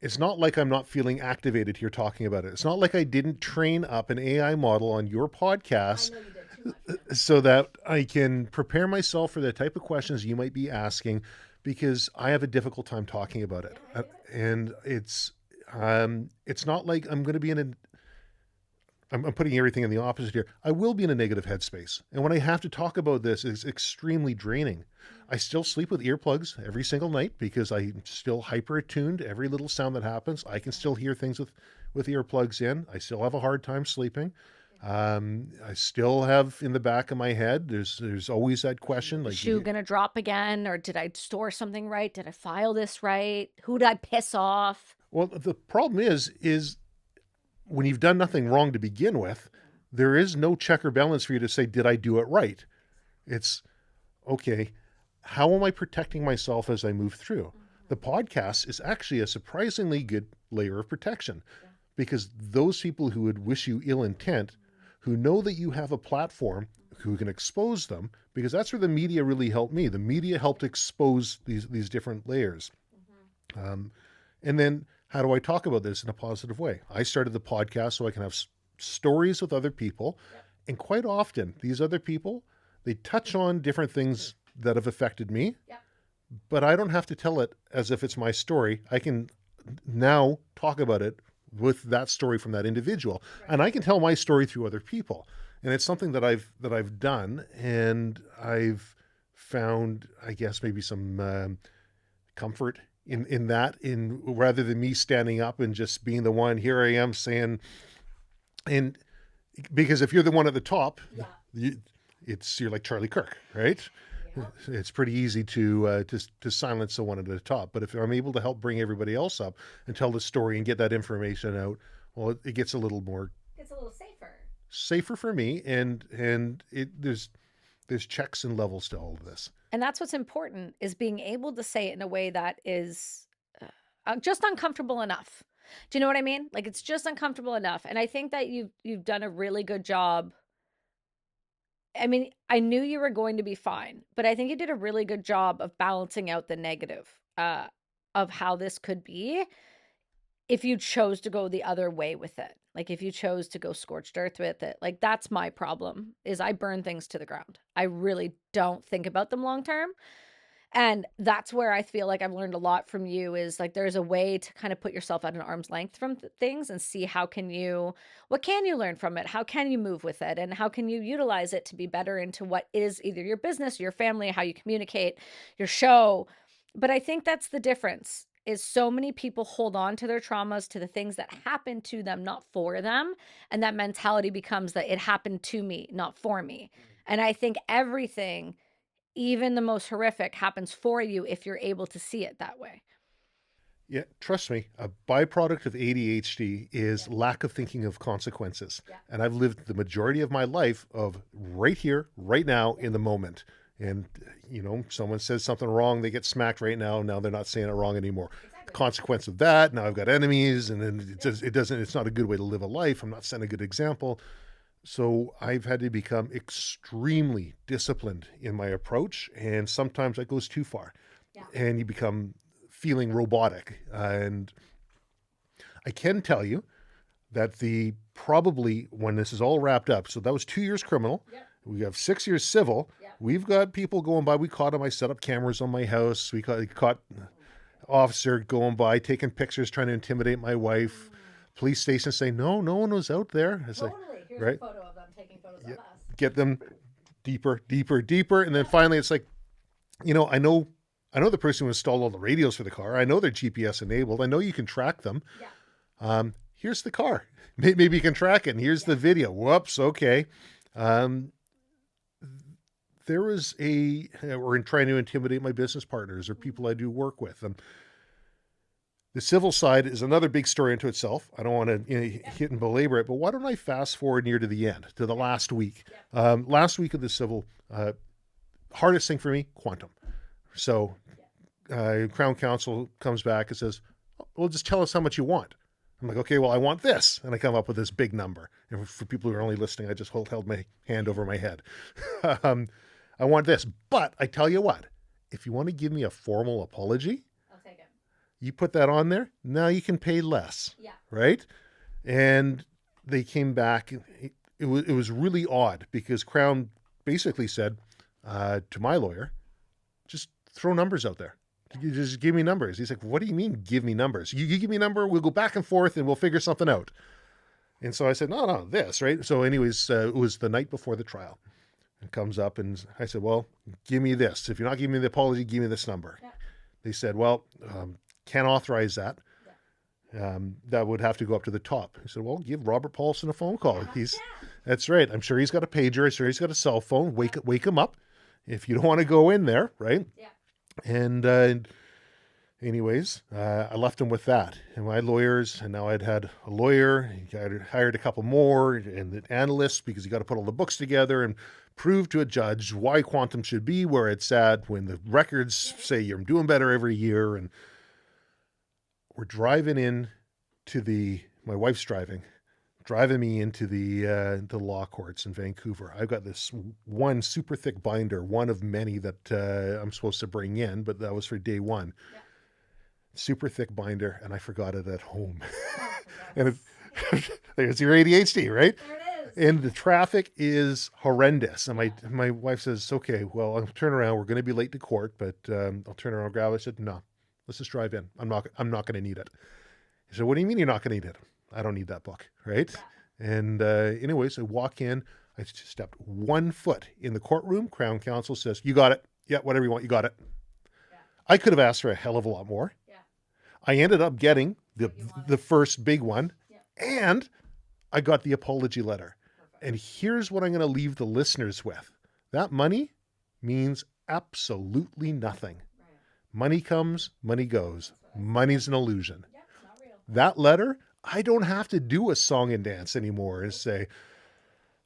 I'm not feeling activated here talking about it. It's not like I didn't train up an AI model on your podcast so that I can prepare myself for the type of questions you might be asking, because I have a difficult time talking about it. And it's not like I'm going to be in a I'm putting everything in the opposite here. I will be in a negative headspace. And when I have to talk about this, it's extremely draining. I still sleep with earplugs every single night because I'm still hyper attuned to every little sound that happens. I can still hear things with earplugs in. I still have a hard time sleeping. I still have in the back of my head, there's always that question, like, Shoe gonna drop again? Or did I store something right? Did I file this right? Who did I piss off? well, the problem is when you've done nothing wrong to begin with, there is no check or balance for you to say, did I do it right? It's okay. How am I protecting myself as I move through? The podcast is actually a surprisingly good layer of protection, because those people who would wish you ill intent, who know that you have a platform, who can expose them, because that's where the media really helped me. The media helped expose these different layers. And then how do I talk about this in a positive way? I started the podcast so I can have stories with other people. And quite often, these other people, they touch on different things that have affected me, but I don't have to tell it as if it's my story. I can now talk about it with that story from that individual, and I can tell my story through other people. And it's something that I've done, and I've found, I guess, maybe some comfort in that, in rather than me standing up and just being the one, here I am saying, and because if you're the one at the top, you're like Charlie Kirk, right? It's pretty easy to silence the one at the top. But if I'm able to help bring everybody else up and tell the story and get that information out, well, it gets a little more, It's a little safer for me, and there's checks and levels to all of this. And that's what's important, is being able to say it in a way that is just uncomfortable enough. Do you know what I mean? Like, it's just uncomfortable enough. And I think that you've done a really good job. I mean, I knew you were going to be fine, but I think you did a really good job of balancing out the negative of how this could be if you chose to go the other way with it. Like, if you chose to go scorched earth with it. Like, that's my problem, is I burn things to the ground. I really don't think about them long term. And that's where I feel like I've learned a lot from you, is like, there's a way to kind of put yourself at an arm's length from things and see what can you learn from it? How can you move with it? And how can you utilize it to be better into what is either your business, your family, how you communicate, your show. But I think that's the difference, is so many people hold on to their traumas, to the things that happened to them, not for them. And that mentality becomes that it happened to me, not for me. And I think everything, even the most horrific, happens for you if you're able to see it that way. Yeah, trust me, a byproduct of ADHD is lack of thinking of consequences. And I've lived the majority of my life of right here, right now, in the moment. And, someone says something wrong, they get smacked right now. Now they're not saying it wrong anymore. The consequence of that, now I've got enemies, and then it's not a good way to live a life. I'm not setting a good example. So I've had to become extremely disciplined in my approach. And sometimes that goes too far. And you become feeling robotic. And I can tell you that probably when this is all wrapped up, so that was 2 years criminal. We have 6 years civil. We've got people going by. We caught them. I set up cameras on my house. We caught officer going by, taking pictures, trying to intimidate my wife. Police station saying, no one was out there. It's totally. Here's right? a photo of them taking photos of us. Get them deeper. And then finally it's like, I know I know the person who installed all the radios for the car. I know they're GPS enabled. I know you can track them. Here's the car. Maybe you can track it. And here's the video. Whoops. Okay. There was or in trying to intimidate my business partners or people I do work with. The civil side is another big story into itself. I don't want to hit and belabor it, but why don't I fast forward near to the end, to the last week? Last week of the civil, hardest thing for me, quantum. So Crown Counsel comes back and says, well, just tell us how much you want. I'm like, okay, well, I want this. And I come up with this big number. And for people who are only listening, I just held my hand over my head. I want this. But I tell you what, if you want to give me a formal apology, I'll take it. You put that on there. Now you can pay less. Yeah. Right. And they came back. It was really odd because Crown basically said to my lawyer, just throw numbers out there. You just give me numbers. He's like, what do you mean give me numbers? You give me a number, we'll go back and forth and we'll figure something out. And so I said, no, this, right? So anyways, it was the night before the trial. It comes up and I said, well, give me this. If you're not giving me the apology, give me this number. Yeah. They said, well, can't authorize that. Yeah. That would have to go up to the top. I said, well, give Robert Paulson a phone call. That's right. I'm sure he's got a pager. I'm sure he's got a cell phone. Wake him up if you don't want to go in there, right? Yeah. And anyways, I left him with that. And my lawyers, and now I'd had a lawyer, I hired a couple more, and the analysts, because you got to put all the books together and prove to a judge why quantum should be where it's at when the records say you're doing better every year. And we're driving in to my wife's driving me into the law courts in Vancouver. I've got this one super thick binder, one of many that I'm supposed to bring in, but that was for day one. Yeah. Super thick binder, and I forgot it at home. And there's your ADHD, right? There it is. And the traffic is horrendous. And my wife says, okay, well, I'll turn around. We're going to be late to court, but I'll turn around and grab it. I said, no, let's just drive in. I'm not going to need it. He said, what do you mean you're not going to need it? I don't need that book, right? Yeah. And anyways, I walk in. I stepped 1 foot in the courtroom. Crown Counsel says, you got it. Yeah, whatever you want, you got it. Yeah. I could have asked for a hell of a lot more. Yeah. I ended up getting the first big one, yeah. And I got the apology letter. Perfect. And here's what I'm going to leave the listeners with. That money means absolutely nothing. Right. Money comes, money goes. Money's an illusion. Yeah, it's not real. That letter, I don't have to do a song and dance anymore and say,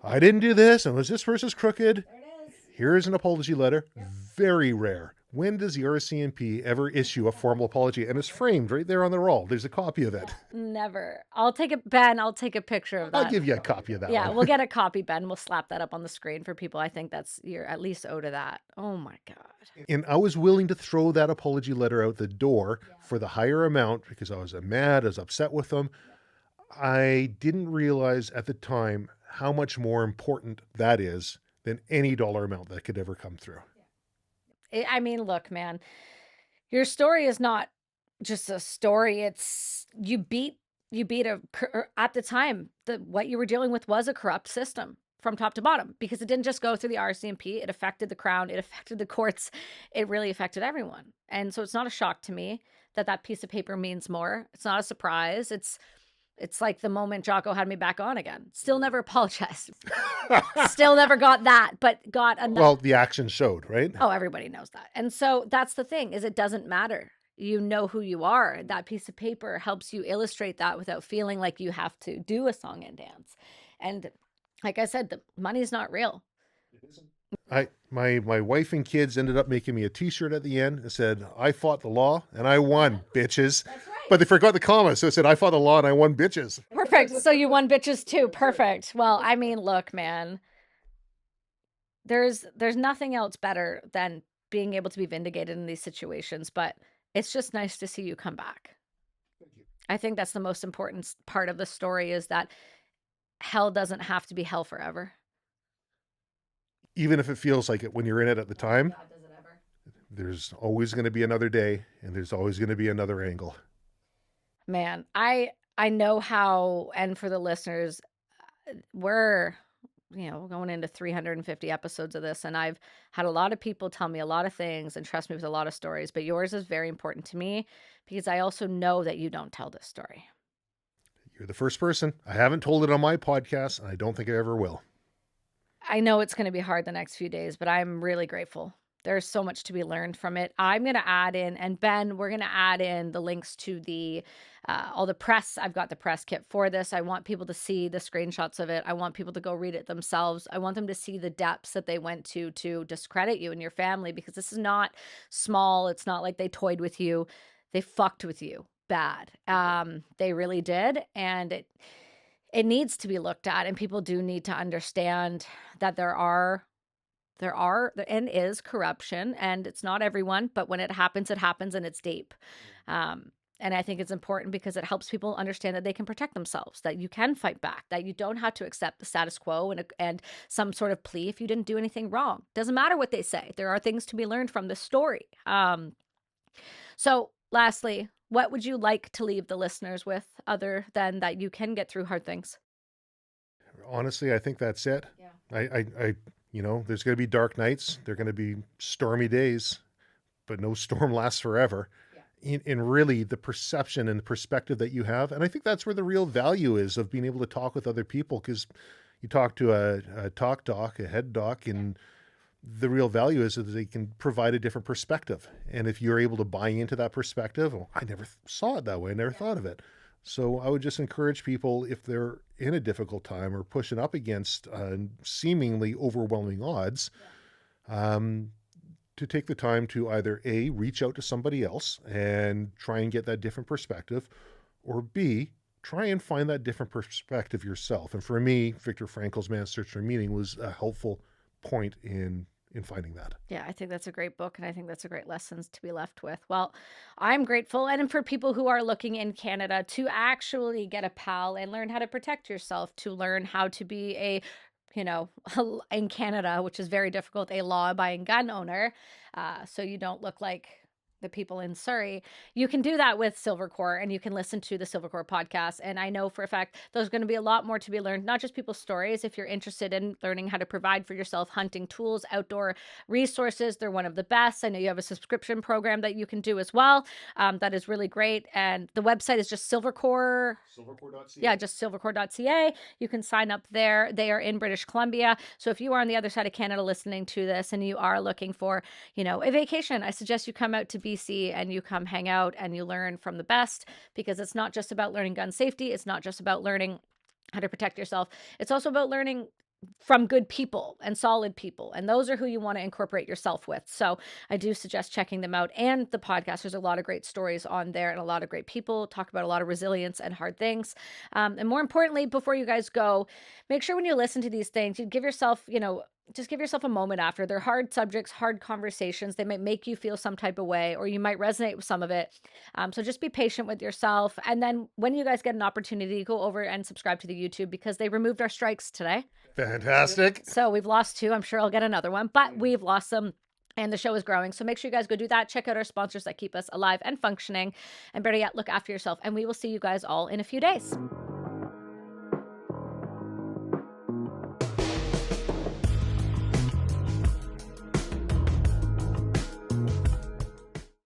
I didn't do this, and was this person's crooked. There it is. Here's an apology letter. Yep. Very rare. When does the RCMP ever issue a formal apology? And it's framed right there on the roll. There's a copy of it. Never. I'll take it, Ben. I'll take a picture of that. I'll give you a copy of that. Yeah, we'll get a copy, Ben. We'll slap that up on the screen for people. I think you're at least owed to that. Oh my God. And I was willing to throw that apology letter out the door for the higher amount because I was mad, I was upset with them. I didn't realize at the time how much more important that is than any dollar amount that could ever come through. I mean, look, man, your story is not just a story. It's you beat at the time, what you were dealing with was a corrupt system from top to bottom, because it didn't just go through the RCMP. It affected the Crown. It affected the courts. It really affected everyone. And so it's not a shock to me that piece of paper means more. It's not a surprise. It's like the moment Jocko had me back on again. Still never apologized. Still never got that, but got enough. Well, the action showed, right? Oh, everybody knows that. And so that's the thing, is it doesn't matter. You know who you are. That piece of paper helps you illustrate that without feeling like you have to do a song and dance. And like I said, the money's not real. It isn't. My wife and kids ended up making me a t-shirt at the end that said, I fought the law and I won, bitches. That's right. But they forgot the comma. So it said, I fought the law and I won, bitches. Perfect. So you won, bitches too. Perfect. Well, I mean, look, man, there's nothing else better than being able to be vindicated in these situations, but it's just nice to see you come back. Thank you. I think that's the most important part of the story, is that hell doesn't have to be hell forever. Even if it feels like it when you're in it at the time, God, does it ever? There's always going to be another day, and there's always going to be another angle. Man, I know how, and for the listeners, we're going into 350 episodes of this, and I've had a lot of people tell me a lot of things and trust me with a lot of stories, but yours is very important to me because I also know that you don't tell this story. You're the first person. I haven't told it on my podcast, and I don't think I ever will. I know it's going to be hard the next few days, but I'm really grateful. There's so much to be learned from it. I'm going to add in, and Ben, we're going to add in the links to the all the press. I've got the press kit for this. I want people to see the screenshots of it. I want people to go read it themselves. I want them to see the depths that they went to discredit you and your family, because this is not small. It's not like they toyed with you. They fucked with you bad. They really did. And it needs to be looked at, and people do need to understand that there is corruption, and it's not everyone, but when it happens and it's deep. And I think it's important because it helps people understand that they can protect themselves, that you can fight back, that you don't have to accept the status quo and some sort of plea if you didn't do anything wrong. Doesn't matter what they say. There are things to be learned from this story. So lastly, what would you like to leave the listeners with other than that you can get through hard things? Honestly, I think that's it. Yeah. There's going to be dark nights. There are going to be stormy days, but no storm lasts forever. Yeah. In really the perception and the perspective that you have. And I think that's where the real value is of being able to talk with other people, because you talk to a talk doc, a head doc, and the real value is that they can provide a different perspective. And if you're able to buy into that perspective, I never saw it that way. I never thought of it. So I would just encourage people, if they're in a difficult time or pushing up against seemingly overwhelming odds, to take the time to either A, reach out to somebody else and try and get that different perspective, or B, try and find that different perspective yourself. And for me, Viktor Frankl's Man's Search for Meaning was a helpful point in finding that. Yeah, I think that's a great book, and I think that's a great lessons to be left with. Well, I'm grateful, and for people who are looking in Canada to actually get a PAL and learn how to protect yourself, to learn how to be in Canada, which is very difficult, a law-abiding gun owner, so you don't look like the people in Surrey. You can do that with Silvercore, and you can listen to the Silvercore podcast. And I know for a fact there's going to be a lot more to be learned, not just people's stories. If you're interested in learning how to provide for yourself hunting tools, outdoor resources, they're one of the best. I know you have a subscription program that you can do as well. That is really great. And the website is just Silvercore. Silvercore.ca. Yeah, just silvercore.ca. You can sign up there. They are in British Columbia. So if you are on the other side of Canada listening to this and you are looking for, a vacation, I suggest you come out to BC and you come hang out and you learn from the best, because it's not just about learning gun safety. It's not just about learning how to protect yourself. It's also about learning from good people and solid people. And those are who you want to incorporate yourself with. So I do suggest checking them out. And the podcast, there's a lot of great stories on there and a lot of great people talk about a lot of resilience and hard things. And more importantly, before you guys go, make sure when you listen to these things, you give yourself, just give yourself a moment after. They're hard subjects, hard conversations. They might make you feel some type of way, or you might resonate with some of it. So just be patient with yourself. And then when you guys get an opportunity, go over and subscribe to the YouTube, because they removed our strikes today. Fantastic. So we've lost 2. I'm sure I'll get another one, but we've lost them. And the show is growing. So make sure you guys go do that. Check out our sponsors that keep us alive and functioning. And better yet, look after yourself. And we will see you guys all in a few days.